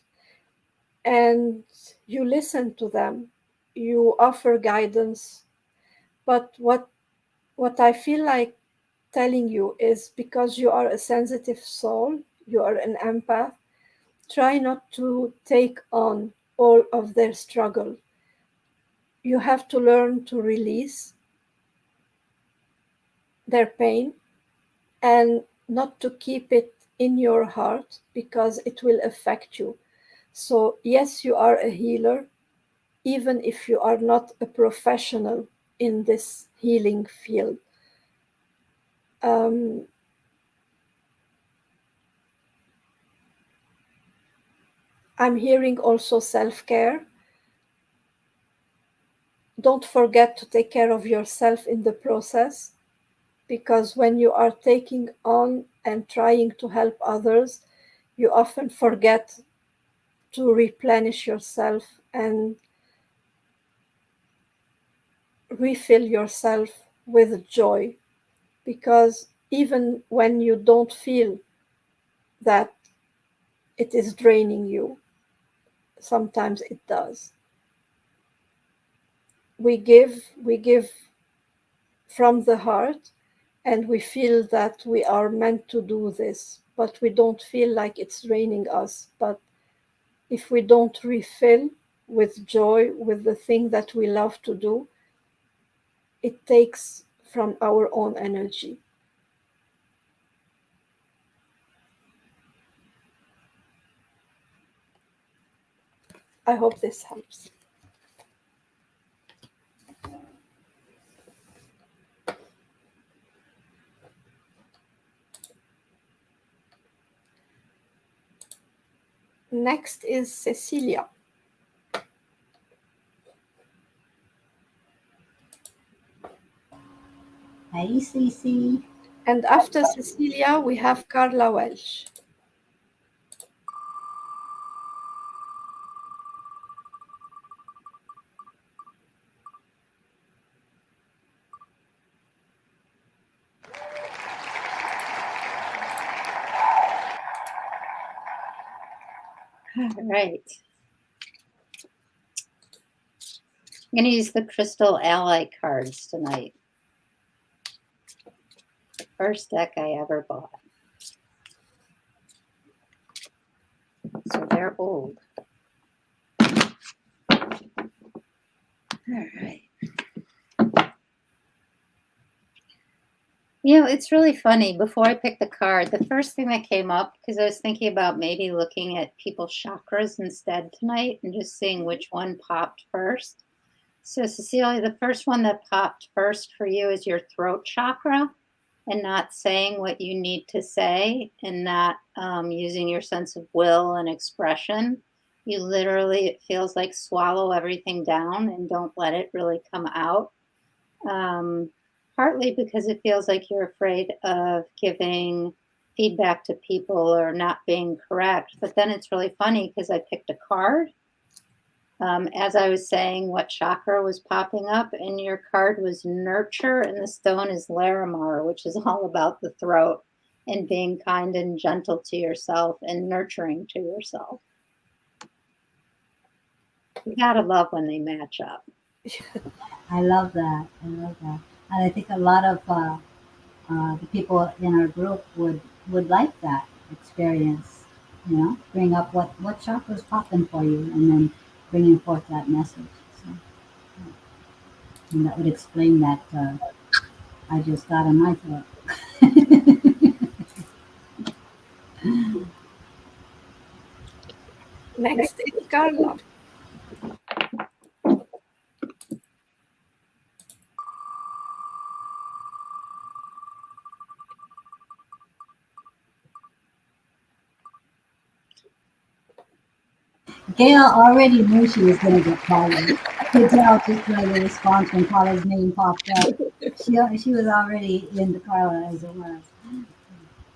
and you listen to them, you offer guidance. But what I feel like telling you is, because you are a sensitive soul, you are an empath, try not to take on all of their struggle. you have to learn to release their pain and not to keep it in your heart because it will affect you. So, yes, you are a healer, even if you are not a professional in this healing field. Um, I'm hearing also self care. Don't forget to take care of yourself in the process, because when you are taking on and trying to help others, you often forget to replenish yourself and refill yourself with joy. Because even when you don't feel that it is draining you, sometimes it does. We give from the heart, and we feel that we are meant to do this, but we don't feel like it's draining us. But if we don't refill with joy, with the thing that we love to do, it takes from our own energy. I hope this helps. Next is Cecilia. Hi, Cece. And after Cecilia, we have Carla Welsh. All right. I'm going to use the Crystal Ally cards tonight. First deck I ever bought. So they're old. All right. You know, it's really funny. Before I picked the card, the first thing that came up, because I was thinking about maybe looking at people's chakras instead tonight and just seeing which one popped first. So, Cecilia, the first one that popped first for you is your throat chakra, and not saying what you need to say, and not using your sense of will and expression. You literally, it feels like swallow everything down and don't let it really come out. Partly because it feels like you're afraid of giving feedback to people or not being correct. But then it's really funny because I picked a card as I was saying what chakra was popping up, and your card was nurture, and the stone is Larimar, which is all about the throat and being kind and gentle to yourself and nurturing to yourself. You gotta love when they match up. I love that. I love that. And I think a lot of the people in our group would like that experience. You know, bring up what chakra's popping for you, and then bringing forth that message. So, and that would explain that I just got in my throat. Next is Carla. Gail already knew she was going to get called. I could tell just by the response when Carla's name popped up. She was already into Carla as it was.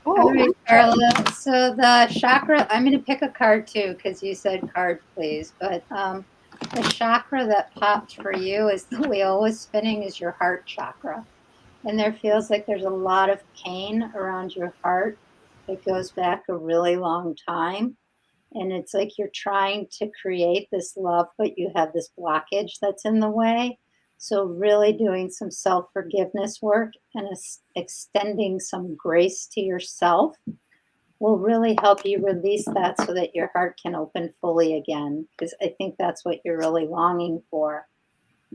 All Oh, right, Carla. So the chakra, I'm going to pick a card too because you said card, please. But the chakra that popped for you is the wheel was spinning is your heart chakra. And there feels like there's a lot of pain around your heart that goes back a really long time. And it's like you're trying to create this love, but you have this blockage that's in the way. So, really doing some self forgiveness work and extending some grace to yourself will really help you release that so that your heart can open fully again. Because I think that's what you're really longing for.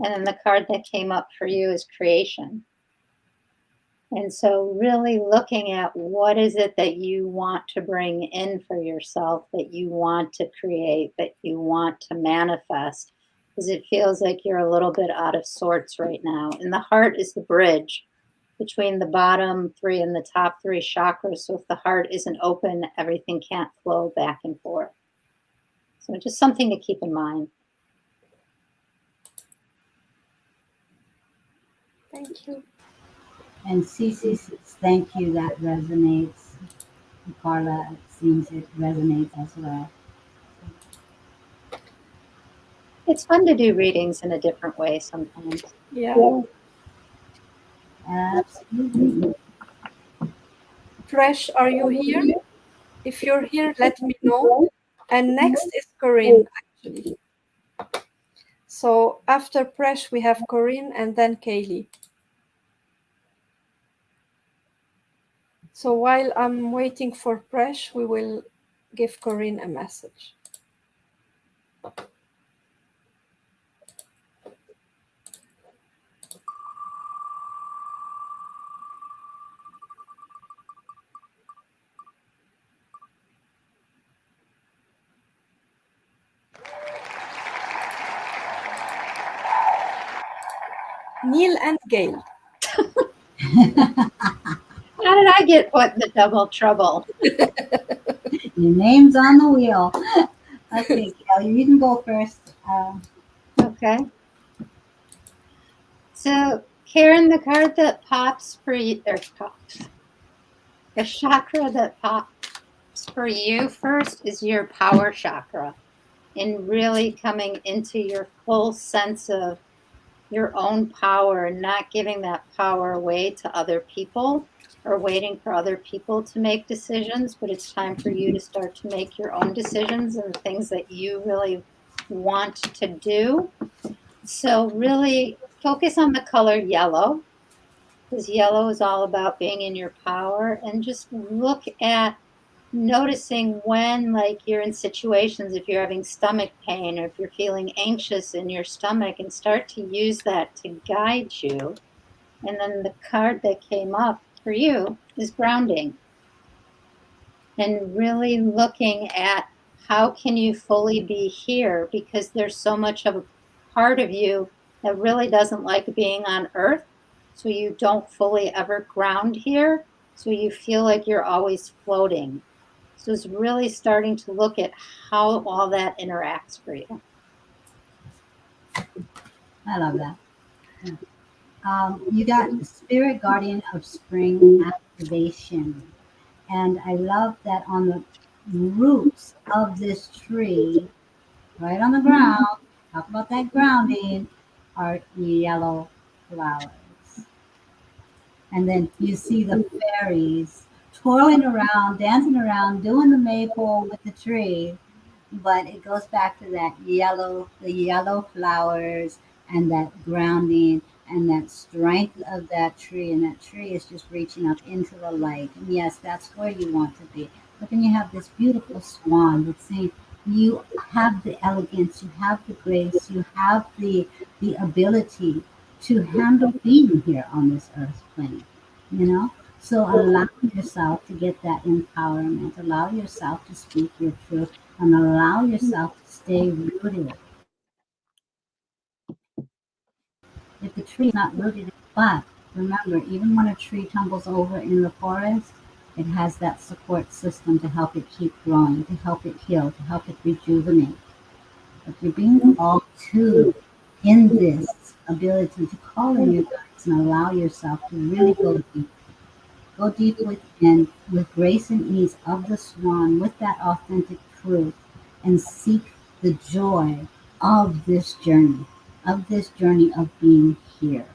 And then the card that came up for you is creation. And so really looking at what is it that you want to bring in for yourself, that you want to create, that you want to manifest, because it feels like you're a little bit out of sorts right now. And the heart is the bridge between the bottom three and the top three chakras. So if the heart isn't open, everything can't flow back and forth. So just something to keep in mind. Thank you. And Cece says, thank you, that resonates. Carla, it seems it resonates as well. It's fun to do readings in a different way sometimes. Yeah. Absolutely. Fresh, are you here? If you're here, let me know. And next is Corinne, actually. So after Presh, we have Corinne and then Kaylee. So while I'm waiting for Presh, we will give Corinne a message. Neil and Gail. How did I get put in the double trouble? Your name's on the wheel. Okay, Kelly, you can go first. Okay. So, Karen, the card that pops for you, or pops, the chakra that pops for you first is your power chakra, and really coming into your full sense of your own power and not giving that power away to other people or waiting for other people to make decisions, but it's time for you to start to make your own decisions and the things that you really want to do. So really focus on the color yellow, because yellow is all about being in your power, and just look at noticing when, like, you're in situations, if you're having stomach pain or if you're feeling anxious in your stomach, and start to use that to guide you. And then the card that came up for you is grounding, and really looking at how can you fully be here, because there's so much of a part of you that really doesn't like being on earth, so you don't fully ever ground here, so you feel like you're always floating. So it's really starting to look at how all that interacts for you. I love that. Yeah. You got the Spirit Guardian of Spring activation. And I love that on the roots of this tree, right on the ground, talk about that grounding, are yellow flowers. And then you see the fairies twirling around, dancing around, doing the maypole with the tree. But it goes back to that yellow, the yellow flowers and that grounding and that strength of that tree. And that tree is just reaching up into the light. And yes, that's where you want to be. But then you have this beautiful swan that's saying, you have the elegance, you have the grace, you have the ability to handle being here on this earth plane, you know? So allow yourself to get that empowerment, allow yourself to speak your truth, and allow yourself to stay rooted. If the tree is not rooted, but remember, even when a tree tumbles over in the forest, it has that support system to help it keep growing, to help it heal, to help it rejuvenate. But you're being called to in this ability to call in your guides and allow yourself to really go deep. Go deep within with grace and ease of the swan with that authentic truth and seek the joy of this journey of being here,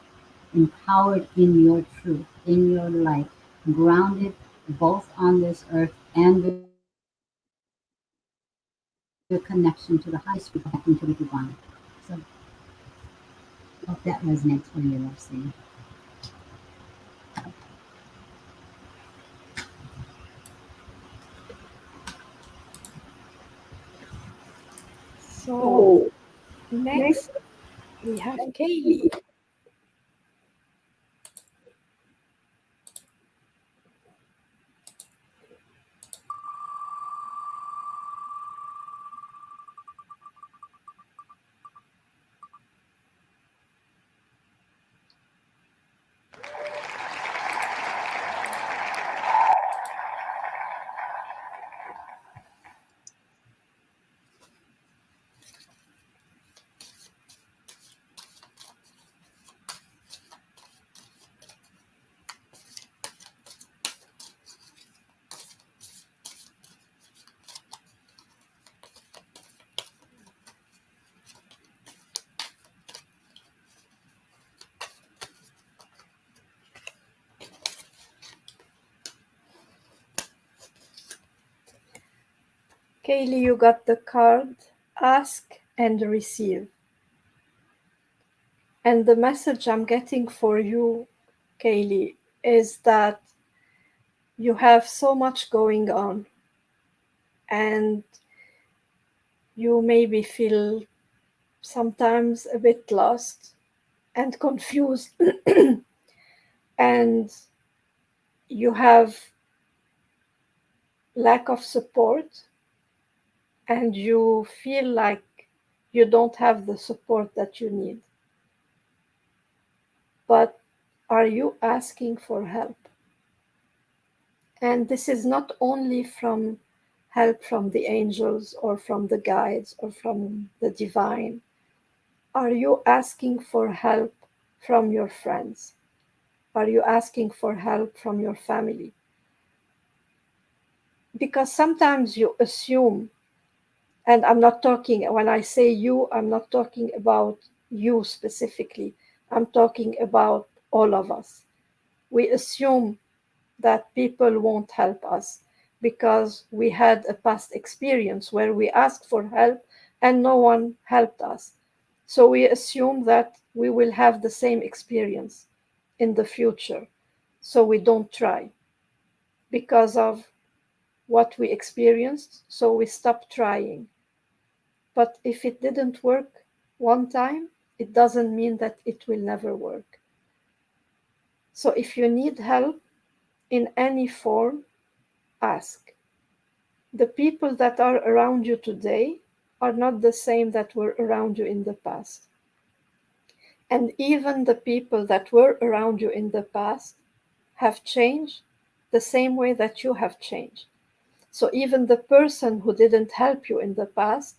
empowered in your truth, in your light, grounded both on this earth and your connection to the highest, connecting to the divine. So hope that resonates for you, Lucy. So next We have Kaylee. Kaylee, you got the card Ask and Receive. And the message I'm getting for you, Kaylee, is that you have so much going on and you maybe feel sometimes a bit lost and confused and you have lack of support and you feel like you don't have the support that you need. But are you asking for help? And this is not only from help from the angels or from the guides or from the divine. Are you asking for help from your friends? Are you asking for help from your family? Because sometimes you assume, and I'm not talking, when I say you, I'm not talking about you specifically. I'm talking about all of us. We assume that people won't help us because we had a past experience where we asked for help and no one helped us. So we assume that we will have the same experience in the future. So we don't try because of what we experienced. So we stop trying. But if it didn't work one time, it doesn't mean that it will never work. So if you need help in any form, ask. The people that are around you today are not the same that were around you in the past. And even the people that were around you in the past have changed the same way that you have changed. So even the person who didn't help you in the past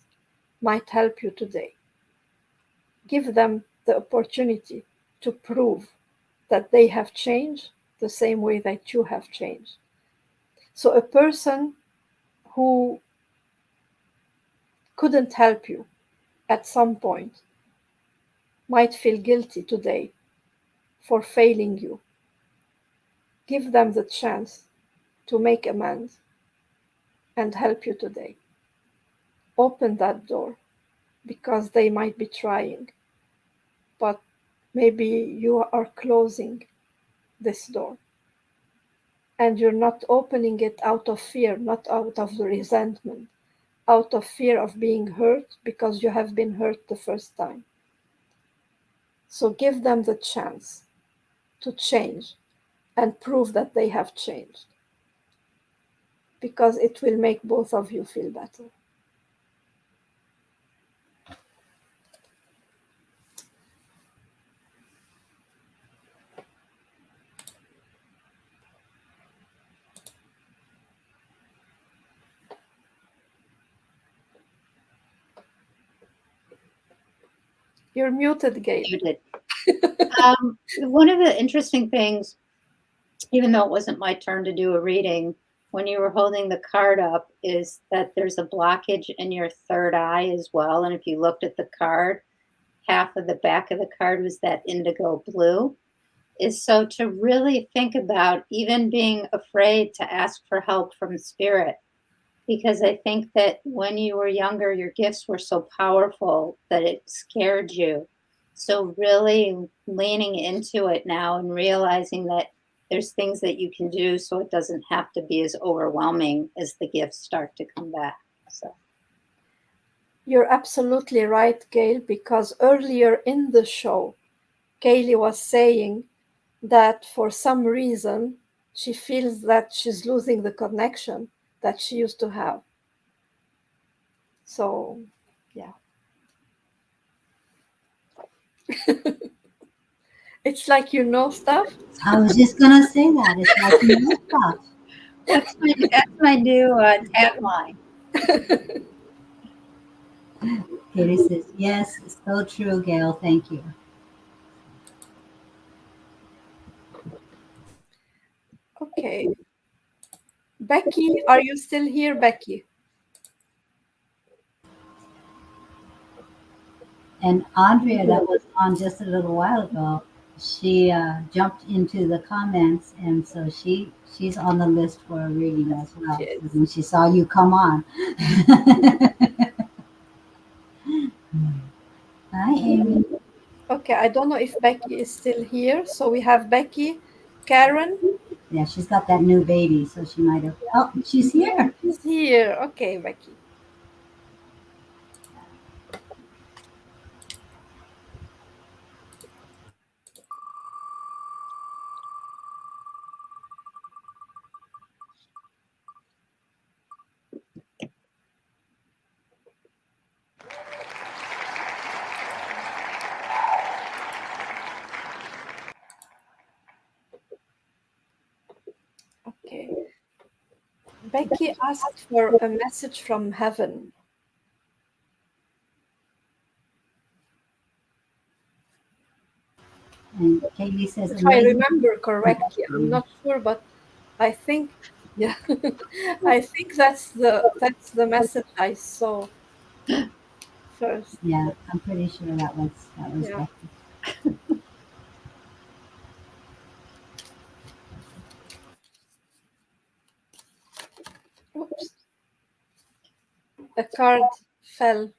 might help you today. Give them the opportunity to prove that they have changed the same way that you have changed. So a person who couldn't help you at some point might feel guilty today for failing you. Give them the chance to make amends and help you today. Open that door because they might be trying, but maybe you are closing this door and you're not opening it out of fear, not out of the resentment, out of fear of being hurt because you have been hurt the first time. So give them the chance to change and prove that they have changed because it will make both of you feel better. You're muted, Gail. Muted. One of the interesting things, even though it wasn't my turn to do a reading, when you were holding the card up, is that there's a blockage in your third eye as well. And if you looked at the card, half of the back of the card was that indigo blue. Is so to really think about even being afraid to ask for help from spirit. Because I think that when you were younger, your gifts were so powerful that it scared you. So really leaning into it now and realizing that there's things that you can do so it doesn't have to be as overwhelming as the gifts start to come back. So You're absolutely right, Gail, because earlier in the show, Kaylee was saying that for some reason she feels that she's losing the connection that she used to have. So, yeah. It's like you know stuff. I was just gonna say that. It's like you know stuff. That's my new tagline. Katie says, yes, so true, Gail. Thank you. Okay. Becky, are you still here, Becky? And Andrea, that was on just a little while ago, she jumped into the comments, and so she's on the list for a reading as well. Yes. When she saw you come on. Hi, Amy. Okay, I don't know if Becky is still here. So we have Becky, Karen. Yeah, she's got that new baby, so she might have. Oh, she's here. She's here. Okay, Becky. Okay. Becky asked for a message from heaven. And Katie says, If I amazing. remember correctly, I'm not sure, but I think, yeah, I think that's the message I saw first. Yeah, I'm pretty sure that was Yeah. Becky. Oops. The card fell.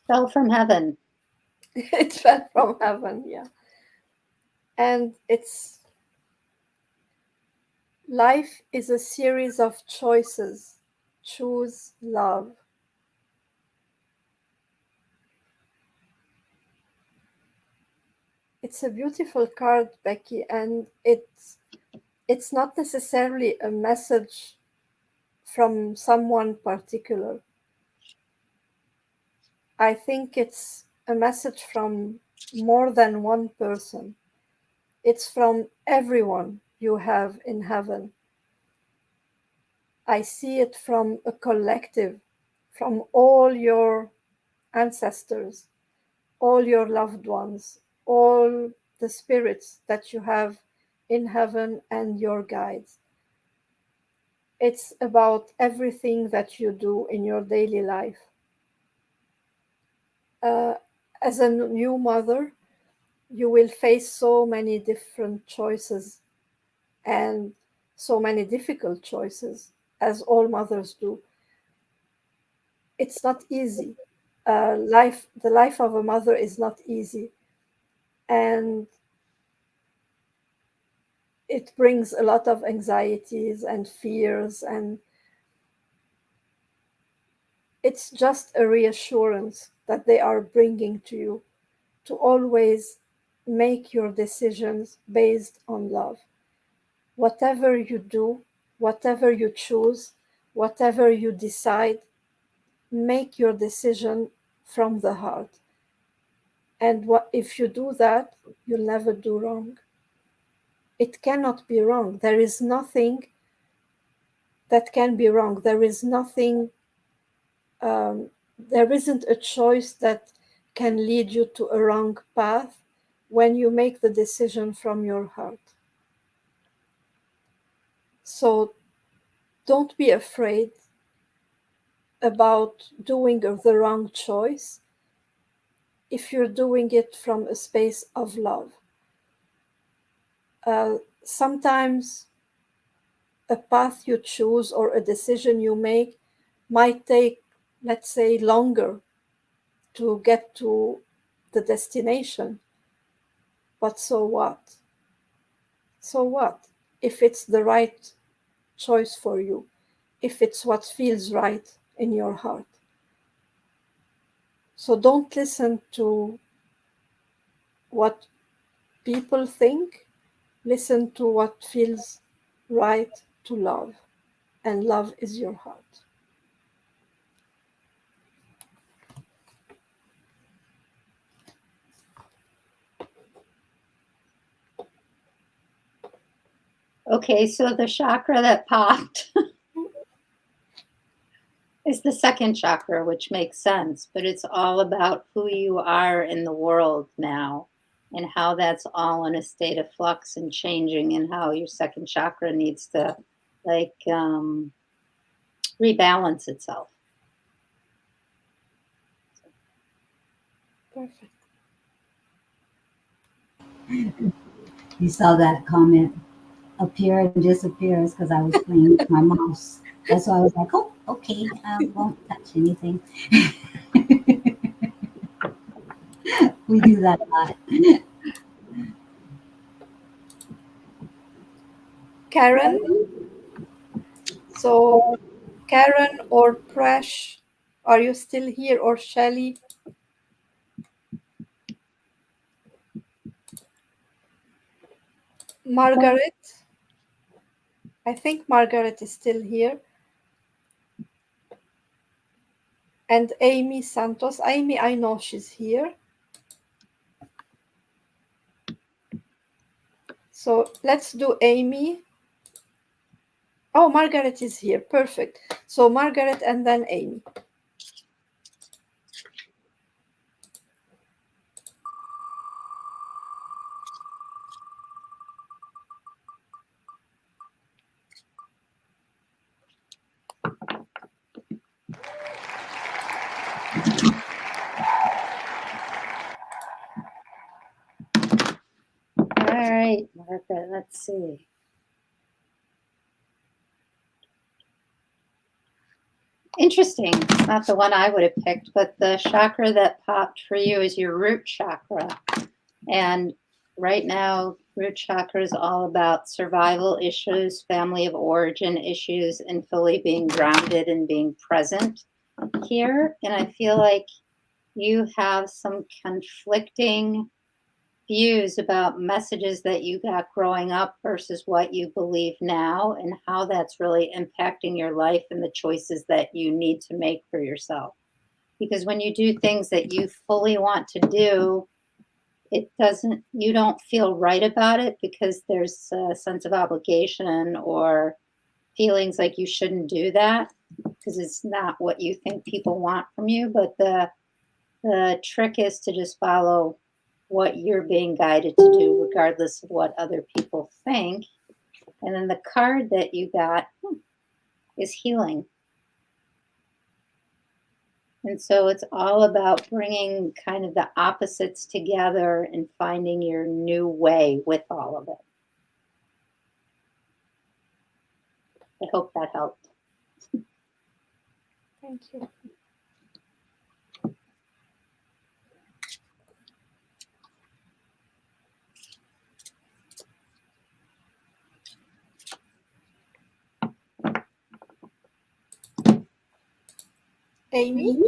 Fell from heaven. It fell from heaven, yeah. And it's life is a series of choices. Choose love. It's a beautiful card, Becky, and it's not necessarily a message from someone particular. I think it's a message from more than one person. It's from everyone you have in heaven. I see it from a collective, from all your ancestors, all your loved ones, all the spirits that you have in heaven and your guides. It's about everything that you do in your daily life. Uh, as a new mother, you will face so many different choices and so many difficult choices, as all mothers do. It's not easy. The life of a mother is not easy, and it brings a lot of anxieties and fears, and it's just a reassurance that they are bringing to you to always make your decisions based on love. Whatever you do, whatever you choose, whatever you decide, make your decision from the heart. And if you do that, you'll never do wrong. It cannot be wrong. There is nothing that can be wrong. There is nothing, there isn't a choice that can lead you to a wrong path when you make the decision from your heart. So don't be afraid about doing the wrong choice if you're doing it from a space of love. Sometimes a path you choose or a decision you make might take, let's say, longer to get to the destination. But so what? So what? If it's the right choice for you, if it's what feels right in your heart. So don't listen to what people think, listen to what feels right to love, and love is your heart. Okay, so the chakra that popped is the second chakra, which makes sense, but it's all about who you are in the world now and how that's all in a state of flux and changing, and how your second chakra needs to like rebalance itself. Perfect. You saw that comment appear and disappear because I was playing with my mouse. That's why I was like, oh, okay, I won't touch anything. We do that a lot. Karen. So, Karen or Presh, are you still here, or Shelley? Margaret? I think Margaret is still here. And Amy Santos. Amy, I know she's here. So let's do Amy. Oh, Margaret is here. Perfect. So Margaret and then Amy. All right, Margaret, let's see. Interesting. Not the one I would have picked, but the chakra that popped for you is your root chakra. And right now, root chakra is all about survival issues, family of origin issues, and fully being grounded and being present here. And I feel like you have some conflicting views about messages that you got growing up versus what you believe now, and how that's really impacting your life and the choices that you need to make for yourself. Because when you do things that you fully want to do, you don't feel right about it because there's a sense of obligation or feelings like you shouldn't do that because it's not what you think people want from you. But the trick is to just follow what you're being guided to do, regardless of what other people think. And then the card that you got is healing. And so it's all about bringing kind of the opposites together and finding your new way with all of it. I hope that helped. Thank you. Amy?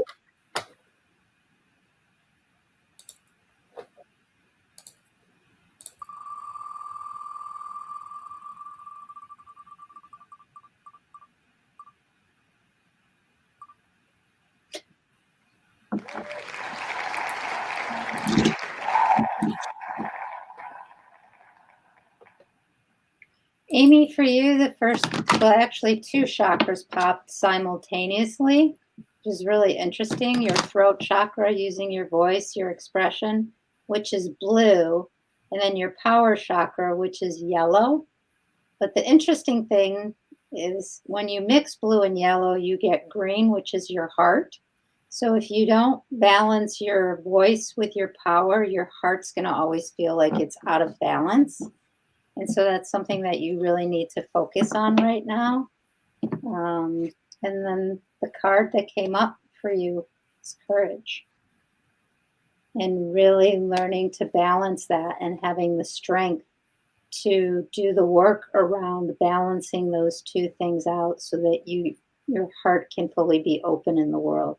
Amy, for you, actually two chakras popped simultaneously, which is really interesting. Your throat chakra, using your voice, your expression, which is blue, and then your power chakra, which is yellow. But the interesting thing is when you mix blue and yellow, you get green, which is your heart. So if you don't balance your voice with your power, your heart's going to always feel like it's out of balance. And so that's something that you really need to focus on right now. And then the card that came up for you is courage. And really learning to balance that and having the strength to do the work around balancing those two things out so that your heart can fully be open in the world.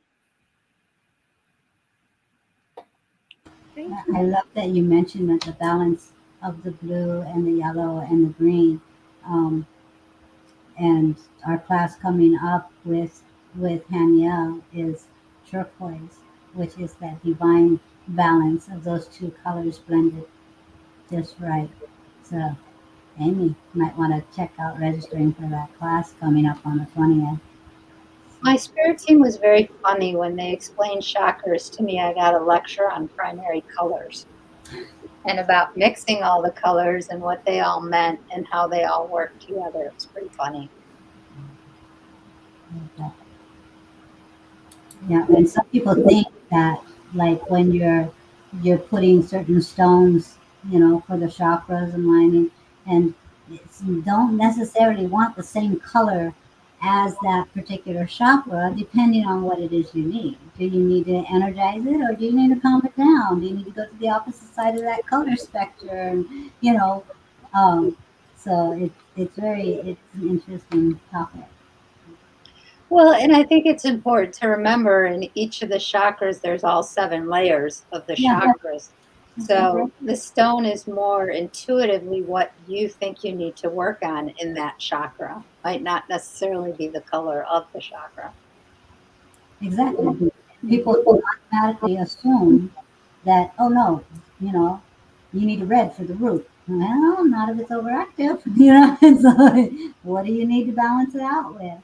Thank I you. love that you mentioned that the balance of the blue and the yellow and the green. Um, and our class coming up with Haniel is turquoise, which is that divine balance of those two colors blended just right. So Amy might want to check out registering for that class coming up on the 20th. My spirit team was very funny when they explained chakras to me. I got a lecture on primary colors and about mixing all the colors and what they all meant and how they all work together. It was pretty funny. Yeah, and some people think that like when you're putting certain stones, for the chakras and lining, and you don't necessarily want the same color as that particular chakra, depending on what it is you need. Do you need to energize it, or do you need to calm it down? Do you need to go to the opposite side of that color spectrum? Um, so it's an interesting topic. Well, and I think it's important to remember in each of the chakras, there's all 7 layers of the Yeah. chakras. Mhm. So the stone is more intuitively what you think you need to work on in that chakra, might not necessarily be the color of the chakra. Exactly. People automatically assume that, oh no, you know, you need a red for the root. Well, not if it's overactive, And so, what do you need to balance it out with?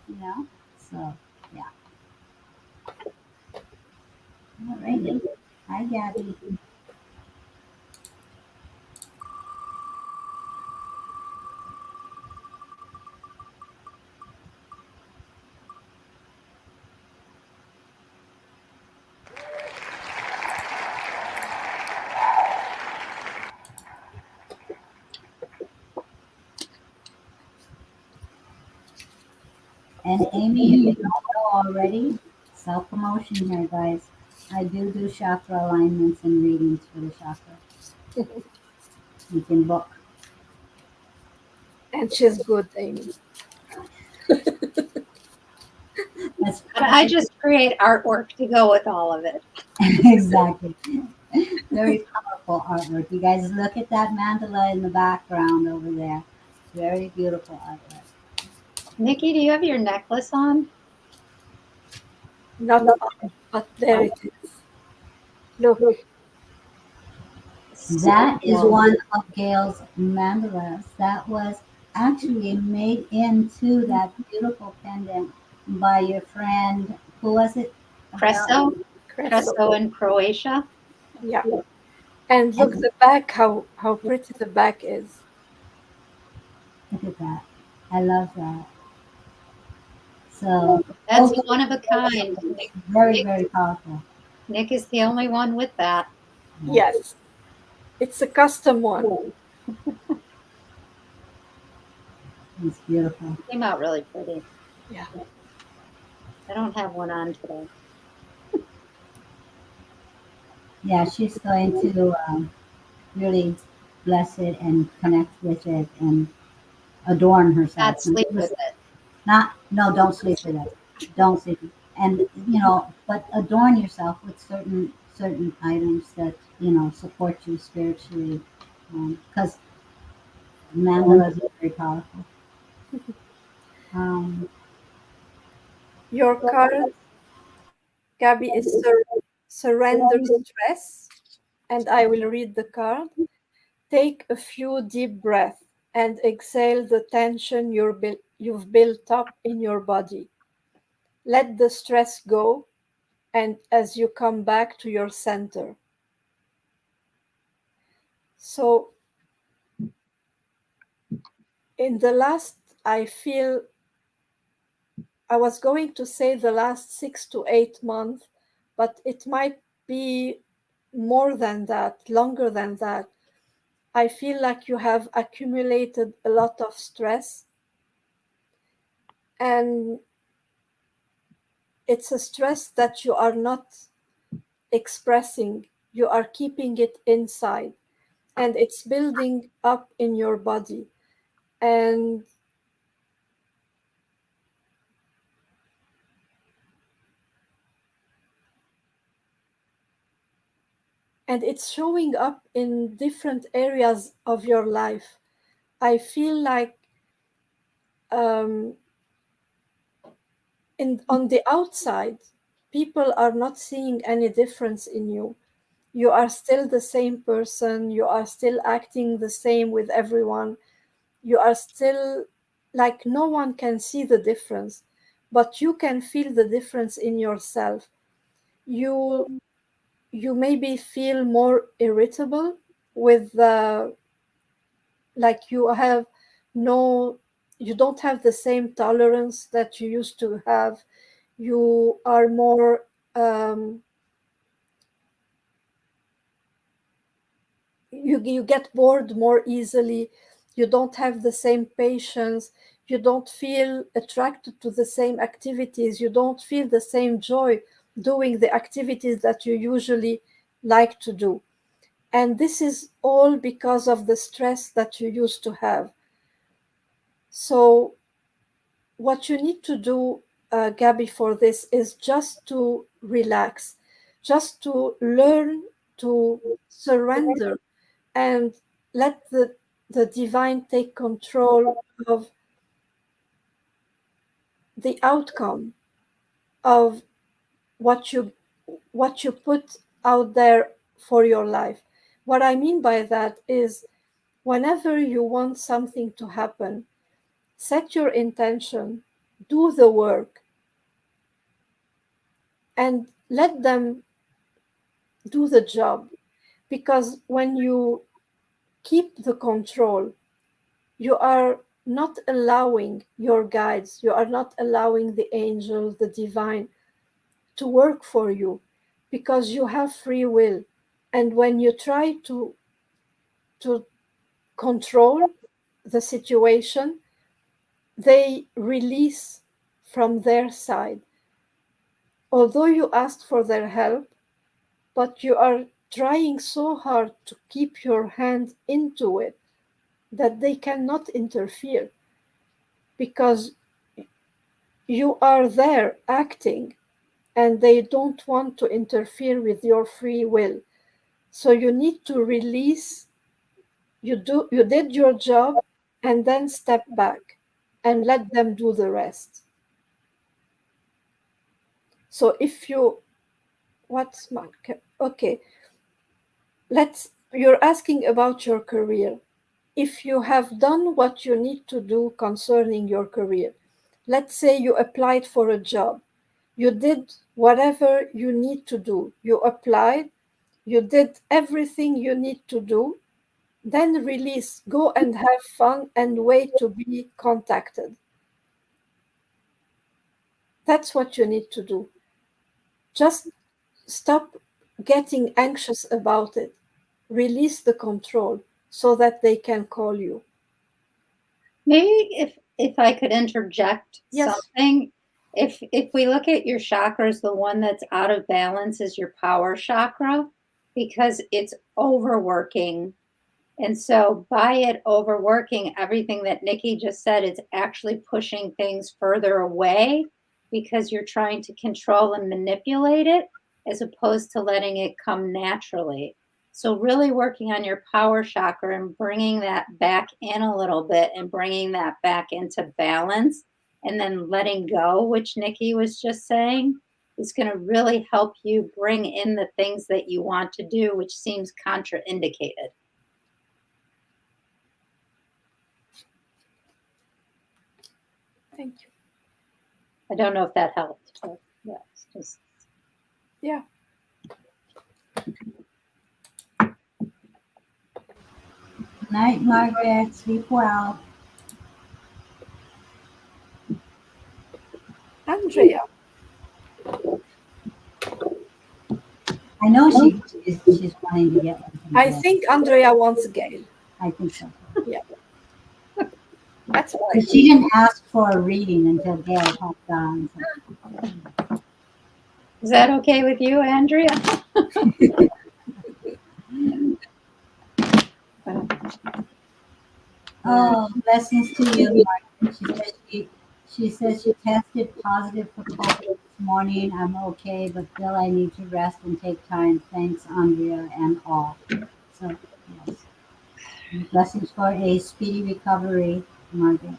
So, yeah. All righty. Hi, Gabby. And Amy, if you don't know already, self promotion here, guys. I do chakra alignments and readings for the chakra. You can book. And she's good, Amy. That's But I just create artwork to go with all of it. exactly. Very powerful artwork. You guys look at that mandala in the background over there. Very beautiful artwork. Nikki, do you have your necklace on? Not on, but there it is. Look, That is Beautiful. one of Gail's mandalas. That was actually made into that beautiful pendant by your friend. Who was it? Creso, Creso. Creso in Croatia. Yeah. And look And the back, how pretty the back is. look at that. I love that. So That's both one of a kind. very, very powerful. Nick is the only one with that. Yeah, Yes, it's a custom one. it's beautiful. Came out really pretty. Yeah. I don't have one on today. Yeah, she's going to really bless it and connect with it and adorn herself. Not sleep with it. Not, no, don't sleep with it. Don't sleep. And but adorn yourself with certain items that support you spiritually, because mandalas are very powerful. Um, Your card, Gabby, is surrender stress. And I will read the card. Take a few deep breaths and exhale the tension you've built up in your body. Let the stress go, and as you come back to your center. So, in the last, I feel I was going to say the last 6 to 8 months, but it might be more than that, longer than that. I feel like you have accumulated a lot of stress, and it's a stress that you are not expressing, you are keeping it inside, and it's building up in your body. And and it's showing up in different areas of your life. I feel like um, on the outside, people are not seeing any difference in you. You are still the same person. You are still acting the same with everyone. You are still like no one can see the difference, but you can feel the difference in yourself. You you maybe feel more irritable with the like no you don't have the same tolerance that you used to have. You are more you get bored more easily. You don't have the same patience. You don't feel attracted to the same activities. You don't feel the same joy doing the activities that you usually like to do. And this is all because of the stress that you used to have. So what you need to do, Gabby, for this is just to relax, just to learn to surrender and let the divine take control of the outcome of what you put out there for your life. What I mean by that is whenever you want something to happen, set your intention, do the work, and let them do the job. Because when you keep the control, you are not allowing your guides, you are not allowing the angel, the divine, to work for you because you have free will. And when you try to control the situation, they release from their side. Although you asked for their help, but you are trying so hard to keep your hand into it that they cannot interfere because you are there acting and they don't want to interfere with your free will. So you need to release, you did your job and then step back and let them do the rest. So if you what's my okay, you're asking about your career. If you have done what you need to do concerning your career, let's say you applied for a job, you did whatever you need to do, you applied, you did everything you need to do, then release, go and have fun and wait to be contacted. That's what you need to do. Just stop getting anxious about it. Release the control so that they can call you. Maybe if I could interject Yes. something, if we look at your chakras, the one that's out of balance is your power chakra because it's overworking. And so by it overworking, everything that Nikki just said, it's actually pushing things further away because you're trying to control and manipulate it as opposed to letting it come naturally. So really working on your power chakra and bringing that back in a little bit and bringing that back into balance and then letting go, which Nikki was just saying, is going to really help you bring in the things that you want to do, which seems contraindicated. Thank you. I don't know if that helped, but yeah, it's just. Yeah. Good night, Margaret. Sleep well. Andrea. I know she's wanting to get one. I think Andrea wants Gail. I think so. Yeah. That's fine. Because she didn't ask for a reading until Gail popped on. So. Is that okay with you, Andrea? Oh, blessings to you, Margaret. She says she tested positive for COVID, Morning, I'm okay, but Bill, I need to rest and take time. Thanks, Andrea and all. So, yes. Blessings for a speedy recovery, Margaret.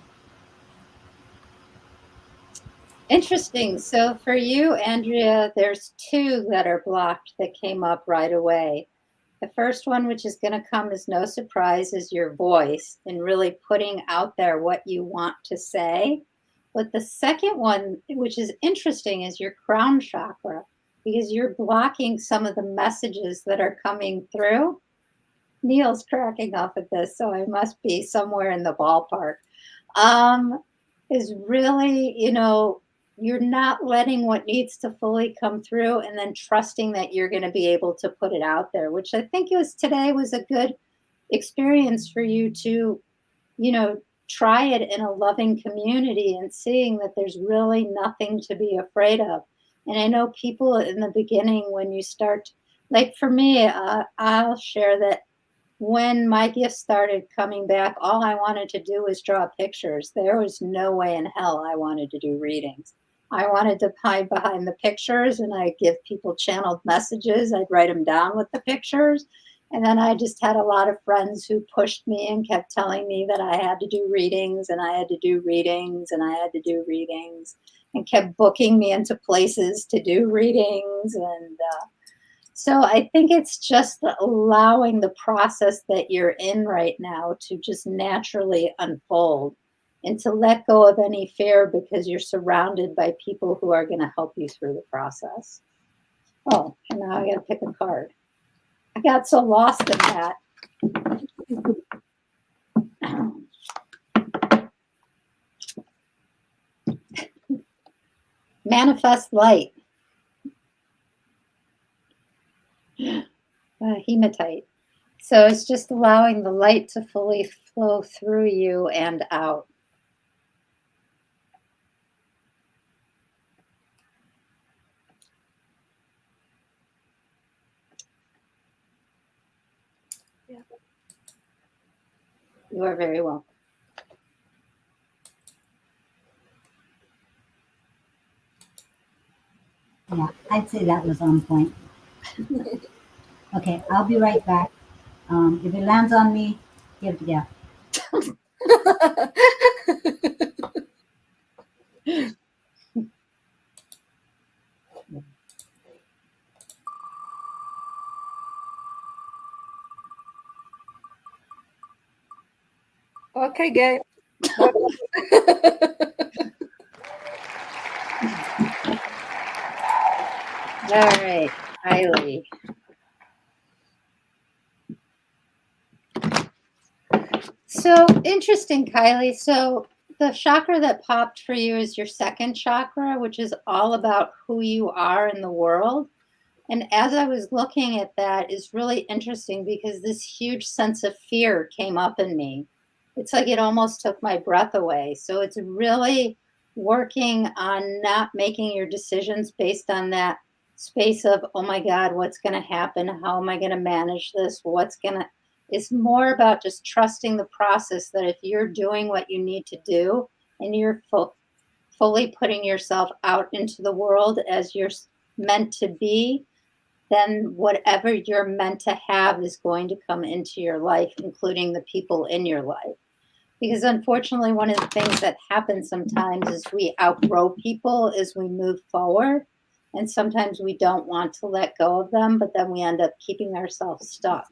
Interesting. So for you, Andrea, there's two that are blocked that came up right away. The first one, which is going to come as no surprise, is your voice and really putting out there what you want to say. But the second one, which is interesting, is your crown chakra, because you're blocking some of the messages that are coming through. Neil's cracking up at this, so I must be somewhere in the ballpark. Um, is really, you're not letting what needs to fully come through and then trusting that you're going to be able to put it out there, which I think today was a good experience for you to, you know, try it in a loving community and seeing that there's really nothing to be afraid of. And I know people in the beginning, when you start, like for me, I'll share that when my gifts started coming back, all I wanted to do was draw pictures. There was no way in hell I wanted to do readings. I wanted to hide behind the pictures and I'd give people channeled messages. I'd write them down with the pictures. And then I just had a lot of friends who pushed me and kept telling me that I had to do readings and I had to do readings and I had to do readings and kept booking me into places to do readings. And so I think it's just allowing the process that you're in right now to just naturally unfold and to let go of any fear because you're surrounded by people who are going to help you through the process. Oh, and now I got to pick a card. I got so lost in that. Manifest light. Hematite. So it's just allowing the light to fully flow through you and out. Yeah. You are very welcome. Yeah, I'd say that was on point. Okay, I'll be right back. If it lands on me, give it a gap. Okay, Gabe. All right, Kylie. So interesting, Kylie. So the chakra that popped for you is your second chakra, which is all about who you are in the world. And as I was looking at that, is really interesting because this huge sense of fear came up in me. It's like it almost took my breath away. So it's really working on not making your decisions based on that space of, oh my God, what's going to happen? How am I going to manage this? It's more about just trusting the process that if you're doing what you need to do and you're fully putting yourself out into the world as you're meant to be, then whatever you're meant to have is going to come into your life, including the people in your life. Because unfortunately, one of the things that happens sometimes is we outgrow people as we move forward. And sometimes we don't want to let go of them, but then we end up keeping ourselves stuck.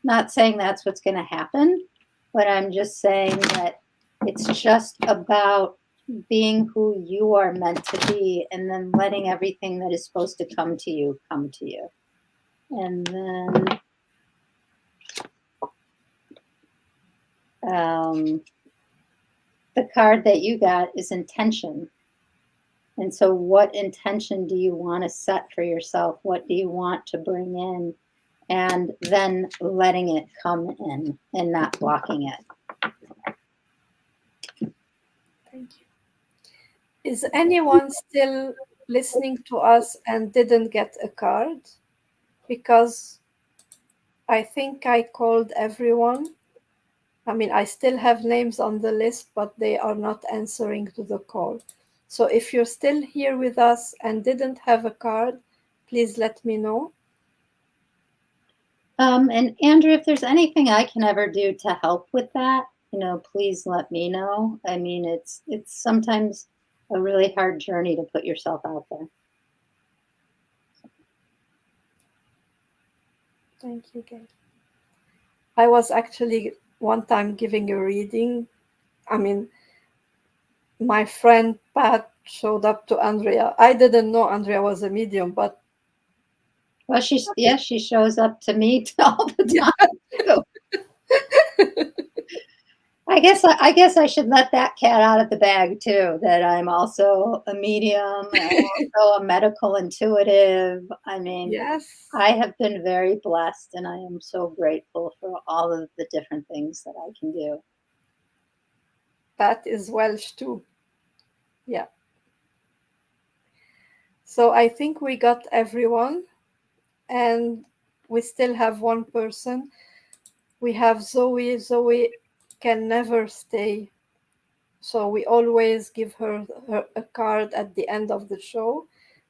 Not saying that's what's going to happen, but I'm just saying that it's just about being who you are meant to be and then letting everything that is supposed to come to you come to you. And then the card that you got is intention. And so, what intention do you want to set for yourself? What do you want to bring in? And then letting it come in and not blocking it. Thank you. Is anyone still listening to us and didn't get a card? Because I think I called everyone. I mean, I still have names on the list, but they are not answering to the call. So if you're still here with us and didn't have a card, please let me know. And Andrea, if there's anything I can ever do to help with that, please let me know. I mean, it's sometimes a really hard journey to put yourself out there. Thank you, Gail. I was actually one time giving a reading. I mean, my friend Pat showed up to Andrea. I didn't know Andrea was a medium, but Well, she shows up to me all the time too. I guess I should let that cat out of the bag too, that I'm also a medium and also a medical intuitive. I mean, yes, I have been very blessed, and I am so grateful for all of the different things that I can do. Pat is Welsh too. Yeah. So I think we got everyone, and we still have one person. We have Zoe. Zoe can never stay. So we always give her a card at the end of the show,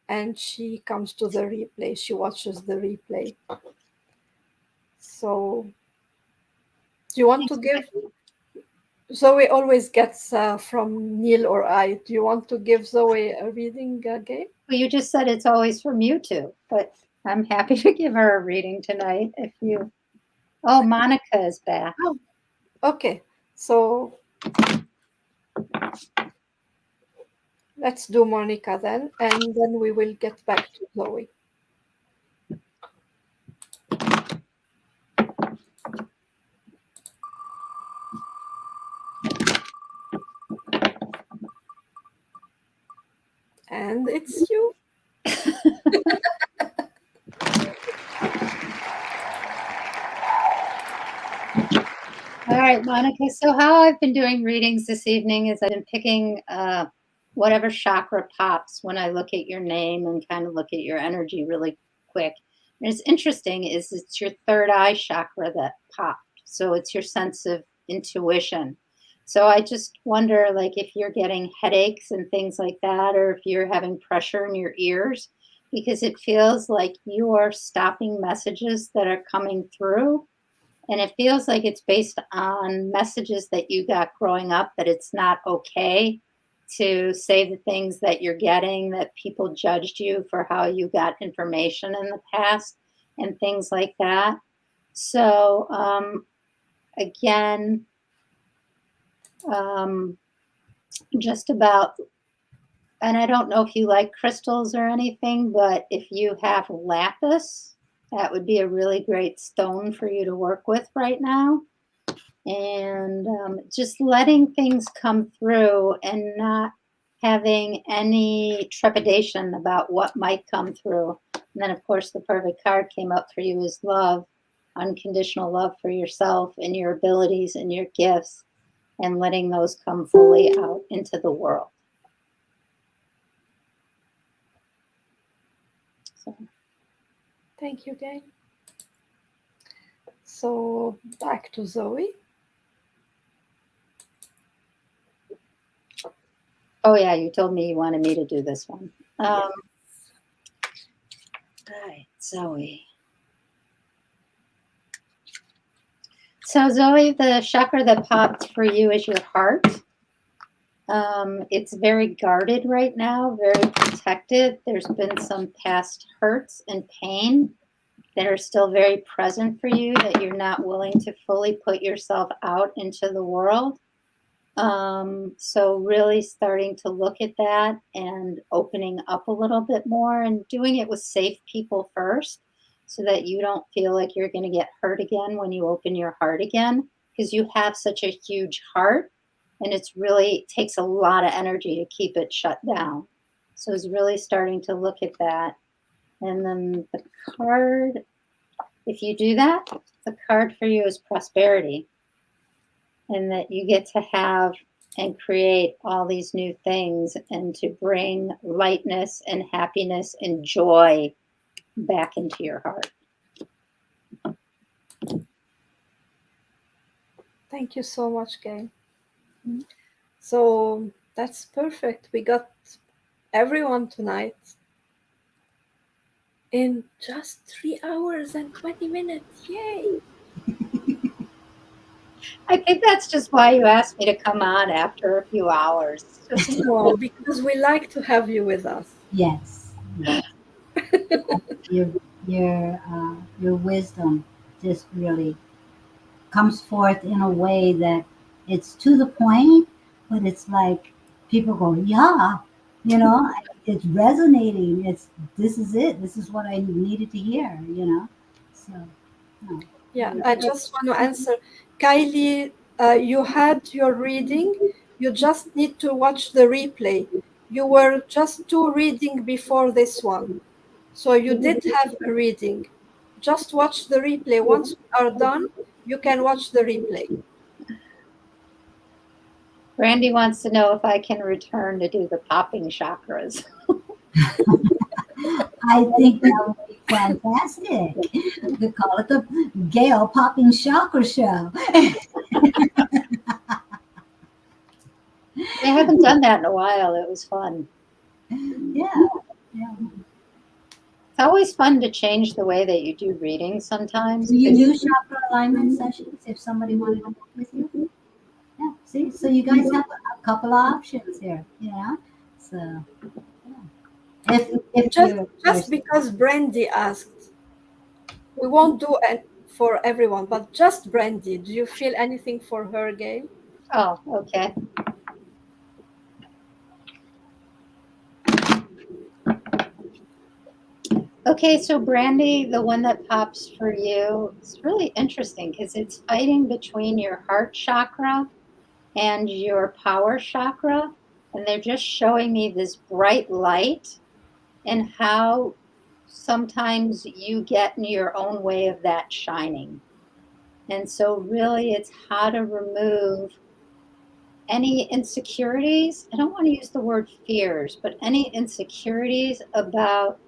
and she comes to the replay. She watches the replay. So, do you want to give? Zoe always gets from Neil or I. Do you want to give Zoe a reading, Gail? Well, you just said it's always from you two, but I'm happy to give her a reading tonight if you. Oh, Monica is back. Oh, okay. So let's do Monica then, and then we will get back to Zoe. And it's you. All right, Monica. So how I've been doing readings this evening is I've been picking whatever chakra pops when I look at your name and kind of look at your energy really quick. And it's interesting is it's your third eye chakra that popped. So it's your sense of intuition. So I just wonder, like, if you're getting headaches and things like that, or if you're having pressure in your ears, because it feels like you are stopping messages that are coming through. And it feels like it's based on messages that you got growing up, that it's not okay to say the things that you're getting, that people judged you for how you got information in the past and things like that. So, again, just about, and I don't know if you like crystals or anything, but if you have lapis, that would be a really great stone for you to work with right now. And just letting things come through and not having any trepidation about what might come through. And then, of course, the perfect card came up for you is love, unconditional love for yourself and your abilities and your gifts, and letting those come fully out into the world. So. Thank you, Gail. So back to Zoe. Oh yeah, you told me you wanted me to do this one. Yes. All right, Zoe. So Zoe, the chakra that popped for you is your heart. It's very guarded right now, very protected. There's been some past hurts and pain that are still very present for you, that you're not willing to fully put yourself out into the world. So really starting to look at that and opening up a little bit more and doing it with safe people first, so that you don't feel like you're going to get hurt again when you open your heart again, because you have such a huge heart and it's really takes a lot of energy to keep it shut down. So it's really starting to look at that. And then the card, if you do that, the card for you is prosperity, and that you get to have and create all these new things and to bring lightness and happiness and joy back into your heart. Thank you so much, Gail. So that's perfect. We got everyone tonight in just 3 hours and 20 minutes. Yay! I think that's just why you asked me to come on after a few hours. Just No, because we like to have you with us. Yes. Yes. Your your wisdom just really comes forth in a way that it's to the point, but it's like people go, yeah, you know, it's resonating. It's this is it. This is what I needed to hear. You know, so no, Yeah, really, I just want to answer. Kylie, you had your reading. You just need to watch the replay. You were just two reading before this one. So you did have a reading. Just watch the replay. Once we are done, you can watch the replay. Brandy wants to know if I can return to do the popping chakras. I think that would be fantastic. We call it the Gail Popping Chakra Show. I haven't done that in a while. It was fun. Yeah, yeah. It's always fun to change the way that you do readings sometimes. Do you 'Cause do chakra alignment sessions if somebody wanted to work with you? Yeah, see, so you guys have a couple of options here, you know. So yeah. If Just you're just because Brandy asked, we won't do it for everyone, but just Brandy. Do you feel anything for her, Gail? oh, okay. Okay, so Brandy, the one that pops for you, it's really interesting because it's fighting between your heart chakra and your power chakra. And they're just showing me this bright light and how sometimes you get in your own way of that shining. And so, really, it's how to remove any insecurities. I don't want to use the word fears, but any insecurities about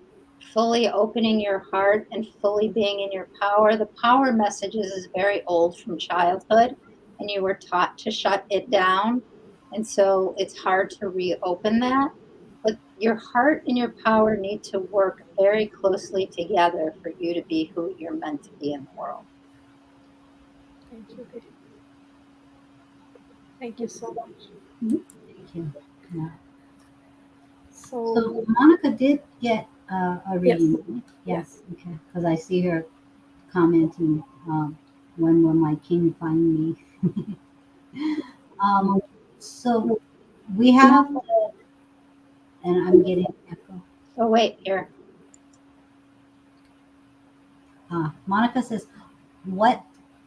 fully opening your heart and fully being in your power. The power messages is very old from childhood, and you were taught to shut it down. And so it's hard to reopen that. But your heart and your power need to work very closely together for you to be who you're meant to be in the world. Thank you, Gail. Thank you so much. thank you. Yeah. So, So Monica did get a yes, reading, right? Yeah. yes. Okay. Because I see her commenting, when will my king find me? um, so we have, and I'm getting echo. Oh, wait, here. Monica says, "What,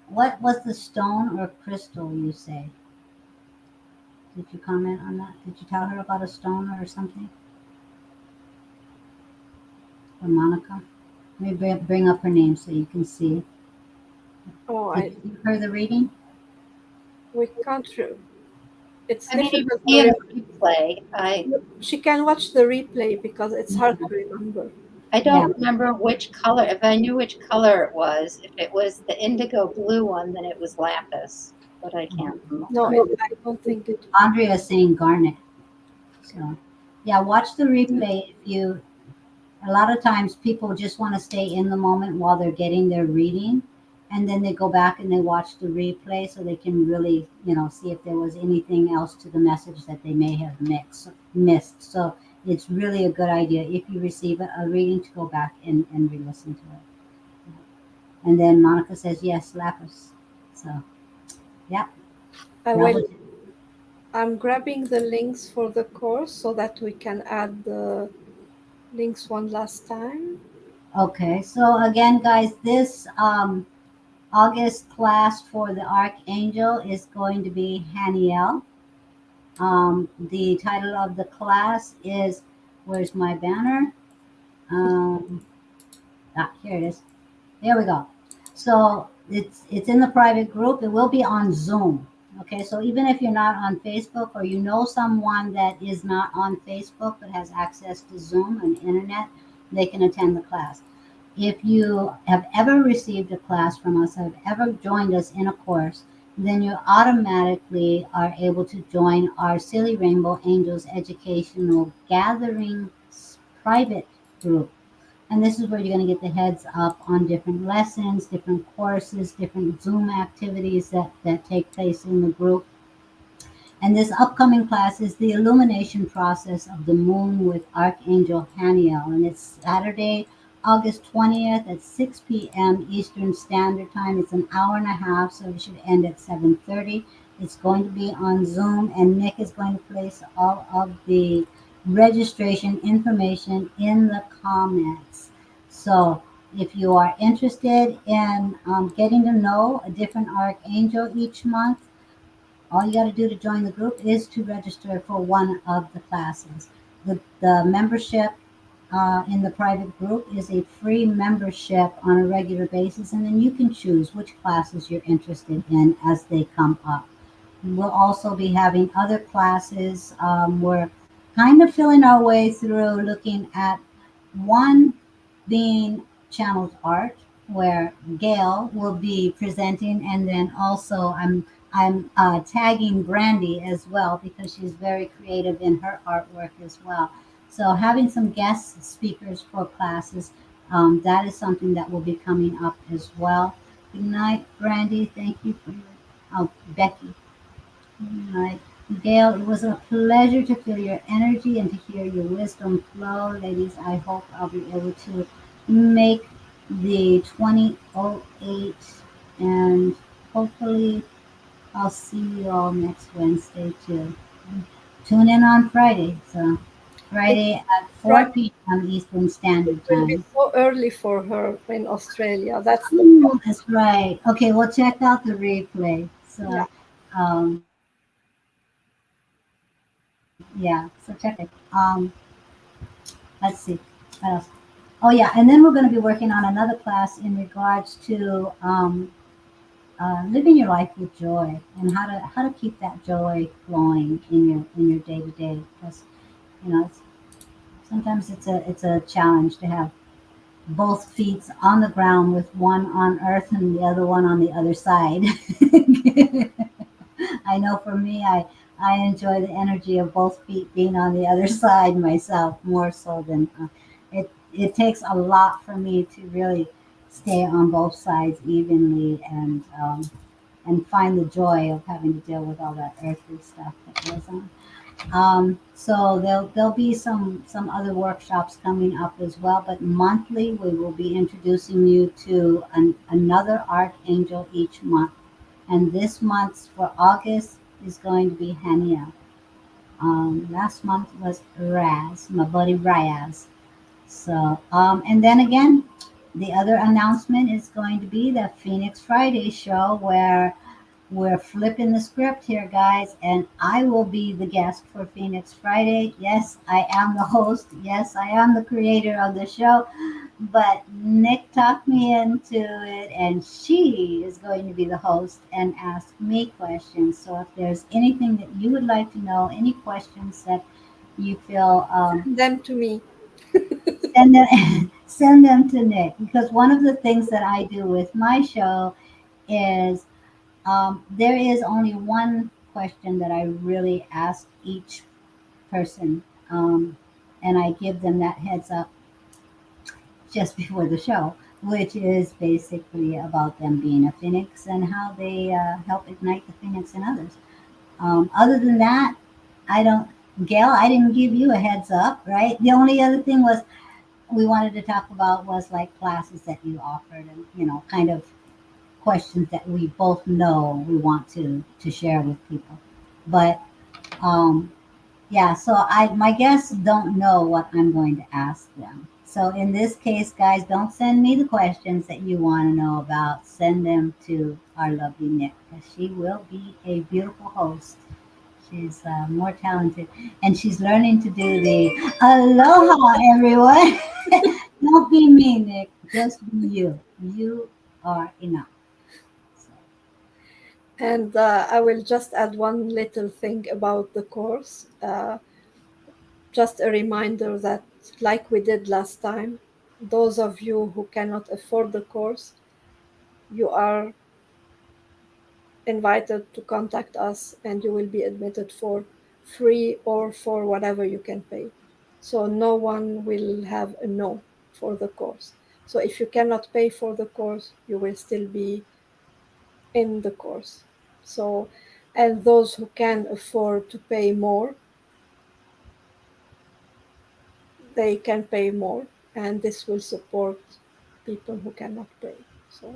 what was the stone or crystal you say? Did you comment on that? Did you tell her about a stone or something?" Or Monica? Let me bring up her name so you can see. Oh, Did you give her the reading? we can't. It's I mean, you difficult can to see in remember. the replay. She can watch the replay because it's hard to remember. I Yeah. don't remember which color. If I knew which color it was, if it was the indigo blue one, then it was lapis. But I can't No, remember. I don't think it. Andrea is saying garnet. So, yeah, watch the replay. If you, a lot of times people just want to stay in the moment while they're getting their reading, and then they go back and they watch the replay so they can really, see if there was anything else to the message that they may have missed. So it's really a good idea if you receive a reading to go back and re-listen to it. And then Monica says yes, lapis. So yeah, I that will. was I'm grabbing the links for the course so that we can add the links one last time. okay. So again, guys, this August class for the Archangel is going to be Haniel. The title of the class is, where's my banner? Um, Here it is. There we go. So it's in the private group. It will be on Zoom. Okay, so even if you're not on Facebook or you know someone that is not on Facebook but has access to Zoom and internet, they can attend the class. If you have ever received a class from us, have ever joined us in a course, then you automatically are able to join our Silly Rainbow Angels Educational Gathering private group. And this is where you're going to get the heads up on different lessons, different courses, different Zoom activities that take place in the group. And this upcoming class is the illumination process of the moon with Archangel Haniel. And it's Saturday, August 20th at 6 p.m. Eastern Standard Time. It's an hour and a half, so it should end at 7:30. It's going to be on Zoom, and Nick is going to place all of the registration information in the comments. So if you are interested in getting to know a different archangel each month, all you got to do to join the group is to register for one of the classes. The membership in the private group is a free membership on a regular basis, and then you can choose which classes you're interested in as they come up. We'll also be having other classes. We're kind of feeling our way through looking at one being channeled art, where Gail will be presenting, and then also I'm tagging Brandy as well because she's very creative in her artwork as well. So having some guest speakers for classes, that is something that will be coming up as well. Good night, Brandy. Thank you for your, oh, Becky. Right. Gail, it was a pleasure to feel your energy and to hear your wisdom flow. Ladies, I hope I'll be able to make the 2008, and hopefully I'll see you all next Wednesday too. Tune in on Friday. So It's Friday at right. 4 p.m. Eastern It Standard will be Time. so early for her in Australia. That's the Oh, problem. that's right. Okay, well, check out the replay. Yeah. So, yeah, so check out the replay. Let's see. What else? Oh, yeah, and then we're going to be working on another class in regards to living your life with joy and how to keep that joy flowing in your day to day. Because it's, sometimes it's a challenge to have both feet on the ground with one on earth and the other one on the other side. I know for me, I enjoy the energy of both feet being on the other side myself more so than it takes a lot for me to really stay on both sides evenly and find the joy of having to deal with all that earthly stuff that goes on. So there'll be some other workshops coming up as well, but monthly we will be introducing you to another archangel each month. And this month's for August is going to be Hania. Last month was Raz, my buddy Raz. So and then again, the other announcement is going to be the Phoenix Friday show where we're flipping the script here, guys, and I will be the guest for Phoenix Friday. Yes, I am the host. Yes, I am the creator of the show. But Nick talked me into it, and she is going to be the host and ask me questions. So if there's anything that you would like to know, any questions that you feel, Send them to me. send them, send them to Nick. Because one of the things that I do with my show is there is only one question that I really ask each person, and I give them that heads up just before the show, which is basically about them being a phoenix and how they help ignite the phoenix in others. Other than that, I don't, Gail, I didn't give you a heads up, right? The only other thing was we wanted to talk about was like classes that you offered and, kind of questions that we both know we want to share with people. But um, yeah, so my guests don't know what I'm going to ask them. So in this case, guys, don't send me the questions that you want to know about. Send them to our lovely Nick, because she will be a beautiful host. She's more talented, and she's learning to do the aloha, everyone. Don't be me, Nick. Just be you. You are enough. So, And I will just add one little thing about the course. Just a reminder that, like we did last time, those of you who cannot afford the course, you are invited to contact us, and you will be admitted for free or for whatever you can pay. So no one will have a no for the course. So if you cannot pay for the course, you will still be in the course. So, and those who can afford to pay more, they can pay more, and this will support people who cannot pay. So,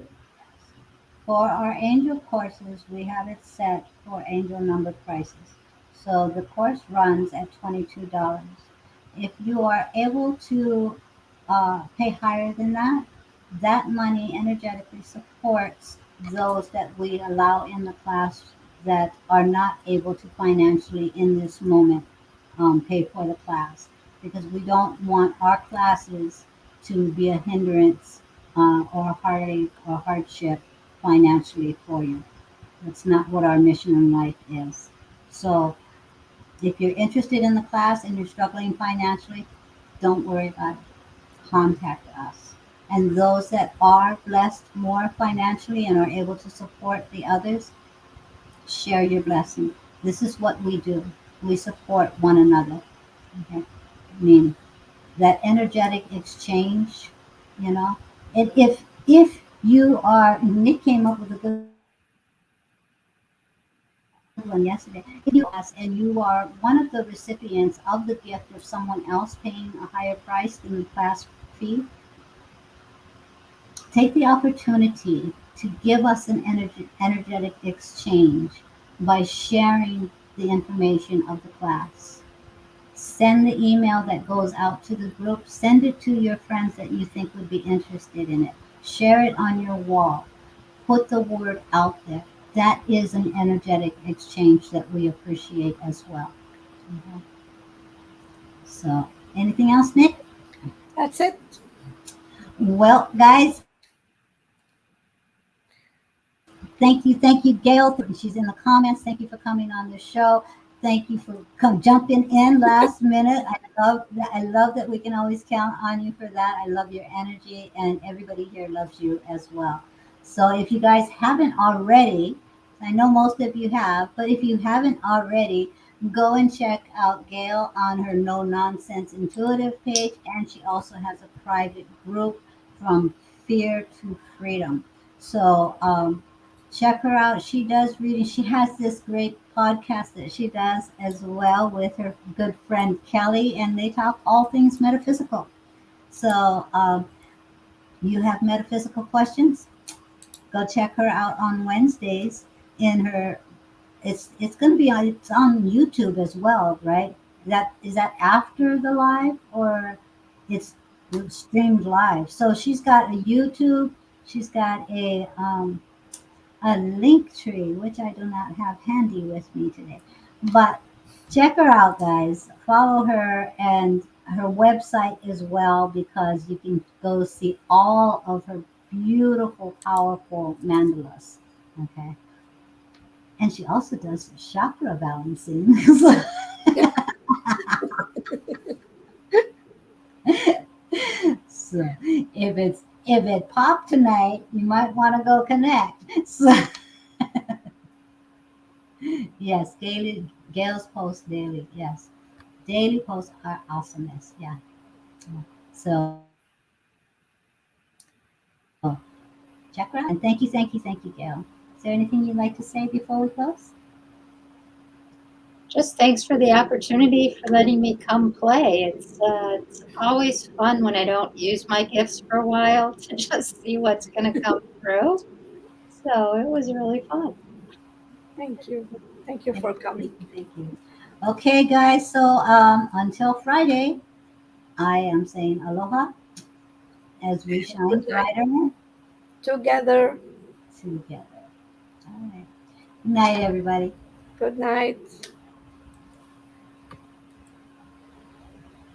For our angel courses, we have it set for angel number prices. So the course runs at $22. If you are able to pay higher than that, that money energetically supports those that we allow in the class that are not able to financially in this moment pay for the class, because we don't want our classes to be a hindrance or a heartache or hardship financially for you. That's not what our mission in life is. So if you're interested in the class and you're struggling financially, don't worry about it. Contact us. And those that are blessed more financially and are able to support the others, share your blessing. This is what we do. We support one another. Okay? I mean, that energetic exchange, you know. And if you are, Nick came up with a good one yesterday. If you are and you are one of the recipients of the gift of someone else paying a higher price than the class fee, take the opportunity to give us an energetic exchange by sharing the information of the class. Send the email that goes out to the group. Send it to your friends that you think would be interested in it. Share it on your wall. Put the word out there. That is an energetic exchange that we appreciate as well. Mhm. So, anything else, Nick? that's it. Well, guys, thank you, Gail. She's in the comments. Thank you for coming on the show. Thank you for jumping in last minute. I love that we can always count on you for that. I love your energy, and everybody here loves you as well. So if you guys haven't already, I know most of you have, but if you haven't already, go and check out Gail on her No Nonsense Intuitive page, and she also has a private group from Fear to Freedom. So check her out. She does reading. She has this great podcast that she does as well with her good friend Kelly, and they talk all things metaphysical. So you have metaphysical questions? Go check her out on Wednesdays in her. It's going to be on. It's on YouTube as well, right? Is that after the live, or it's streamed live? So she's got a YouTube. She's got a link tree, which I do not have handy with me today. But check her out, guys. Follow her and her website as well, because you can go see all of her beautiful, powerful mandalas. Okay. And she also does chakra balancing. So if it popped tonight, you might want to go connect. So yes, Gail's post daily. Yes, daily posts are awesomeness. Yeah. So check her out, and thank you, Gail. Is there anything you'd like to say before we close? Just thanks for the opportunity for letting me come play. It's always fun when I don't use my gifts for a while to just see what's going to come through. So it was really fun. Thank you. Thank you for coming. Thank you. Okay, guys. So until Friday, I am saying aloha as we shine Good night. brighter Together. together. All right. Good night, everybody. Good night.